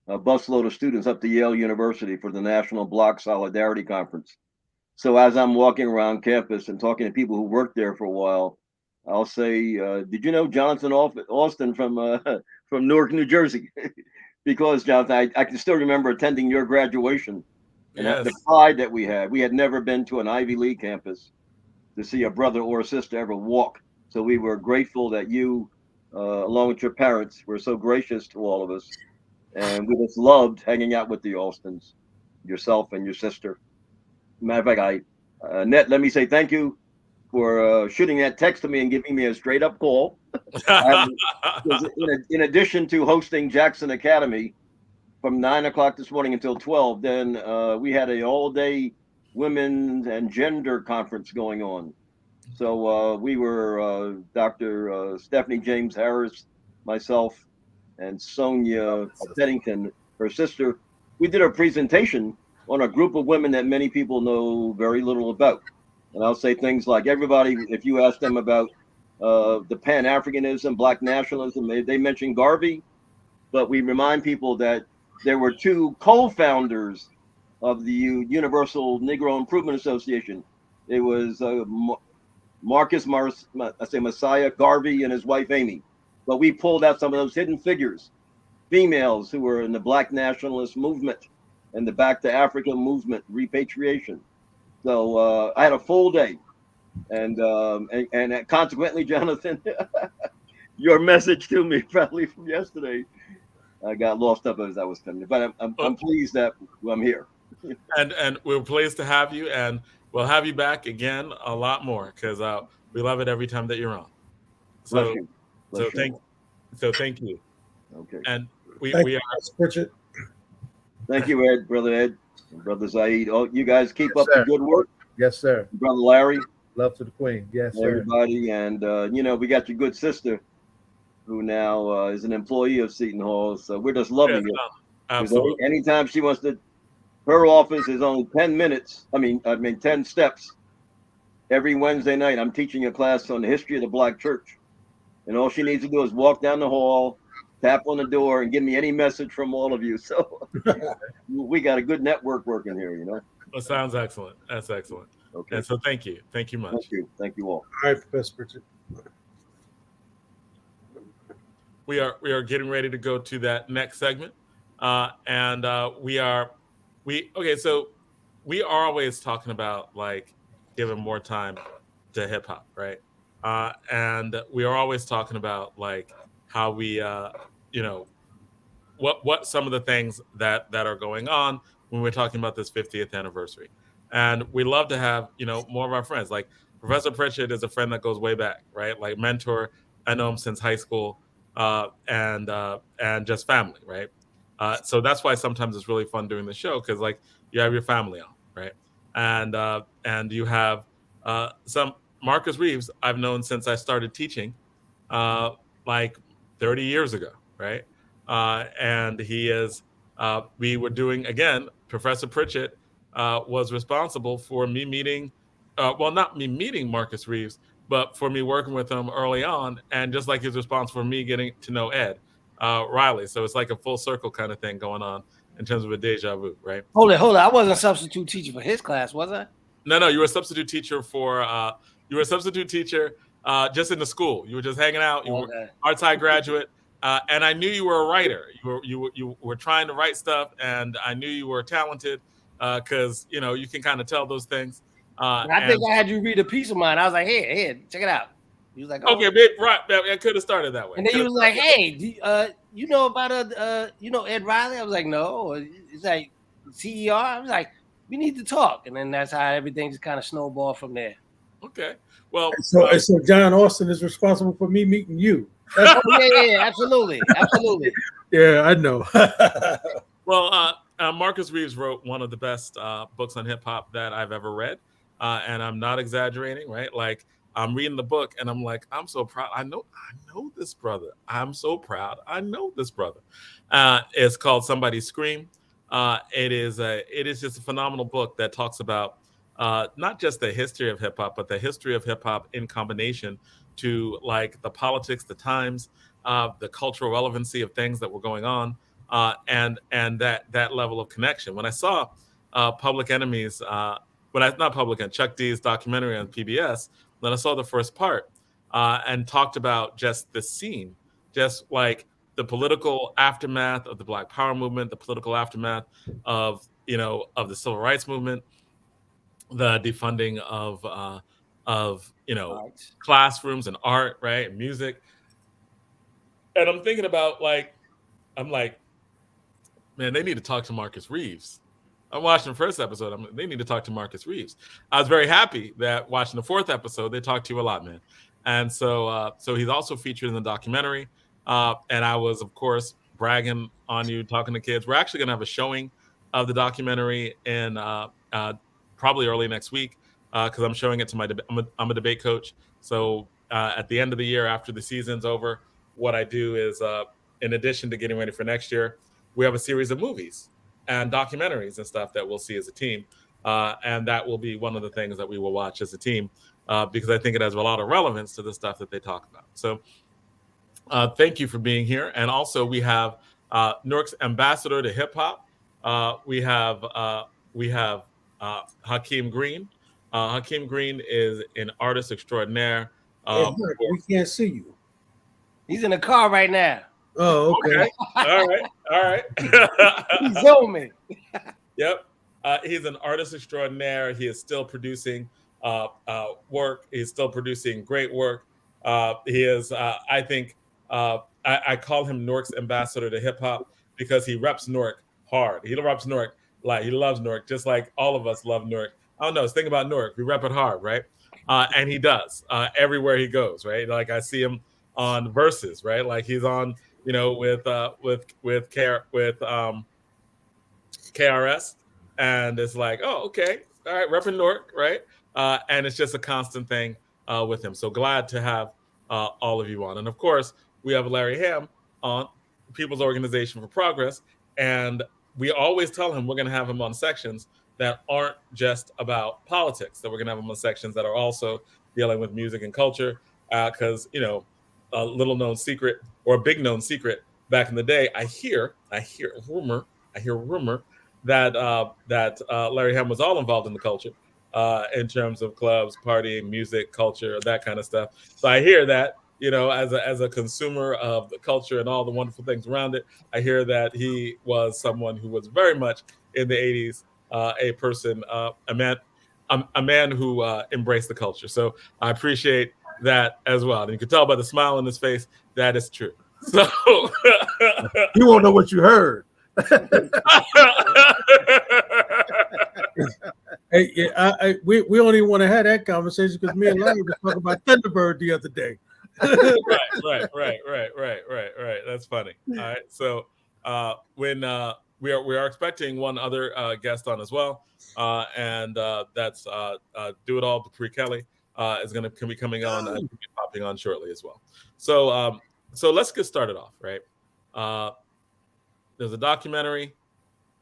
a busload of students up to Yale University for the National Block Solidarity Conference. So as I'm walking around campus and talking to people who worked there for a while, I'll say, "Did you know Jonathan Austin from Newark, New Jersey?" Because Jonathan, I can still remember attending your graduation and the pride that we had. We had never been to an Ivy League campus to see a brother or a sister ever walk. So we were grateful that you, along with your parents, were so gracious to all of us. And we just loved hanging out with the Austins, yourself and your sister. Matter of fact, Annette, let me say thank you for shooting that text to me and giving me a straight up call. In addition to hosting Jackson Academy from 9 o'clock this morning until 12, then we had an all-day women and gender conference going on. So we were Dr. Stephanie James Harris, myself, and Sonia Pennington, her sister. We did a presentation on a group of women that many people know very little about. And I'll say things like, everybody, if you ask them about the Pan-Africanism, Black nationalism, they mention Garvey, but we remind people that there were two co-founders of the Universal Negro Improvement Association. It was Marcus Messiah Garvey and his wife Amy. But we pulled out some of those hidden figures, females who were in the Black nationalist movement and the Back to Africa movement, repatriation. So I had a full day, and consequently, Jonathan, your message to me probably from yesterday, I got lost up as I was coming. But I'm pleased that I'm here. and we're pleased to have you, and we'll have you back again a lot more because we love it every time that you're on. So thank you. Okay. And we Thank are. you, Richard. Thank you, Ed, brother Ed, and brother Zayid. Oh, you guys keep Yes, up the sir. good work, Yes, sir. brother Larry, Love to the queen. Yes, sir. everybody, and we got your good sister, who now is an employee of Seton Hall. So we're just loving it. Absolutely. Anytime she wants to, her office is only 10 minutes. I mean 10 steps. Every Wednesday night, I'm teaching a class on the history of the Black church. And all she needs to do is walk down the hall, tap on the door, and give me any message from all of you. So we got a good network working here, That sounds excellent. That's excellent. Okay. And so thank you. Thank you much. Thank you all. All right, Professor Richard. We are getting ready to go to that next segment. So we are always talking about like giving more time to hip hop, right? And we are always talking about like how we what some of the things that are going on when we're talking about this 50th anniversary. And we love to have, more of our friends. Like Professor Pritchett is a friend that goes way back, right? Like mentor. I know him since high school, and just family, right? So that's why sometimes it's really fun doing the show, because like you have your family on, right? And you have some Marcus Reeves I've known since I started teaching, like 30 years ago, right? And he is. We were doing again. Professor Pritchett was responsible for me meeting, not me meeting Marcus Reeves, but for me working with him early on, and just like his response for me getting to know Ed Riley. So it's like a full circle kind of thing going on in terms of a deja vu, right? Hold it. I wasn't a substitute teacher for his class, was I? No, you were a substitute teacher for. You were a substitute teacher just in the school. You were just hanging out. You were arts high graduate. And I knew you were a writer. You were trying to write stuff, and I knew you were talented because you can kind of tell those things. I think I had you read a piece of mine. I was like, "Hey, check it out." He was like, "Okay, right." I could have started that way. And then he was like, "Hey, you know about Ed Riley?" I was like, "No." It's like CER. I was like, "We need to talk," and then that's how everything just kind of snowballed from there. Okay. Well, so John Austin is responsible for me meeting you. Yeah, absolutely. Yeah, I know. Well, Marcus Reeves wrote one of the best books on hip hop that I've ever read, and I'm not exaggerating, right? Like I'm reading the book, and I'm like, I'm so proud. I know this brother. I'm so proud. I know this brother. It's called Somebody Scream. It is just a phenomenal book that talks about not just the history of hip hop, but the history of hip hop in combination to like the politics, the times, the cultural relevancy of things that were going on, and that level of connection. When I saw Public Enemy's, Chuck D's documentary on PBS, then I saw the first part and talked about just the scene, just like the political aftermath of the Black Power movement, the political aftermath of the Civil Rights movement, the defunding of classrooms and art, right, and music. And I'm thinking about man, they need to talk to Marcus Reeves. I'm watching the first episode. They need to talk to Marcus Reeves. I was very happy that watching the fourth episode, they talked to you a lot, man. And so he's also featured in the documentary. And I was, of course, bragging on you, talking to kids. We're actually going to have a showing of the documentary in probably early next week because I'm showing it to I'm a debate coach. So at the end of the year, after the season's over, what I do is, in addition to getting ready for next year, we have a series of movies and documentaries and stuff that we'll see as a team. And that will be one of the things that we will watch as a team because I think it has a lot of relevance to the stuff that they talk about. So thank you for being here. And also we have Newark's ambassador to hip hop. We have Hakim Green. Hakim Green is an artist extraordinaire. We can't see you. He's in the car right now. Oh, okay. All right. He's zooming. Yep. He's an artist extraordinaire. He is still producing work. He's still producing great work. He is, I think, I call him Newark's ambassador to hip hop because he reps Newark hard. He reps Newark like he loves Newark, just like all of us love Newark. I don't know. Think about Newark. We rep it hard, right? And he does everywhere he goes, right? Like I see him on Versus, right? Like he's on you know, with KRS, and it's like, oh, okay, all right, repping Newark, right? And it's just a constant thing with him. So glad to have all of you on, and of course we have Larry Hamm on People's Organization for Progress, and we always tell him we're going to have him on sections that aren't just about politics, that we're going to have him on sections that are also dealing with music and culture, because you know, a little known secret or a big known secret back in the day, I hear rumor that Larry Hamm was all involved in the culture in terms of clubs, partying, music, culture, that kind of stuff. So I hear that, you know, as a consumer of the culture and all the wonderful things around it, I hear that he was someone who was very much in the '80s, a person, a man who embraced the culture. So I appreciate that as well. And you can tell by the smile on his face that is true. So you won't know what you heard. Hey, yeah, we don't even want to have that conversation because me and Larry were talking about Thunderbird the other day. Right. That's funny. All right. So when we are expecting one other guest on as well, and that's Doitall Dupré Kelly is going to be coming on, and be popping on shortly as well. So let's get started off. Right. There's a documentary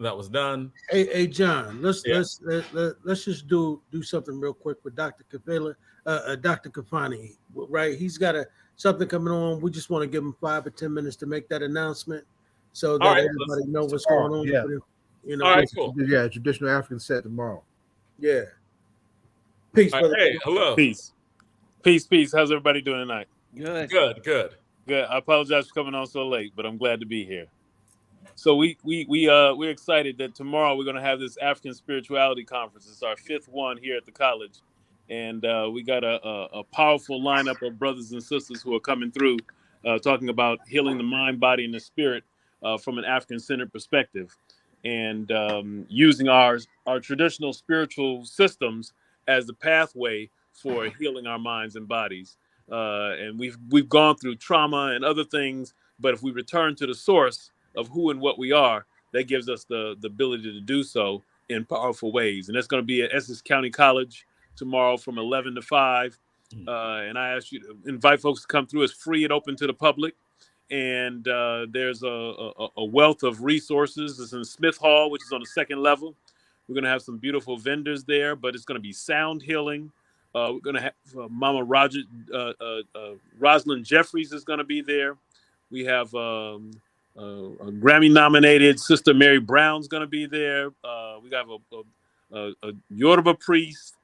that was done. Hey, John, let's just do something real quick with Dr. Dr. Kafani, right? He's got something coming on. We just want to give him 5 or 10 minutes to make that announcement so that everybody knows what's going on. Yeah. You know, all right, cool. Yeah, traditional African set tomorrow. Yeah. Peace, brother. Hey, hello. Peace. How's everybody doing tonight? Good. I apologize for coming on so late, but I'm glad to be here. So we're excited that tomorrow we're going to have this African Spirituality Conference. It's our 5th one here at the college, and we got a powerful lineup of brothers and sisters who are coming through, talking about healing the mind, body, and the spirit from an African-centered perspective, and using our traditional spiritual systems as the pathway for healing our minds and bodies. And we've gone through trauma and other things, but if we return to the source of who and what we are, that gives us the ability to do so in powerful ways. And that's going to be at Essex County College tomorrow from 11 to 5. And I ask you to invite folks to come through. It's free and open to the public. And there's a wealth of resources. It's in Smith Hall, which is on the 2nd level. We're going to have some beautiful vendors there, but it's going to be sound healing. We're going to have Mama Rosalind Jeffries is going to be there. We have a Grammy-nominated Sister Mary Brown's going to be there. We got a Yoruba priest,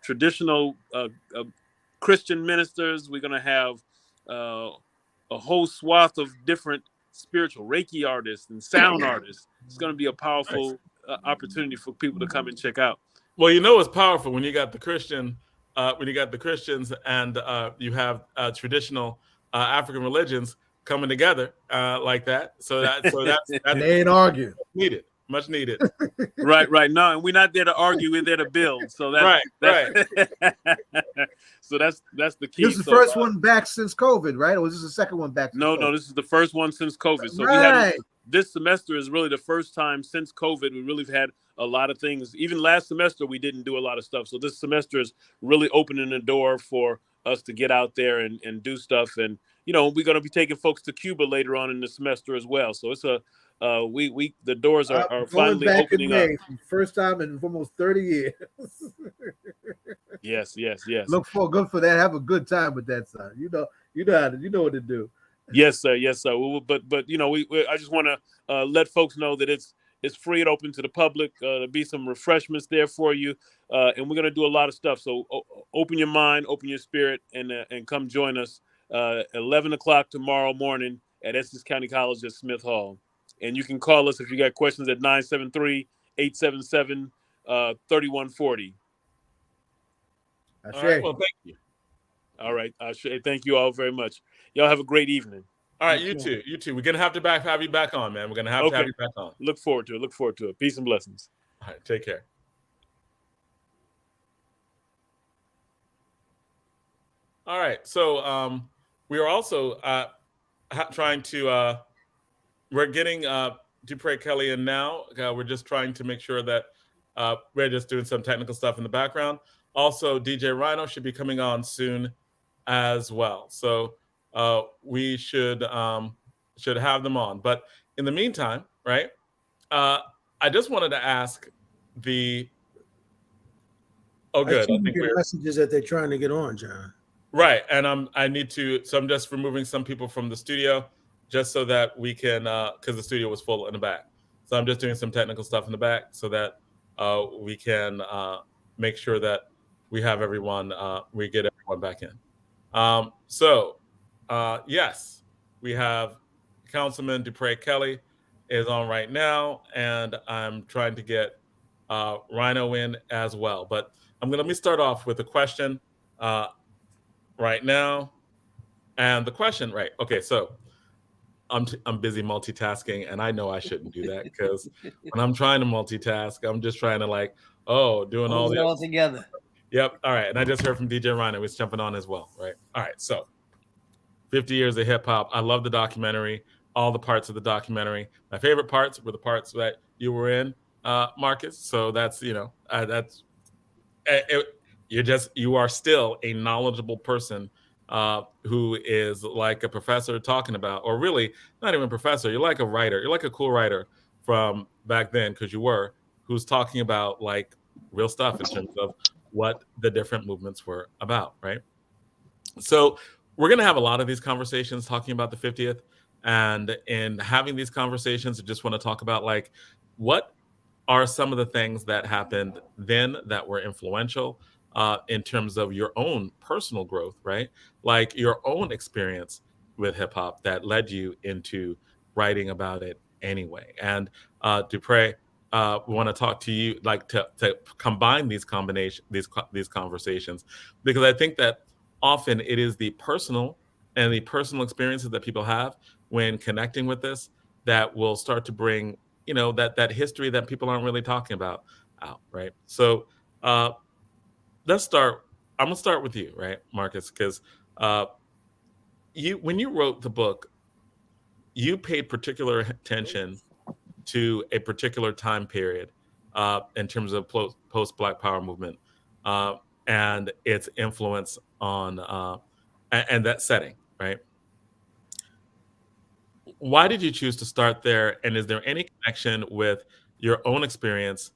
traditional Christian ministers. We're going to have a whole swath of different spiritual Reiki artists and sound artists. It's going to be a powerful opportunity for people to come and check out. Well, you know, it's powerful when you got the Christians and you have traditional African religions coming together like that. So that's they ain't arguing. Much needed. Right. No, and we're not there to argue. We're there to build. So that's right. So that's the key. This is the first one back since COVID, right? Or was this the second one back? No, this is the first one since COVID. So this semester is really the first time since COVID. We really have had a lot of things. Even last semester, we didn't do a lot of stuff. So this semester is really opening the door for us to get out there and do stuff. And, you know, we're going to be taking folks to Cuba later on in the semester as well. So it's the doors are finally opening up. First time in almost 30 years. Yes. Look good for that. Have a good time with that, son. You know what to do. Yes, sir. But you know, I just want to let folks know that it's free and open to the public. There'll be some refreshments there for you, and we're gonna do a lot of stuff. So open your mind, open your spirit, and come join us 11 o'clock tomorrow morning at Essex County College at Smith Hall. And you can call us if you got questions at 973-877-3140. All right, well, thank you. All right. Thank you all very much. Y'all have a great evening. All right, you too. We're going to have you back on, man. We're going to have you back on. Look forward to it. Peace and blessings. All right, take care. All right, so we are also trying to we're getting Dupré Kelly in now. We're just trying to make sure that we're just doing some technical stuff in the background. Also, DJ Rhino should be coming on soon as well. So we should have them on. But in the meantime, right? I just wanted to ask the. Oh, good. I think we're messages that they're trying to get on, John. Right, and I need to. So I'm just removing some people from the studio, just so that we can, because the studio was full in the back. So I'm just doing some technical stuff in the back so that we can make sure that we have everyone, we get everyone back in. Yes, we have Councilman Dupré Kelly is on right now, and I'm trying to get Rhino in as well. But let me start off with a question right now. And the question, right? Okay, so I'm busy multitasking, and I know I shouldn't do that because when I'm trying to multitask, I'm just trying to doing all the all together. Yep. All right. And I just heard from DJ Rhino, who's jumping on as well. Right. All right. So 50 years of hip hop. I love the documentary, all the parts of the documentary. My favorite parts were the parts that you were in, Marcus. So that's, you are still a knowledgeable person who is like a professor talking about, or really not even a professor. You're like a writer. You're like a cool writer from back then, because you were, who's talking about like real stuff in terms of what the different movements were about, right? So we're going to have a lot of these conversations talking about the 50th. And in having these conversations, I just want to talk about what are some of the things that happened then that were influential in terms of your own personal growth, right? Like your own experience with hip hop that led you into writing about it anyway. And Dupré, we want to talk to you, to combine these conversations, because I think that often it is the personal experiences that people have when connecting with this that will start to bring, that history that people aren't really talking about out, right? So let's start. I'm gonna start with you, right, Marcus, because when you wrote the book, you paid particular attention to a particular time period in terms of post-Black Power movement and its influence on and that setting, right? Why did you choose to start there? And is there any connection with your own experience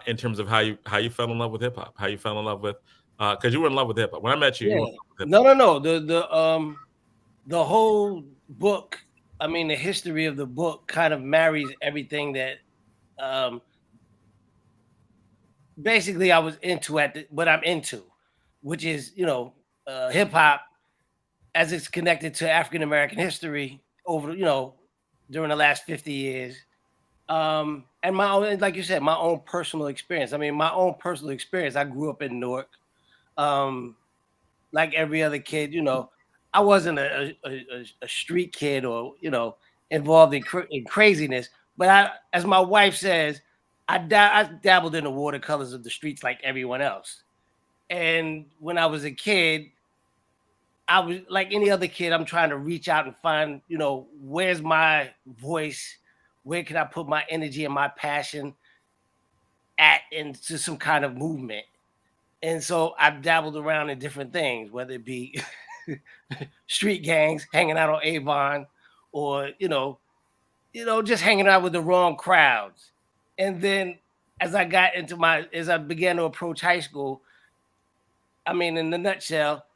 in terms of how you fell in love with hip hop? How you fell in love with because you were in love with hip hop when I met you. Yeah. You were in love with hip-hop. No. The whole book. I mean, the history of the book kind of marries everything that basically I was into what I'm into, which is, hip hop as it's connected to African American history over, during the last 50 years. And my own, like you said, my own personal experience. I mean, my own personal experience. I grew up in Newark. Like every other kid, I wasn't a street kid or, involved in craziness. But as my wife says, I dabbled in the watercolors of the streets like everyone else. And when I was a kid, I was like any other kid, I'm trying to reach out and find, where's my voice? Where can I put my energy and my passion into some kind of movement? And so I've dabbled around in different things, whether it be street gangs, hanging out on Avon, or, just hanging out with the wrong crowds. And then as I began to approach high school, I mean, in a nutshell,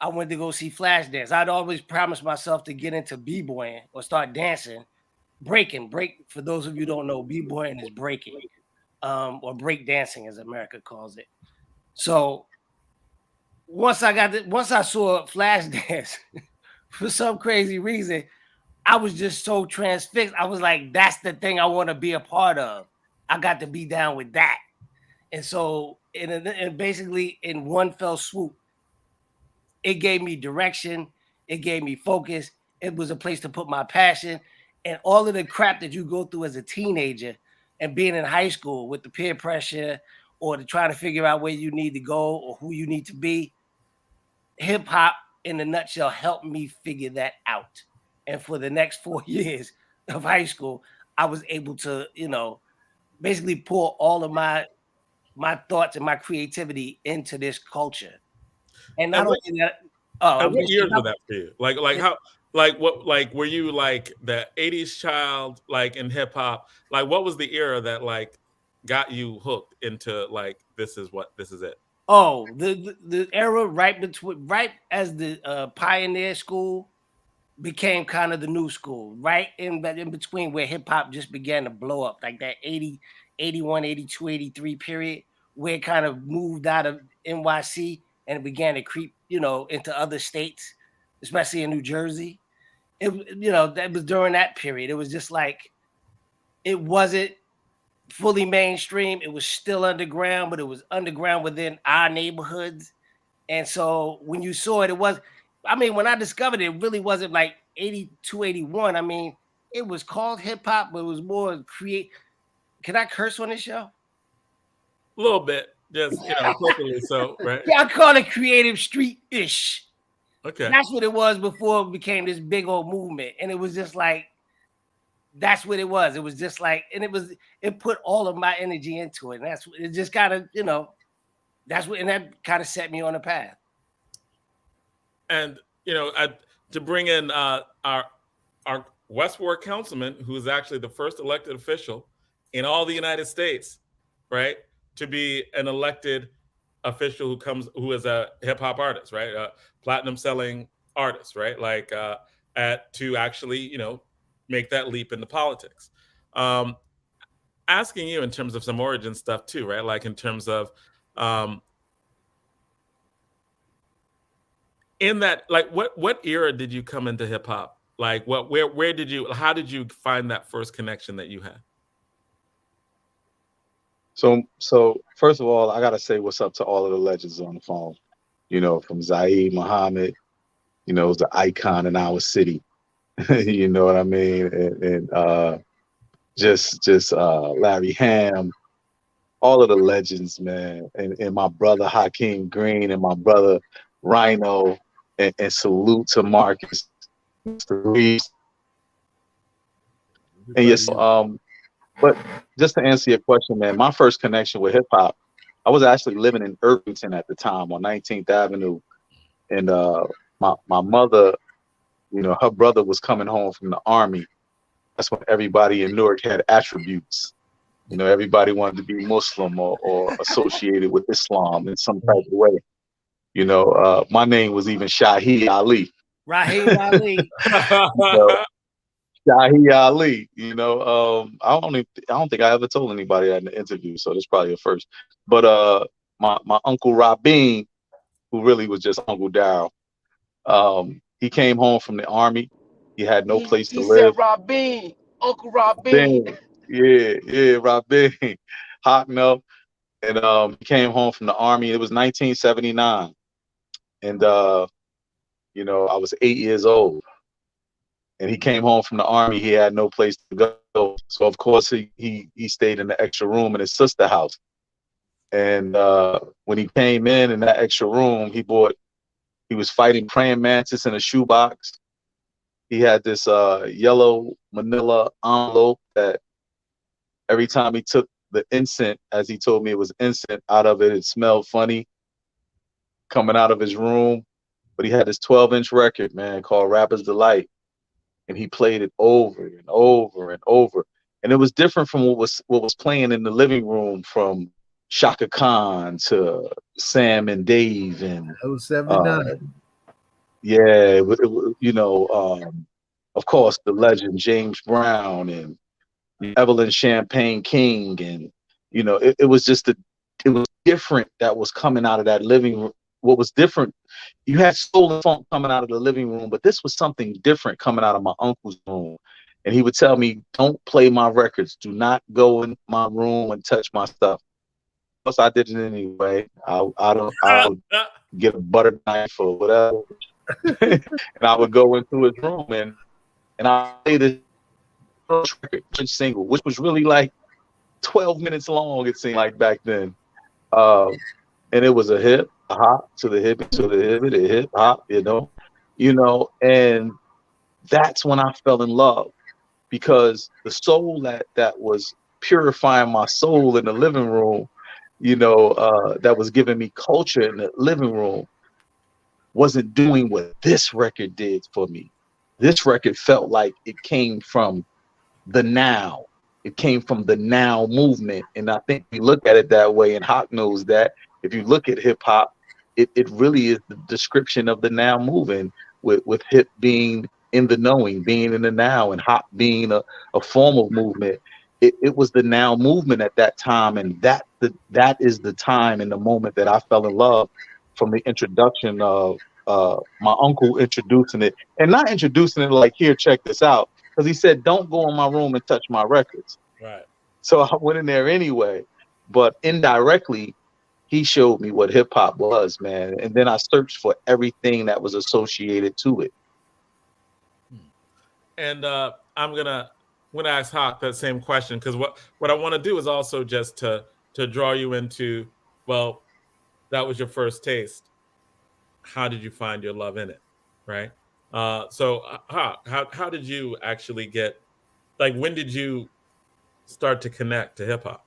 I went to go see Flashdance. I'd always promised myself to get into b-boying or start dancing, break. For those of you who don't know, b-boying is breaking, or break dancing as America calls it. So once I saw Flashdance, for some crazy reason, I was just so transfixed. I was like, that's the thing I want to be a part of. I got to be down with that. And so, and basically in one fell swoop, it gave me direction. It gave me focus. It was a place to put my passion, and all of the crap that you go through as a teenager and being in high school with the peer pressure or to try to figure out where you need to go or who you need to be. Hip hop in a nutshell helped me figure that out. And for the next 4 years of high school, I was able to, basically pour all of my thoughts and my creativity into this culture. And not only that, and what years were that for you? Like how, like what, like were you like the 80s child, like in hip hop? Like what was the era that like got you hooked into like this is it? Oh, the era right as the pioneer school became kind of the new school, right in between where hip hop just began to blow up, like that 80, 81, 82, 83 period, where it kind of moved out of NYC and it began to creep, into other states, especially in New Jersey. That was during that period. It was just like, it wasn't fully mainstream. It was still underground, but it was underground within our neighborhoods. And so when you saw it, when I discovered it, it really wasn't like 82, 81. I mean, it was called hip hop, but it was more Can I curse on this show? A little bit, just quickly. So right. Yeah, I call it creative street-ish. Okay. That's what it was before it became this big old movement. And it was just like, that's what it was. It was just like, and it put all of my energy into it. And that's it just kind of, and that kind of set me on a path. And to bring in our West Ward councilman, who is actually the first elected official in all the United States, right, to be an elected official who is a hip hop artist, right, a platinum selling artist, right, like to actually make that leap into politics. Asking you in terms of some origin stuff too, right, like in terms of in that, like what era did you come into hip hop? Like how did you find that first connection that you had? So first of all, I gotta say what's up to all of the legends on the phone. From Zayid, Muhammad, was the icon in our city. You know what I mean? And just Larry Hamm, all of the legends, man. And my brother Hakim Green and my brother Rhino, and salute to Marcus Reeves. And yes, but just to answer your question, man, my first connection with hip hop, I was actually living in Irvington at the time on 19th Avenue. And my mother, her brother was coming home from the army. That's when everybody in Newark had attributes. Everybody wanted to be Muslim or associated with Islam in some type of way. My name was even Shahi Ali. Raheem Ali. Shahi Ali. I don't think I ever told anybody that in the interview, so that's probably a first. But my uncle Rabin, who really was just Uncle Darryl, he came home from the army. He had no place to live. He said Rabin, Uncle Rabin. Yeah, Rabin. Hot enough. And he came home from the army. It was 1979. And I was 8 years old. And he came home from the army. He had no place to go. So of course he stayed in the extra room in his sister's house. And when he came in that extra room, he was fighting praying mantis in a shoebox. He had this yellow manila envelope that every time he took the incense, as he told me it was incense, out of it, it smelled funny coming out of his room. But he had this 12-inch record, man, called Rapper's Delight. And he played it over and over and over. And it was different from what was playing in the living room, from Shaka Khan to Sam and Dave. And that was 79. Yeah, of course, the legend James Brown and Evelyn Champagne King, and it was just it was different that was coming out of that living room. What was different, you had soul and funk coming out of the living room, but this was something different coming out of my uncle's room. And he would tell me, "Don't play my records. Do not go in my room and touch my stuff." Plus, I did it anyway. I would get a butter knife or whatever. And I would go into his room and I played this first record single, which was really like 12 minutes long, it seemed like back then. And it was a hip, a hop to the hip, to the hip, a hip hop, and that's when I fell in love, because the soul that was purifying my soul in the living room, that was giving me culture in the living room, wasn't doing what this record did for me. This record felt like it came from the now. It came from the now movement. And I think we look at it that way, and Hawk knows that. If you look at hip hop, it really is the description of the now moving, with hip being in the knowing, being in the now, and hop being a formal movement. It was the now movement at that time, and that is the time and the moment that I fell in love, from the introduction of my uncle introducing it, and not introducing it like, here, check this out, because he said, don't go in my room and touch my records. Right. So I went in there anyway, but indirectly, he showed me what hip hop was, man. And then I searched for everything that was associated to it. And I'm gonna ask Hawk that same question, because what I want to do is also just to draw you into, well, that was your first taste. How did you find your love in it, right? So Hawk, how did you actually get, like, when did you start to connect to hip hop?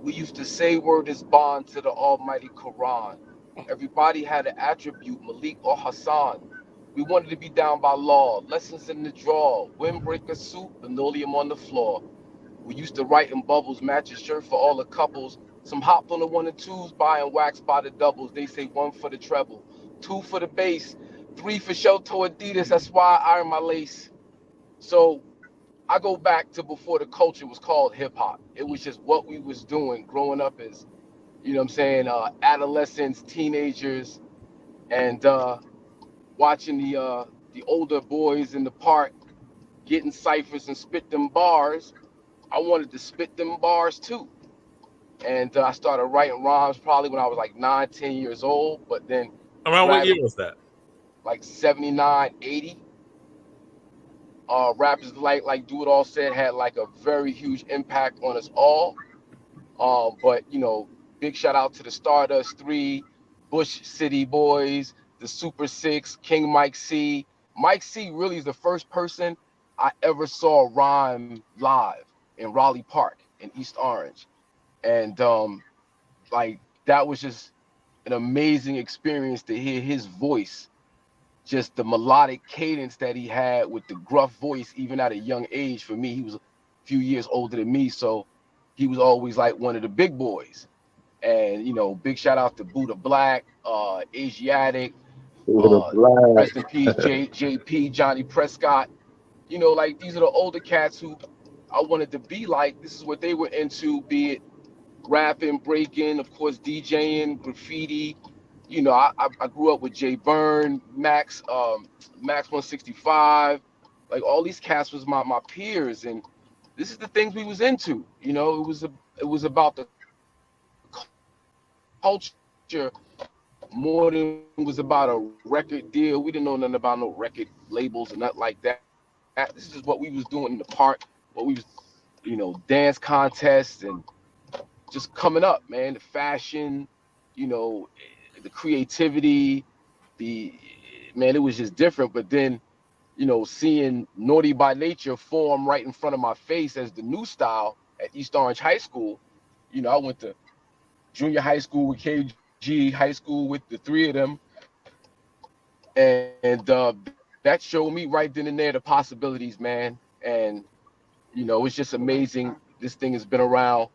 We used to say word is bond to the almighty Quran. Everybody had an attribute, Malik or Hassan. We wanted to be down by law, lessons in the draw, windbreaker suit, linoleum on the floor. We used to write in bubbles, match a shirt for all the couples. Some hopped on the 1 and 2s, buying wax by the doubles. They say 1 for the treble, 2 for the bass, 3 for Shelto Adidas. That's why I iron my lace. So I go back to before the culture was called hip hop. It was just what we was doing growing up as, adolescents, teenagers, and watching the older boys in the park getting ciphers and spit them bars. I wanted to spit them bars too. And I started writing rhymes probably when I was like 9, 10 years old, but then Around what year was that? like 79, 80. Rappers like Do It All said had like a very huge impact on us all. But big shout out to the Stardust 3, Bush City Boys, the Super 6, King Mike C. Mike C really is the first person I ever saw rhyme live in Raleigh Park in East Orange. And that was just an amazing experience to hear his voice, just the melodic cadence that he had with the gruff voice, even at a young age. For me, he was a few years older than me, so he was always like one of the big boys. And big shout out to Buddha Black, Asiatic, rest in peace, JP, Johnny Prescott. Like, these are the older cats who I wanted to be like. This is what they were into, be it rapping, breaking, of course, DJing, graffiti. I grew up with Jay Byrne, Max 165. Like, all these cats was my peers, and this is the things we was into. It was about the culture more than it was about a record deal. We didn't know nothing about no record labels and nothing like that. This is what we was doing in the park, what we was, dance contests and just coming up, man. The fashion, the creativity, it was just different. But then, seeing Naughty by Nature form right in front of my face as the new style at East Orange High School. I went to junior high school with KG, high school with the 3 of them. And that showed me right then and there the possibilities, man. And, it's just amazing. This thing has been around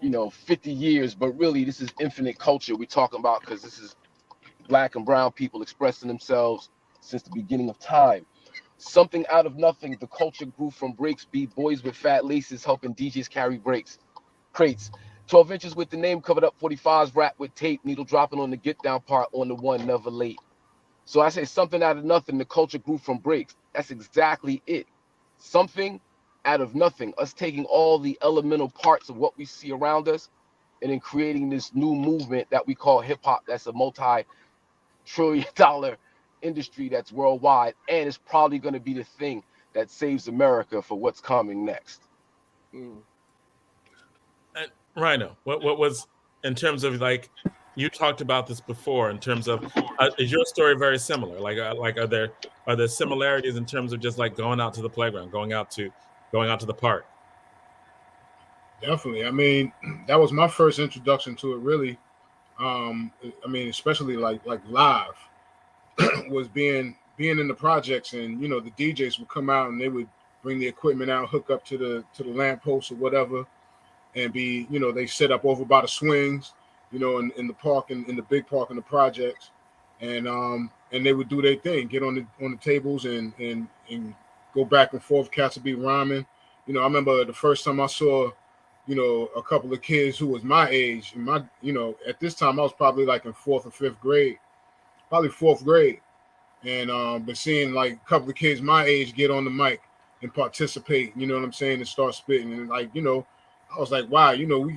50 years, but really this is infinite culture we're talking about, because this is Black and brown people expressing themselves since the beginning of time. Something out of nothing, the culture grew from breaks beat, boys with fat laces helping DJs carry crates. 12 inches with the name covered up, 45s wrapped with tape, needle dropping on the get down part on the one, never late. So I say something out of nothing, the culture grew from breaks. That's exactly it. Something out of nothing, us taking all the elemental parts of what we see around us and then creating this new movement that we call hip hop. That's a multi-trillion-dollar industry that's worldwide, and it's probably going to be the thing that saves America for what's coming next. Rhino, what was, in terms of, like, you talked about this before in terms of is your story very similar? Like are there similarities in terms of just like going out to the playground, going out to the park? Definitely. I mean, that was my first introduction to it. Really, I mean, especially like live was being in the projects, and the DJs would come out and they would bring the equipment out, hook up to the lamppost or whatever, and be they set up over by the swings, in the park, in the big park in the projects, and they would do their thing, get on the tables and go back and forth. Cats would be rhyming. I remember the first time I saw a couple of kids who was my age, and at this time I was probably like in 4th or 5th grade, probably 4th grade, and but seeing like a couple of kids my age get on the mic and participate, what I'm saying, and start spitting, and like I was like, wow, we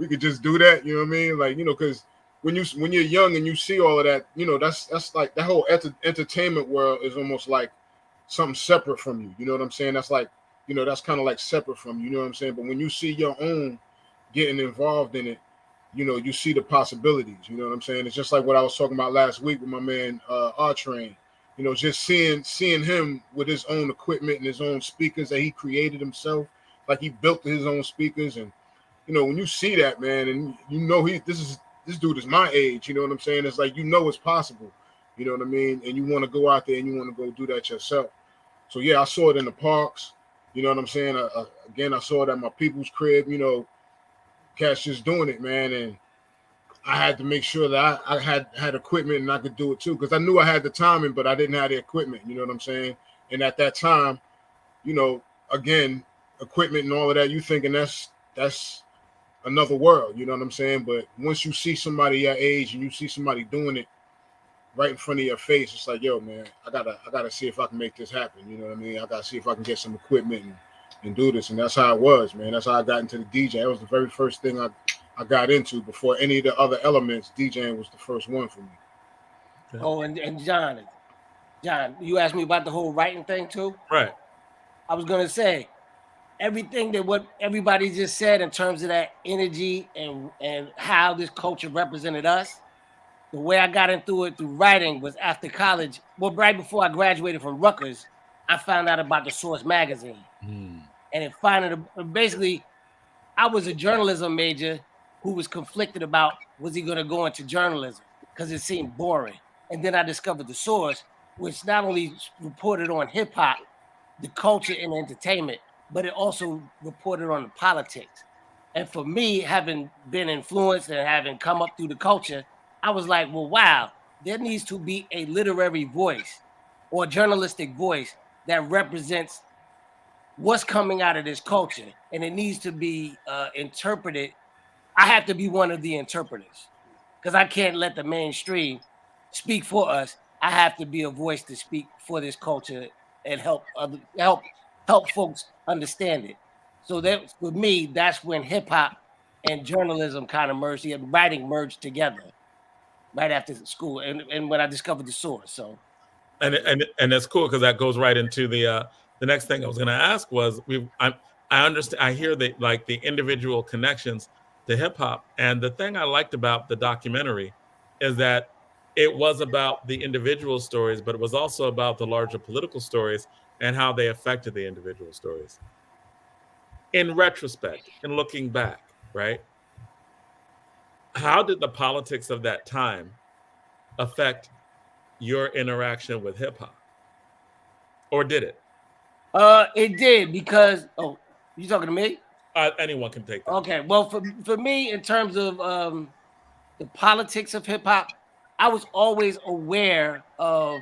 could just do that, you know what I mean, like because when you're young and you see all of that, that's like that whole entertainment world is almost like something separate from you, you know what I'm saying? That's like that's kind of like separate from you know what I'm saying? But when you see your own getting involved in it, you see the possibilities, you know what I'm saying? It's just like what I was talking about last week with my man R-Train, just seeing him with his own equipment and his own speakers that he created himself, like he built his own speakers. And when you see that, man, and this dude is my age, you know what I'm saying? It's like it's possible, you know what I mean? And you want to go out there and you want to go do that yourself. So yeah, I saw it in the parks. You know what I'm saying? Again, I saw it at my people's crib, cats just doing it, man. And I had to make sure that I had equipment and I could do it too. Because I knew I had the timing, but I didn't have the equipment, you know what I'm saying? And at that time, again, equipment and all of that, you thinking that's another world, you know what I'm saying? But once you see somebody your age and you see somebody doing it right in front of your face, it's like, yo, man, I gotta see if I can make this happen. You know what I mean? I gotta see if I can get some equipment and do this. And that's how it was, man. That's how I got into the DJ. That was the very first thing I got into before any of the other elements. DJing was the first one for me. Oh, and John, you asked me about the whole writing thing too? Right. I was gonna say everything that what everybody just said in terms of that energy and how this culture represented us. The way I got into it through writing was after college. Well, right before I graduated from Rutgers, I found out about the Source magazine. And basically, I was a journalism major who was conflicted about was he going to go into journalism because it seemed boring. And then I discovered the Source, which not only reported on hip hop, the culture and entertainment, but it also reported on the politics. And for me, having been influenced and having come up through the culture, I was like, well, wow, there needs to be a literary voice or journalistic voice that represents what's coming out of this culture. And it needs to be interpreted. I have to be one of the interpreters because I can't let the mainstream speak for us. I have to be a voice to speak for this culture and help folks understand it. So that for me, that's when hip hop and journalism kind of merged, and writing merged together. Right after school, and when I discovered the Source, so and that's cool because that goes right into the next thing I was going to ask was I understand, I hear the individual connections to hip hop, and the thing I liked about the documentary is that it was about the individual stories, but it was also about the larger political stories and how they affected the individual stories. In retrospect, in looking back, right? How did the politics of that time affect your interaction with hip hop? Or did it? It did because, you talking to me? Anyone can take that. Okay, well, for me, in terms of the politics of hip hop, I was always aware of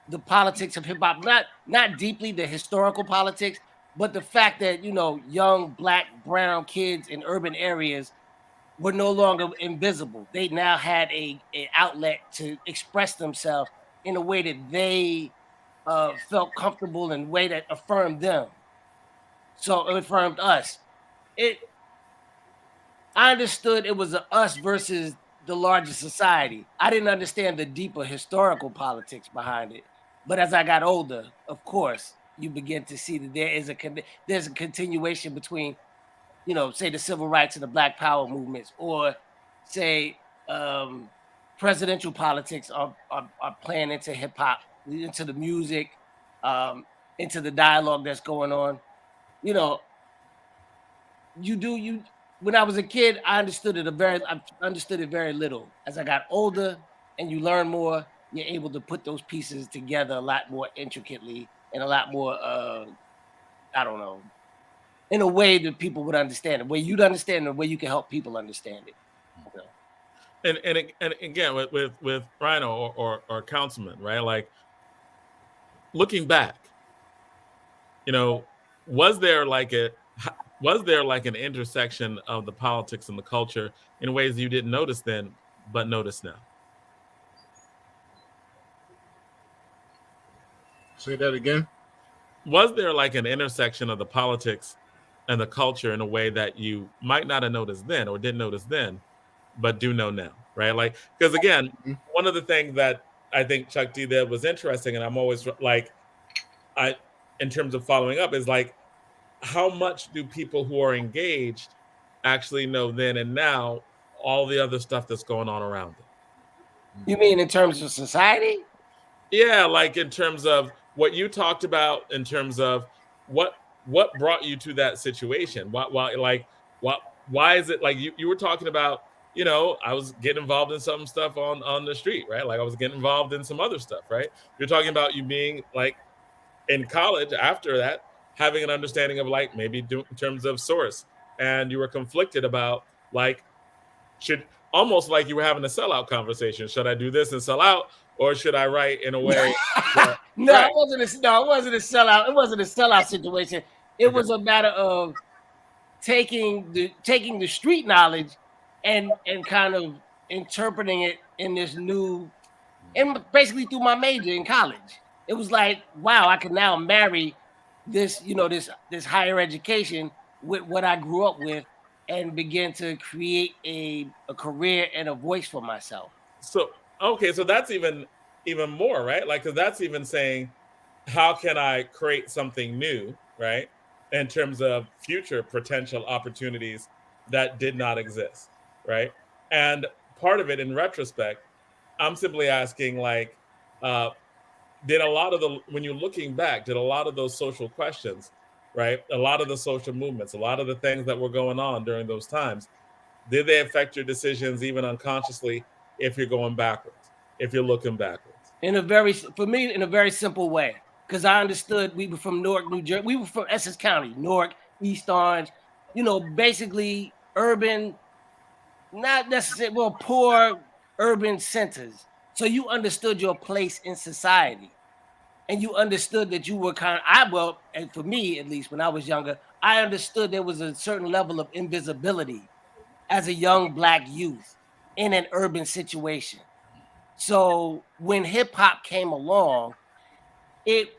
the politics of hip hop, not deeply the historical politics, but the fact that young Black, brown kids in urban areas were no longer invisible. They now had an outlet to express themselves in a way that they felt comfortable, in a way that affirmed them. So it affirmed us. I understood it was a us versus the larger society. I didn't understand the deeper historical politics behind it. But as I got older, of course, you begin to see that there's a continuation between, say the civil rights and the Black Power movements, or say presidential politics are playing into hip hop, into the music, into the dialogue that's going on. You know, when I was a kid, I understood it very little. As I got older and you learn more, you're able to put those pieces together a lot more intricately and a lot more, I don't know, in a way that people would understand it, where you'd understand it, where you can help people understand it. And again, with Rhino or Councilman, right? Like, looking back, you know, was there like an intersection of the politics and the culture in ways you didn't notice then, but notice now? Say that again. Was there like an intersection of the politics and the culture in a way that you might not have noticed then or didn't notice then, but do know now, right? Like, because again, one of the things that I think Chuck D did was interesting, and I'm always like, in terms of following up, is like, how much do people who are engaged actually know then and now all the other stuff that's going on around them? You mean in terms of society? Yeah, like in terms of what you talked about, in terms of what brought you to that situation. Why is it like you were talking about, you know, I was getting involved in some stuff on the street, right? Like I was getting involved in some other stuff, right? You're talking about you being like in college after that, having an understanding of like maybe in terms of source, and you were conflicted about like, almost like you were having a sellout conversation. Should I do this and sell out, or should I write in a way? No, right. It wasn't a sellout. It wasn't a sellout situation. It was a matter of taking the street knowledge and kind of interpreting it in this new, and basically through my major in college. It was like, wow, I can now marry this, you know, this higher education with what I grew up with and begin to create a career and a voice for myself. So, okay, so that's even more, right? Like, because that's even saying, how can I create something new, right? In terms of future potential opportunities that did not exist, right? And part of it, in retrospect, I'm simply asking, like, when you're looking back, did a lot of those social questions, right? A lot of the social movements, a lot of the things that were going on during those times, did they affect your decisions even unconsciously if you're going backwards, if you're looking backwards? In a very simple way, because I understood we were from Newark, New Jersey. We were from Essex County, Newark, East Orange, you know, basically urban, not necessarily, well, poor urban centers. So you understood your place in society. And you understood that you were and for me, at least when I was younger, I understood there was a certain level of invisibility as a young Black youth in an urban situation. So when hip hop came along, it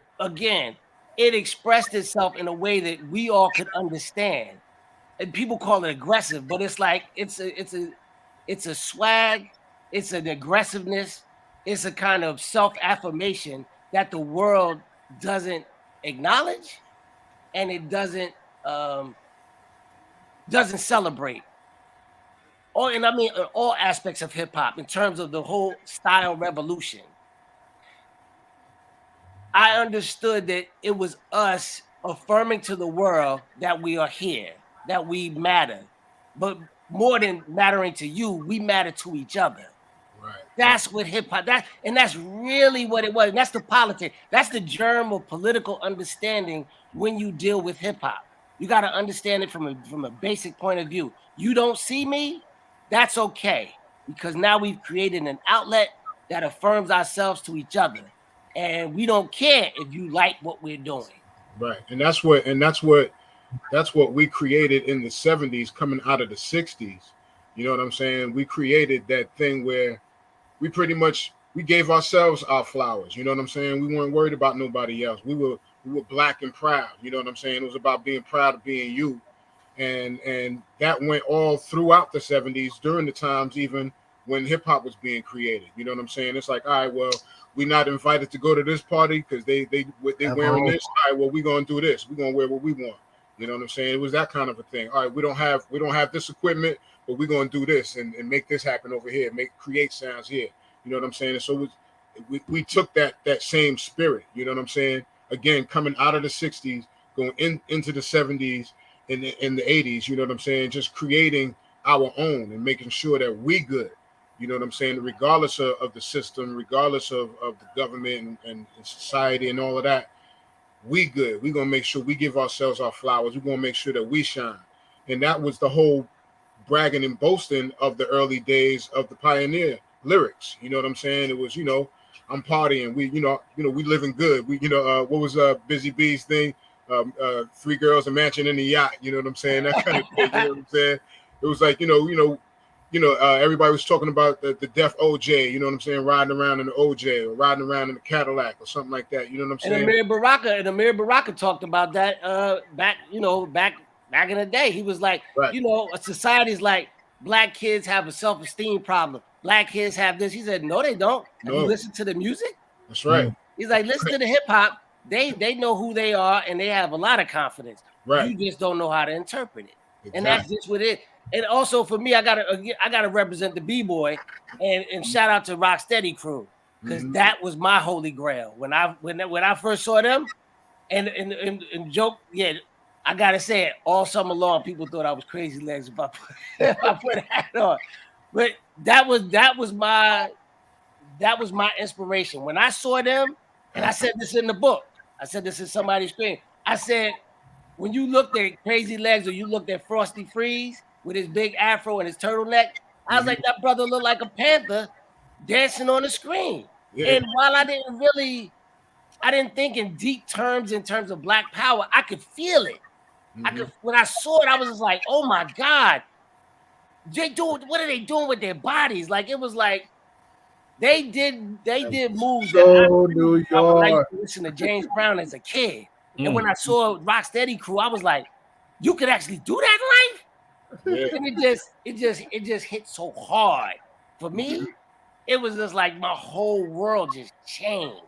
expressed itself in a way that we all could understand. And people call it aggressive, but it's like it's a swag, it's an aggressiveness, it's a kind of self-affirmation that the world doesn't acknowledge, and it doesn't celebrate. And I mean all aspects of hip hop in terms of the whole style revolution. I understood that it was us affirming to the world that we are here, that we matter, but more than mattering to you, we matter to each other. Right. That's what hip hop. That's really what it was. And that's the politics. That's the germ of political understanding when you deal with hip hop. You got to understand it from a basic point of view. You don't see me, that's okay, because now we've created an outlet that affirms ourselves to each other, and we don't care if you like what we're doing. Right, and that's what we created in the 70s, coming out of the 60s. You know what I'm saying? We created that thing where we gave ourselves our flowers. You know what I'm saying? We weren't worried about nobody else. We were Black and proud. You know what I'm saying? It was about being proud of being you. And that went all throughout the 70s, during the times even when hip hop was being created. You know what I'm saying? It's like, all right, well, we're not invited to go to this party because they wearing this. All right, well, we're gonna do this. We're gonna wear what we want. You know what I'm saying? It was that kind of a thing. All right, we don't have this equipment, but we're gonna do this and make this happen over here, create sounds here. You know what I'm saying? And so we took that same spirit, you know what I'm saying? Again, coming out of the 60s, going into the 70s and in the 80s, you know what I'm saying? Just creating our own and making sure that we good, you know what I'm saying? Regardless of the system, regardless of the government and society and all of that, we good. We're going to make sure we give ourselves our flowers. We're going to make sure that we shine. And that was the whole bragging and boasting of the early days of the pioneer lyrics. You know what I'm saying? It was, I'm partying. We, we living good. We, what was Busy Bee's thing? 3 girls, a mansion, and a yacht. You know what I'm saying? That kind of thing. You know what I'm saying? It was like, everybody was talking about the deaf OJ. You know what I'm saying? Riding around in the OJ or riding around in the Cadillac or something like that. You know what I'm saying? And Amir Baraka talked about that back in the day. He was like, right. Society's like, black kids have a self-esteem problem. Black kids have this. He said, no, they don't. No. Have you listen to the music? That's right. He's like, listen to the hip hop. They know who they are and they have a lot of confidence. Right. You just don't know how to interpret it. Exactly. And that's just what it is. And also for me, I gotta represent the B-boy and shout out to Rocksteady crew, because that was my holy grail. When I first saw them and joke, I gotta say it, all summer long, people thought I was Crazy Legs if I put a hat on. But that was my inspiration. When I saw them, and I said this in the book, I said this in somebody's screen. I said, when you looked at Crazy Legs or you looked at Frosty Freeze with his big afro and his turtleneck, I was like, that brother looked like a panther dancing on the screen. Yeah. And while I didn't think in deep terms in terms of black power, I could feel it. When I saw it, I was just like, oh my God, what are they doing with their bodies? Like, it was like they did moves. So New York. I would like to listen to James Brown as a kid. And when I saw Rocksteady crew, I was like, you could actually do that live? Yeah. And it just hit so hard. For me, it was just like my whole world just changed.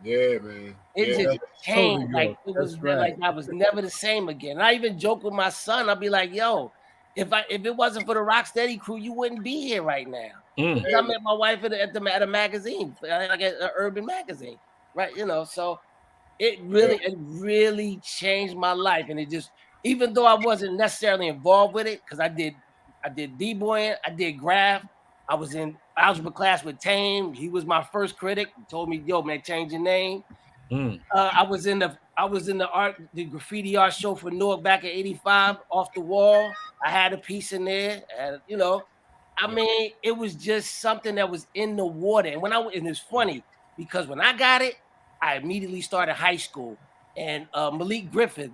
Yeah, man. It just changed. Like it was like I was never the same again. And I even joke with my son. I'll be like, yo, if it wasn't for the Rocksteady crew, you wouldn't be here right now. I met my wife at a magazine, like an urban magazine, right? So it really changed my life. And it just, even though I wasn't necessarily involved with it, because I did b-boying, I did graph. I was in algebra class with Tame. He was my first critic. He told me, yo, man, change your name. I was in the graffiti art show for Newark back in '85, Off the Wall. I had a piece in there, and I mean, it was just something that was in the water. And and it's funny because when I got it, I immediately started high school. And Malik Griffith,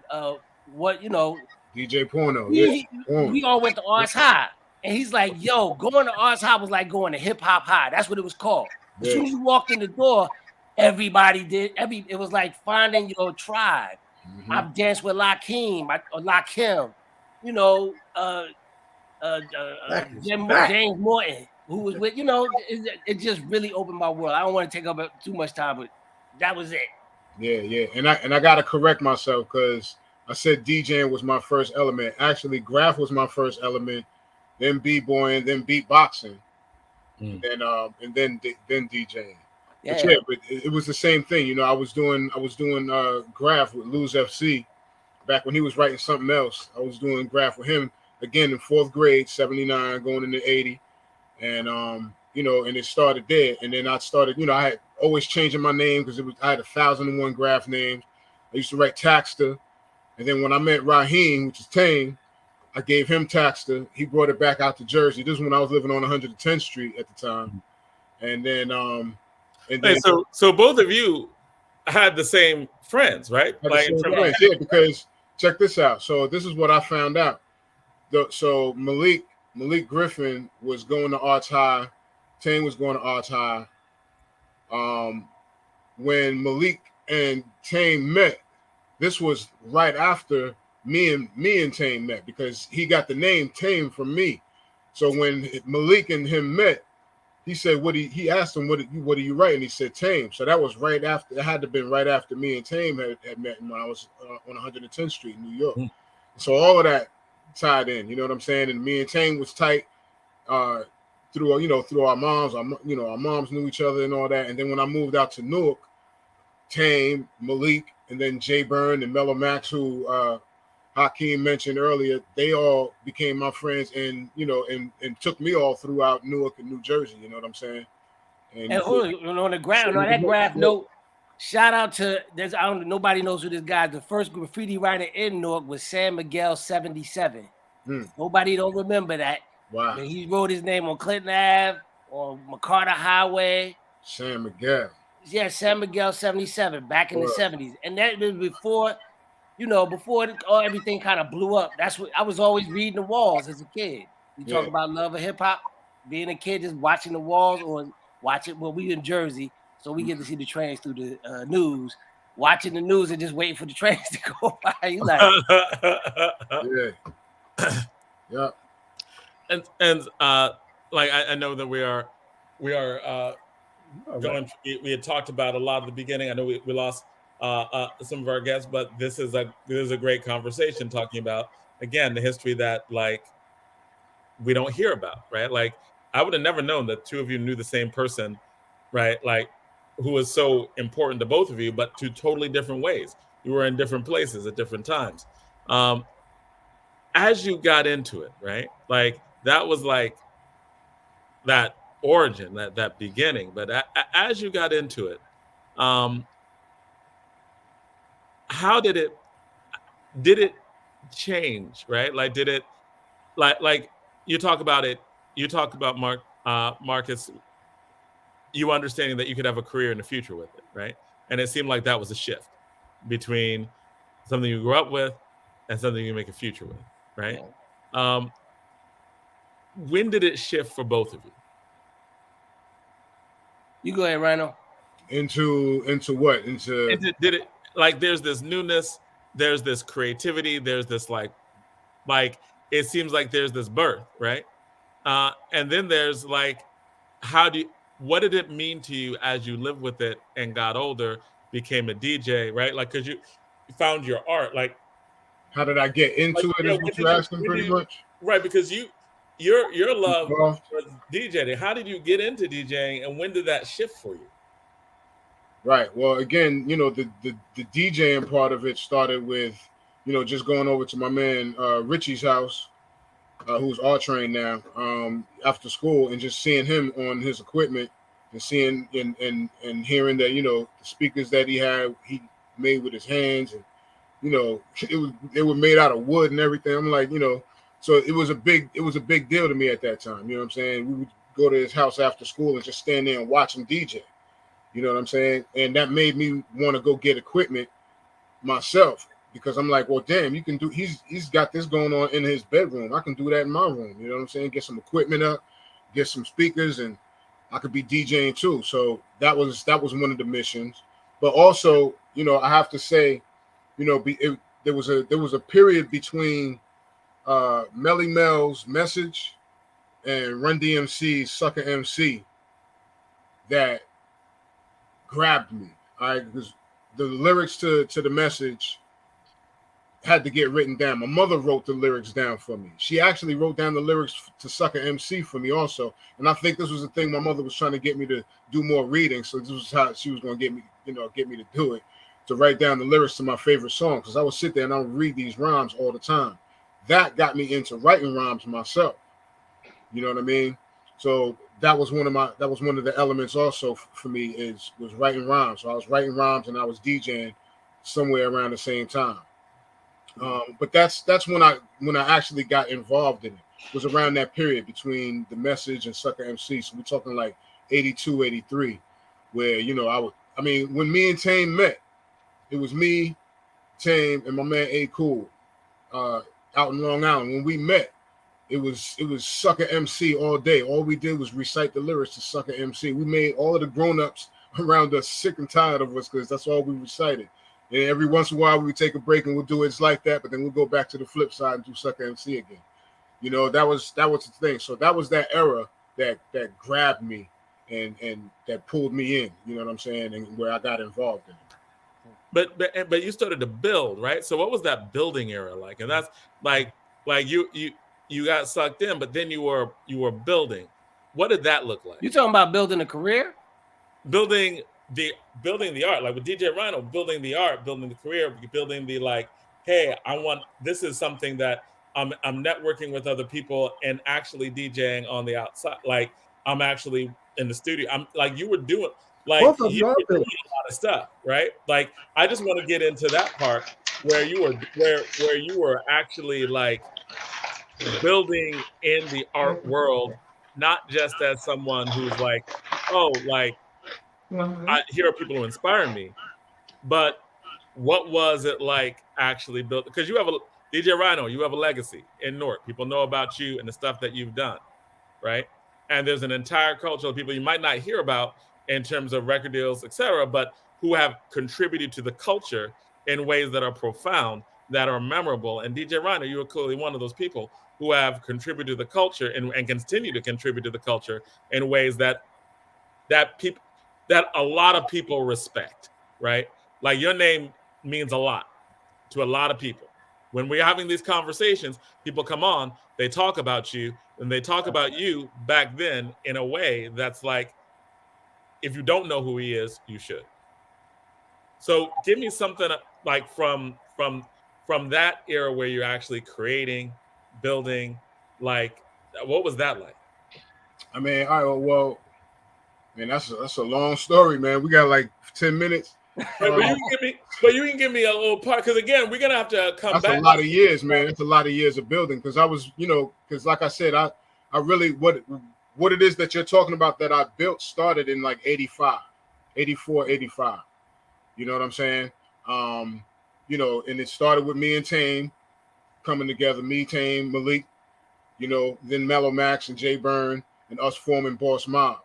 DJ Porno, we all went to Arts High, and he's like, "Yo, going to Arts High was like going to Hip Hop High." That's what it was called. As soon as you walked in the door, everybody did. It was like finding your tribe. I've danced with Lakim, James Morton, who was with, it just really opened my world. I don't want to take up too much time, but that was it. Yeah. And I gotta correct myself because I said DJing was my first element. Actually, graph was my first element, then b-boying, then beatboxing, and then DJing. Yeah. But it was the same thing. I was doing graph with Luz FC back when he was writing something else. I was doing graph with him again in 4th grade, 79, going into 80. And and it started there. And then I started, I had always changing my name because I had 1,001 graph names. I used to write Taxter. And then when I met Raheem, which is Tame, I gave him Taxter. He brought it back out to Jersey. This is when I was living on 110th Street at the time. And then so both of you had the same friends, right? Yeah, because check this out. So this is what I found out. So Malik Griffin was going to Arts High. Tane was going to Arts High. When Malik and Tane met, this was right after me and Tane met because he got the name Tame from me. So when Malik and him met, he said, he asked him, what do you write? And he said, Tame. So that was right after, it had to have been right after me and Tame had met when I was on 110th Street in New York. So all of that tied in. You know what I'm saying? And me and Tane was tight through our moms. Our moms knew each other and all that. And then when I moved out to Newark, Tane, Malik, and then Jay Byrne and Mellow Max, who Hakim mentioned earlier, they all became my friends and took me all throughout Newark and New Jersey. You know what I'm saying? And on the ground, on that graph note, shout out to nobody knows who this guy. The first graffiti writer in Newark was San Miguel 77. Nobody don't remember that. Wow. But he wrote his name on Clinton Ave, on McCarter Highway. San Miguel. Yeah, San Miguel 77 back in the 70s. And that was before everything kind of blew up. That's what I was always reading the walls as a kid. You talk about love of hip hop, being a kid, just watching the walls or watching. Well, we in Jersey, so we get to see the trains through the news. Watching the news and just waiting for the trains to go by. You like, yeah. And like I know that we are going. We had talked about a lot at the beginning. I know we lost some of our guests, but this is a great conversation talking about, again, the history that like we don't hear about, right? Like I would have never known that two of you knew the same person, right? Like who was so important to both of you, but two totally different ways. You were in different places at different times. As you got into it, right? Like that was like that origin, that beginning. But as you got into it, how did it change, right? Like did it like you talk about it, you talk about Marcus, you understanding that you could have a career in the future with it, right? And it seemed like that was a shift between something you grew up with and something you make a future with, right? When did it shift for both of you? You go ahead, Rhino. Into what? Did it like there's this newness, there's this creativity, there's this like it seems like there's this birth, right? And then there's like, what did it mean to you as you lived with it and got older, became a DJ, right? Like, because you found your art, like, how did I get into it? Is what you're asking, pretty much, right? Because your love was DJing. How did you get into DJing, and when did that shift for you? Right. Well, again, the DJing part of it started with, just going over to my man Richie's house, who's art trained now, after school, and just seeing him on his equipment and seeing and hearing that, the speakers that he made with his hands, and they were made out of wood and everything. I'm like, so it was a big deal to me at that time. You know what I'm saying? We would go to his house after school and just stand there and watch him DJ. You know what I'm saying? And that made me want to go get equipment myself, because I'm like, well, damn, you can do. He's got this going on in his bedroom. I can do that in my room. You know what I'm saying? Get some equipment up, get some speakers, and I could be DJing too. So that was one of the missions. But also, I have to say, there was a period between Melly Mel's Message and Run DMC's Sucker MC that grabbed me. Because the lyrics to the Message had to get written down. My mother wrote the lyrics down for me. She actually wrote down the lyrics to Sucker MC for me also. And I think this was the thing my mother was trying to get me to do more reading. So this was how she was going to get me to do it, to write down the lyrics to my favorite song. Because I would sit there and I would read these rhymes all the time. That got me into writing rhymes myself. You know what I mean? So that was one of the elements also for me was writing rhymes. So I was writing rhymes and I was DJing somewhere around the same time. But that's when I actually got involved in it. It was around that period between the Message and Sucker MC. So we're talking like 82, 83, where, when me and Tame met, it was me, Tame, and my man A Cool out in Long Island. When we met, it was Sucker MC all day. All we did was recite the lyrics to Sucker MC. We made all of the grown-ups around us sick and tired of us because that's all we recited. And every once in a while we would take a break and we'll do It's Like That, but then we'll go back to the flip side and do Sucker MC again. That was the thing. So that was that era that grabbed me and that pulled me in, you know what I'm saying, and where I got involved in it. But you started to build, right? So what was that building era like? And that's like, like you got sucked in, but then you were building. What did that look like? You talking about building a career? Building the art, like with DJ Rhino, building the art, building the career, building the like, hey, this is something that I'm networking with other people and actually DJing on the outside. Like I'm actually in the studio. I'm like you were doing like Both of you you are were doing building. a lot of stuff, right? Like I just want to get into that part where you were actually like building in the art world, not just as someone who's like, oh, like here are people who inspire me, but what was it like actually built? Because you have DJ Rhino, you have a legacy in Newark. People know about you and the stuff that you've done, right? And there's an entire culture of people you might not hear about in terms of record deals, etc., but who have contributed to the culture in ways that are profound, that are memorable. And DJ Rhino, you are clearly one of those people who have contributed to the culture and continue to contribute to the culture in ways that a lot of people respect, right? Like your name means a lot to a lot of people. When we're having these conversations, people come on, they talk about you, and they talk about you back then in a way that's like, if you don't know who he is, you should. So give me something like from that era where you're actually creating, building, like what was that like? I mean, all right, well, man, that's a long story, man. We got like 10 minutes. But you can give me a little part, because again, we're gonna have to come back. That's a lot of years, man. It's a lot of years of building. Because I was, because like I said, I really what it is that you're talking about that I built started in like 85, 84, 85. You know what I'm saying? And it started with me and Tame coming together. Me, Tame, Malik, then Mellow Max and Jay Byrne and us forming Boss Mob.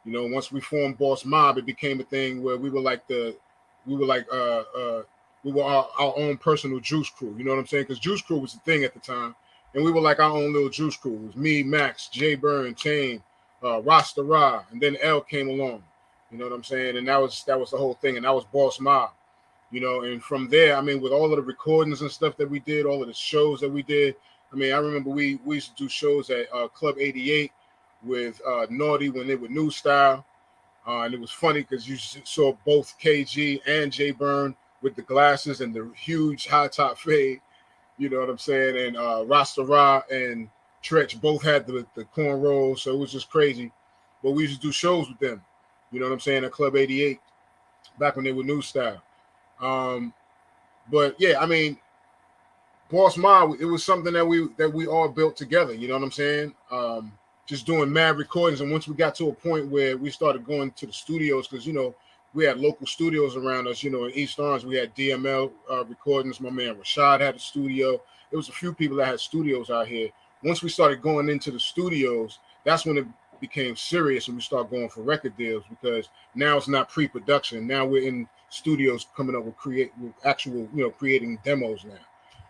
Once we formed Boss Mob, it became a thing where we were our own personal juice crew. You know what I'm saying? Because Juice Crew was the thing at the time. And we were like our own little juice crew. It was me, Max, Jay Byrne, Tame, Rasta Ra, and then L came along. You know what I'm saying? And that was the whole thing. And that was Boss Mob. And from there, I mean, with all of the recordings and stuff that we did, all of the shows that we did, I mean, I remember we used to do shows at Club 88 with Naughty when they were New Style. And it was funny because you saw both KG and Jay Byrne with the glasses and the huge high top fade. You know what I'm saying? And Rasta Ra and Tretch both had the cornrows. So it was just crazy. But we used to do shows with them. You know what I'm saying? At Club 88 back when they were New Style. But yeah, I mean, Boss Ma, it was something that we all built together. You know what I'm saying? Just doing mad recordings. And once we got to a point where we started going to the studios, because, we had local studios around us, in East Orange, we had DML recordings. My man Rashad had a studio. There was a few people that had studios out here. Once we started going into the studios, that's when it became serious and we started going for record deals, because now it's not pre-production. Now we're in studios coming up with actual, creating demos now.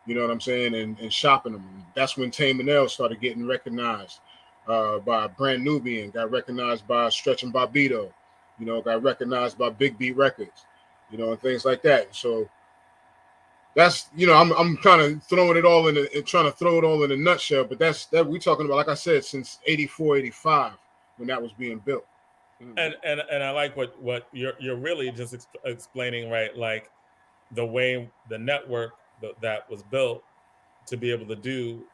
You know what I'm saying? And shopping them. And that's when Tame and L started getting recognized by Brand Nubian, got recognized by Stretch and Bobito, got recognized by Big Beat Records, and things like that. So that's, I'm kind of throwing it all trying to throw it all in a nutshell, but that we're talking about, like I said, since 84, 85, when that was being built. And I like what you're really just explaining, right? Like the way the network that was built to be able to do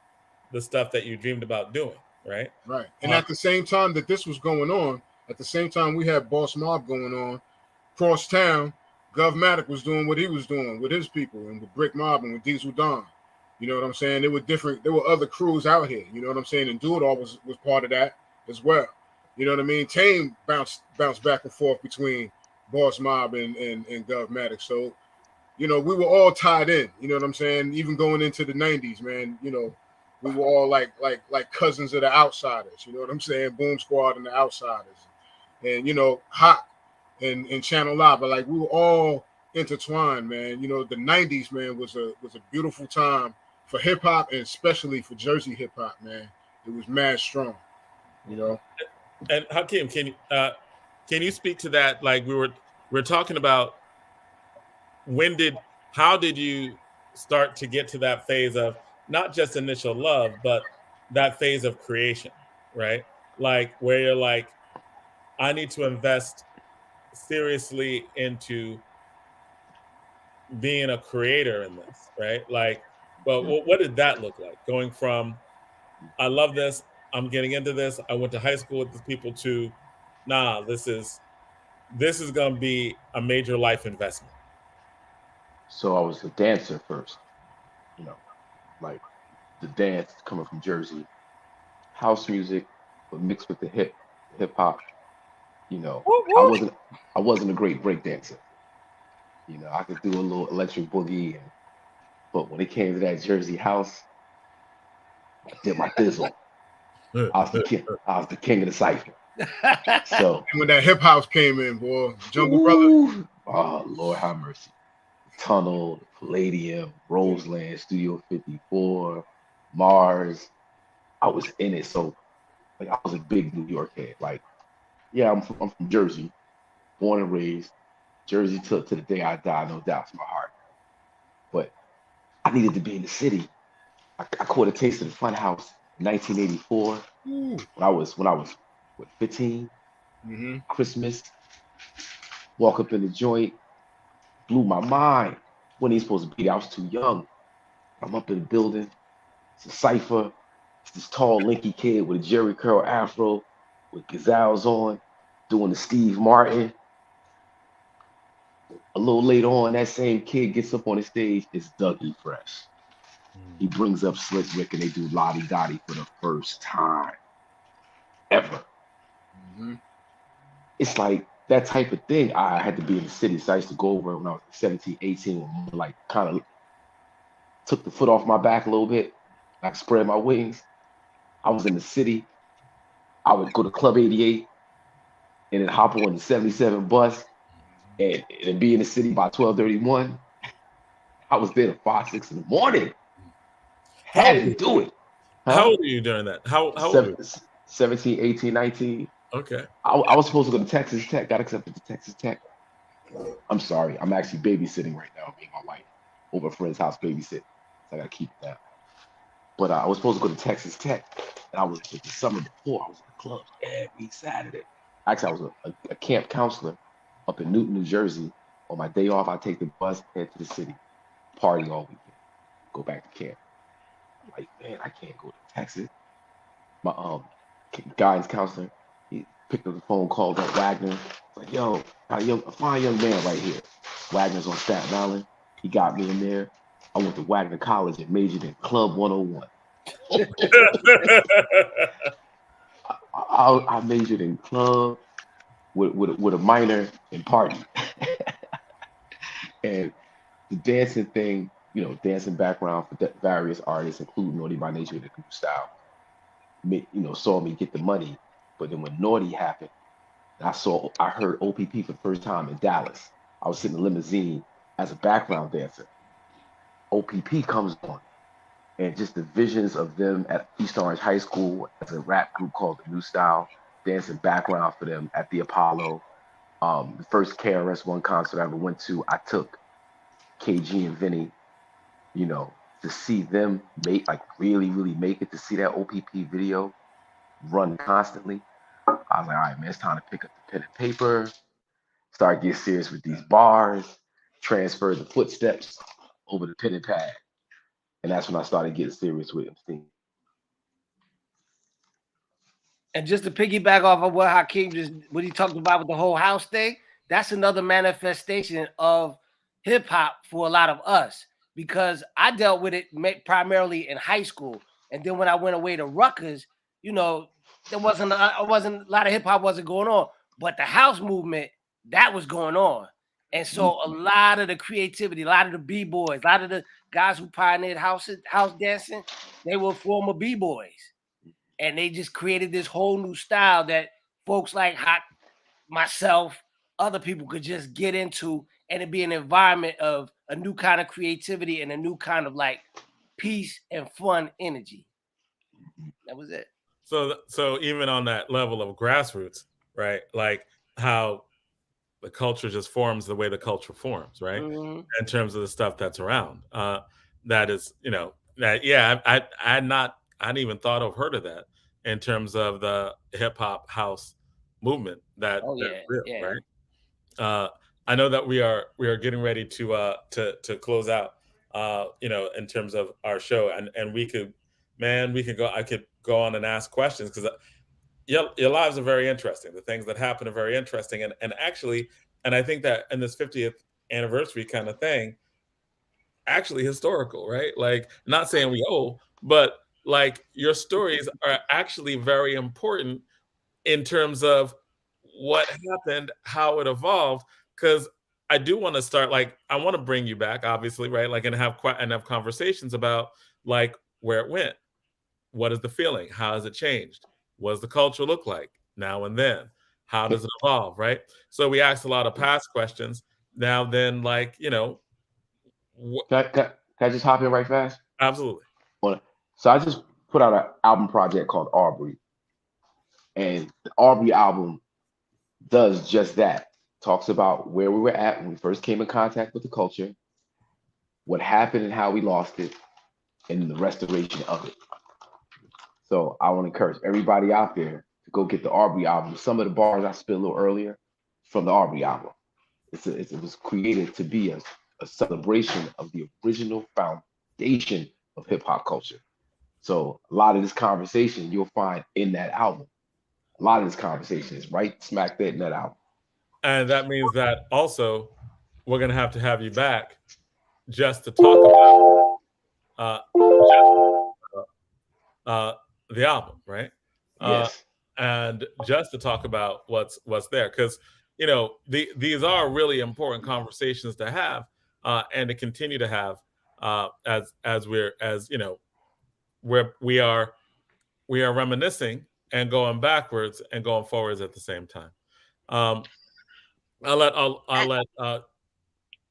the stuff that you dreamed about doing, right? Right. And at the same time that this was going on, at the same time we had Boss Mob going on, cross town, Govmatic was doing what he was doing with his people and with Brick Mob and with Diesel Don. You know what I'm saying? There were other crews out here, you know what I'm saying? And Do It All was part of that as well. You know what I mean? Tame bounced back and forth between Boss Mob and Govmatic. So, we were all tied in, you know what I'm saying? Even going into the 90s, man, we were all like cousins of the Outsiders, you know what I'm saying? Boom Squad and the Outsiders. And, Hot and Channel Live, but like we were all intertwined, man. The 90s, man, was a beautiful time for hip hop and especially for Jersey hip hop, man. It was mad strong, And Hakim, can you speak to that? Like we're talking about how did you start to get to that phase of not just initial love, but that phase of creation, right? Like where you're like, I need to invest seriously into being a creator in this, right? Like, but what did that look like? Going from, I love this, I'm getting into this, I went to high school with these people, to, nah, this is gonna be a major life investment. So I was a dancer first, you know, like the dance coming from Jersey, house music, but mixed with the hip hop. You know, I wasn't I wasn't a great break dancer. You know, I could do a little electric boogie, but when it came to that Jersey house, I did my thizzle. I was the king. I was the king of the cipher. So And when that hip house came in, boy, Jungle Brother. Oh Lord have mercy. Tunnel, the Palladium, Roseland, Studio 54, Mars. I was in it. So like I was a big New York head. Like, yeah, I'm from Jersey, born and raised. Jersey to the day I die, no doubt in my heart. But I needed to be in the city. I caught a taste of the Fun House in 1984 when I was what, 15. Christmas, walk up in the joint, blew my mind. When he's supposed to be, I was too young. I'm up in the building. It's a cipher. It's this tall, lanky kid with a Jerry curl afro, with gazelles on, doing the Steve Martin. A little later on, that same kid gets up on the stage. It's Dougie Fresh. He brings up Slick Rick and they do Lottie Dottie for the first time ever. It's like that type of thing. I had to be in the city. So I used to go over when I was 17, 18, when like kind of took the foot off my back a little bit, like spread my wings. I was in the city. I would go to Club 88 and then hop on the 77 bus and be in the city by 12:31. I was there at 5, 6 in the morning. Had to do it. How old were you during that? How old were you? 17, 18, 19. Okay. I was supposed to go to Texas Tech, got accepted to Texas Tech. I'm sorry, I'm actually babysitting right now, me and my wife, over a friend's house babysitting. So I gotta keep that. But I was supposed to go to Texas Tech, and I was the summer before, I was in the clubs every Saturday. Actually, I was a camp counselor up in Newton, New Jersey. On my day off, I take the bus, head to the city, party all weekend, go back to camp. I'm like, man, I can't go to Texas. My guidance counselor, he picked up the phone, called up Wagner. Like, yo, a fine young man right here. Wagner's on Staten Island. He got me in there. I went to Wagner College and majored in Club 101. I majored in club with a minor in party. And the dancing thing, you know, dancing background for various artists, including Naughty by Nature, the group style, saw me get the money. But then when Naughty happened, I heard OPP for the first time in Dallas. I was sitting in a limousine as a background dancer. OPP comes on, and just the visions of them at East Orange High School as a rap group called The New Style, dancing background for them at the Apollo. The first KRS-One concert I ever went to, I took KG and Vinny, to see them really, really make it, to see that OPP video run constantly. I was like, all right, man, it's time to pick up the pen and paper, start getting serious with these bars, transfer the footsteps over the pen and pad. And that's when I started getting serious with MC. And just to piggyback off of what Hakim what he talked about with the whole house thing, that's another manifestation of hip hop for a lot of us, because I dealt with it primarily in high school. And then when I went away to Rutgers, there wasn't a lot of hip hop wasn't going on, but the house movement, that was going on. And so a lot of the creativity, a lot of the B-boys, a lot of the guys who pioneered house dancing, they were former B-boys. And they just created this whole new style that folks like myself, other people could just get into, and it'd be an environment of a new kind of creativity and a new kind of like peace and fun energy. That was it. So even on that level of grassroots, right? Like how the culture just forms the way the culture forms, right? In terms of the stuff that's around. That is, I hadn't even thought of heard of that in terms of the hip hop house movement. That's real, yeah. right? I know that we are getting ready to close out. In terms of our show, and we could go. I could go on and ask questions because your lives are very interesting. The things that happen are very interesting, and actually, and I think that in this 50th anniversary kind of thing, actually historical, right? Like, not saying we owe, but like your stories are actually very important in terms of what happened, how it evolved. Because I do want to start, like, I want to bring you back, obviously, right? Like, and have conversations about like where it went. What is the feeling? How has it changed? What does the culture look like now and then? How does it evolve, right? So we asked a lot of past questions. Now then, like, Can I just hop in right fast? absolutely. So I just put out an album project called Aubrey. And the Aubrey album does just that. Talks about where we were at when we first came in contact with the culture, what happened and how we lost it, and the restoration of it. So I want to encourage everybody out there to go get the Aubrey album. Some of the bars I spit a little earlier from the Aubrey album. It was created to be a celebration of the original foundation of hip hop culture. So a lot of this conversation you'll find in that album. A lot of this conversation is right smack dead in that album. And that means that also we're going to have you back just to talk about the album, right? Yes. And just to talk about what's there, because these are really important conversations to have and to continue to have as we are reminiscing and going backwards and going forwards at the same time. I'll let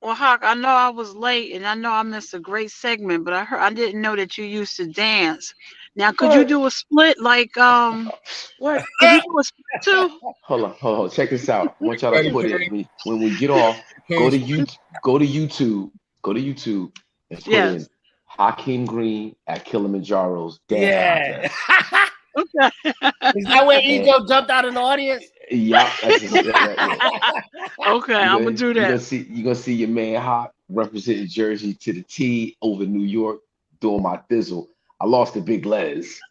Well, Hawk, I know I was late and I know I missed a great segment, but I didn't know that you used to dance. Now, could you do a split like What? Could you do a split too? Hold on. Check this out. I want y'all to put it when we get off. Go to YouTube and put in Hakim Green at Kilimanjaro's dance contest. Okay. Is that where Ego jumped out in the audience? Yeah. Okay, I'm gonna do that. You're gonna see your man Hawk representing Jersey to the T over New York doing my thizzle. I lost to Big Les.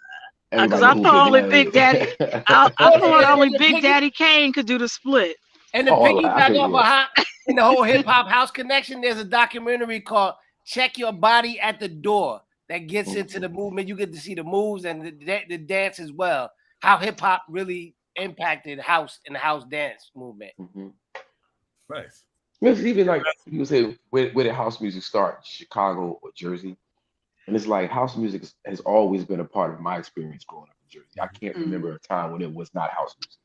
Because I thought only Big Daddy, I thought only Big Daddy Kane could do the split. And the piggyback off of Hot in the whole hip hop house connection, there's a documentary called "Check Your Body at the Door" that gets into the movement. You get to see the moves and the dance as well. How hip hop really impacted house and the house dance movement. Mm-hmm. Nice. It's even like you say, where did house music start? Chicago or Jersey? And it's like house music has always been a part of my experience growing up in Jersey. I can't remember a time when it was not house music.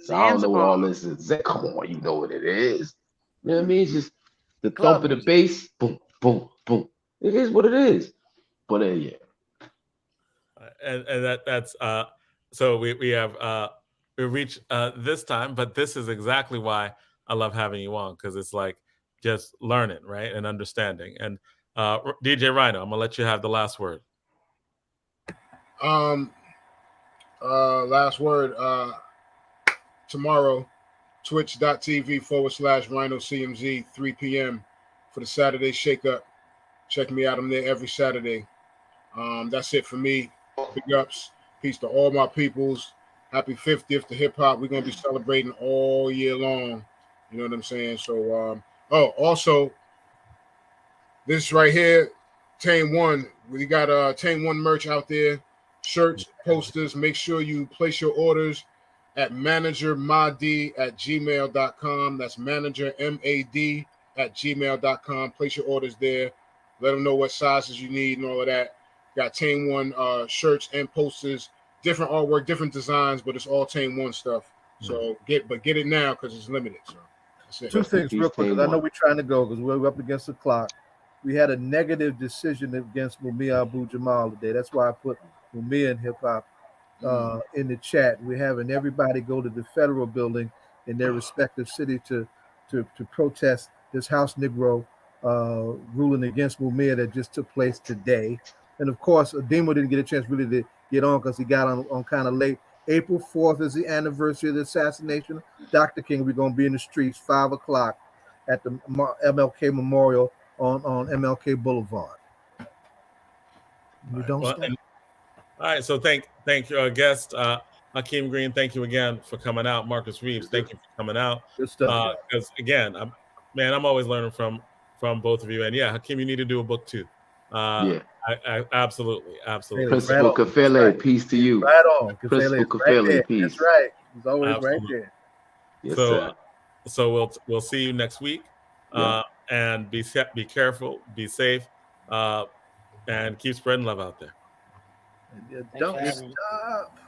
So I don't know what all this is. Come on, you know what it is. You know what I mean? It's just the thump of the bass, boom, boom, boom. It is what it is. But yeah. And that's so we have we reached this time, but this is exactly why I love having you on, because it's like just learning, right, and understanding. And DJ Rhino, I'm gonna let you have the last word. Last word. Tomorrow, twitch.tv/RhinoCMZ, 3 p.m. for the Saturday Shake Up. Check me out. I'm there every Saturday. That's it for me. Big ups. Peace to all my peoples. Happy 50th to hip hop. We're going to be celebrating all year long. You know what I'm saying? So, also, this right here, Tame One. We got Tame One merch out there. Shirts, posters. Make sure you place your orders at managermad@gmail.com. That's manager MAD@gmail.com. Place your orders there. Let them know what sizes you need and all of that. Got Tame One shirts and posters, different artwork, different designs, but it's all Tame One stuff. So get it now because it's limited. So that's it. Two things real quick, because I know we're trying to go because we're up against the clock. We had a negative decision against Mumia Abu Jamal today. That's why I put Mumia and hip hop in the chat. We're having everybody go to the federal building in their respective city to protest this House Negro ruling against Mumia that just took place today. And of course, Demo didn't get a chance really to get on because he got on kind of late. April 4th is the anniversary of the assassination of Dr. King. We're going to be in the streets 5 o'clock at the MLK Memorial on MLK Boulevard. We don't stop. All right, so thank you, our guest, Hakim Green. Thank you again for coming out. Marcus Reeves, thank you for coming out. Good stuff. Because again, I'm always learning from both of you. And yeah, Hakim, you need to do a book too. Yeah. I absolutely. Principal Kafele, peace to you. Right on. Principal Kafele, peace. That's right. He's always Absolutely. right there. Yes, so, sir. So we'll see you next week. Yeah. And be careful, be safe, and keep spreading love out there. Don't stop.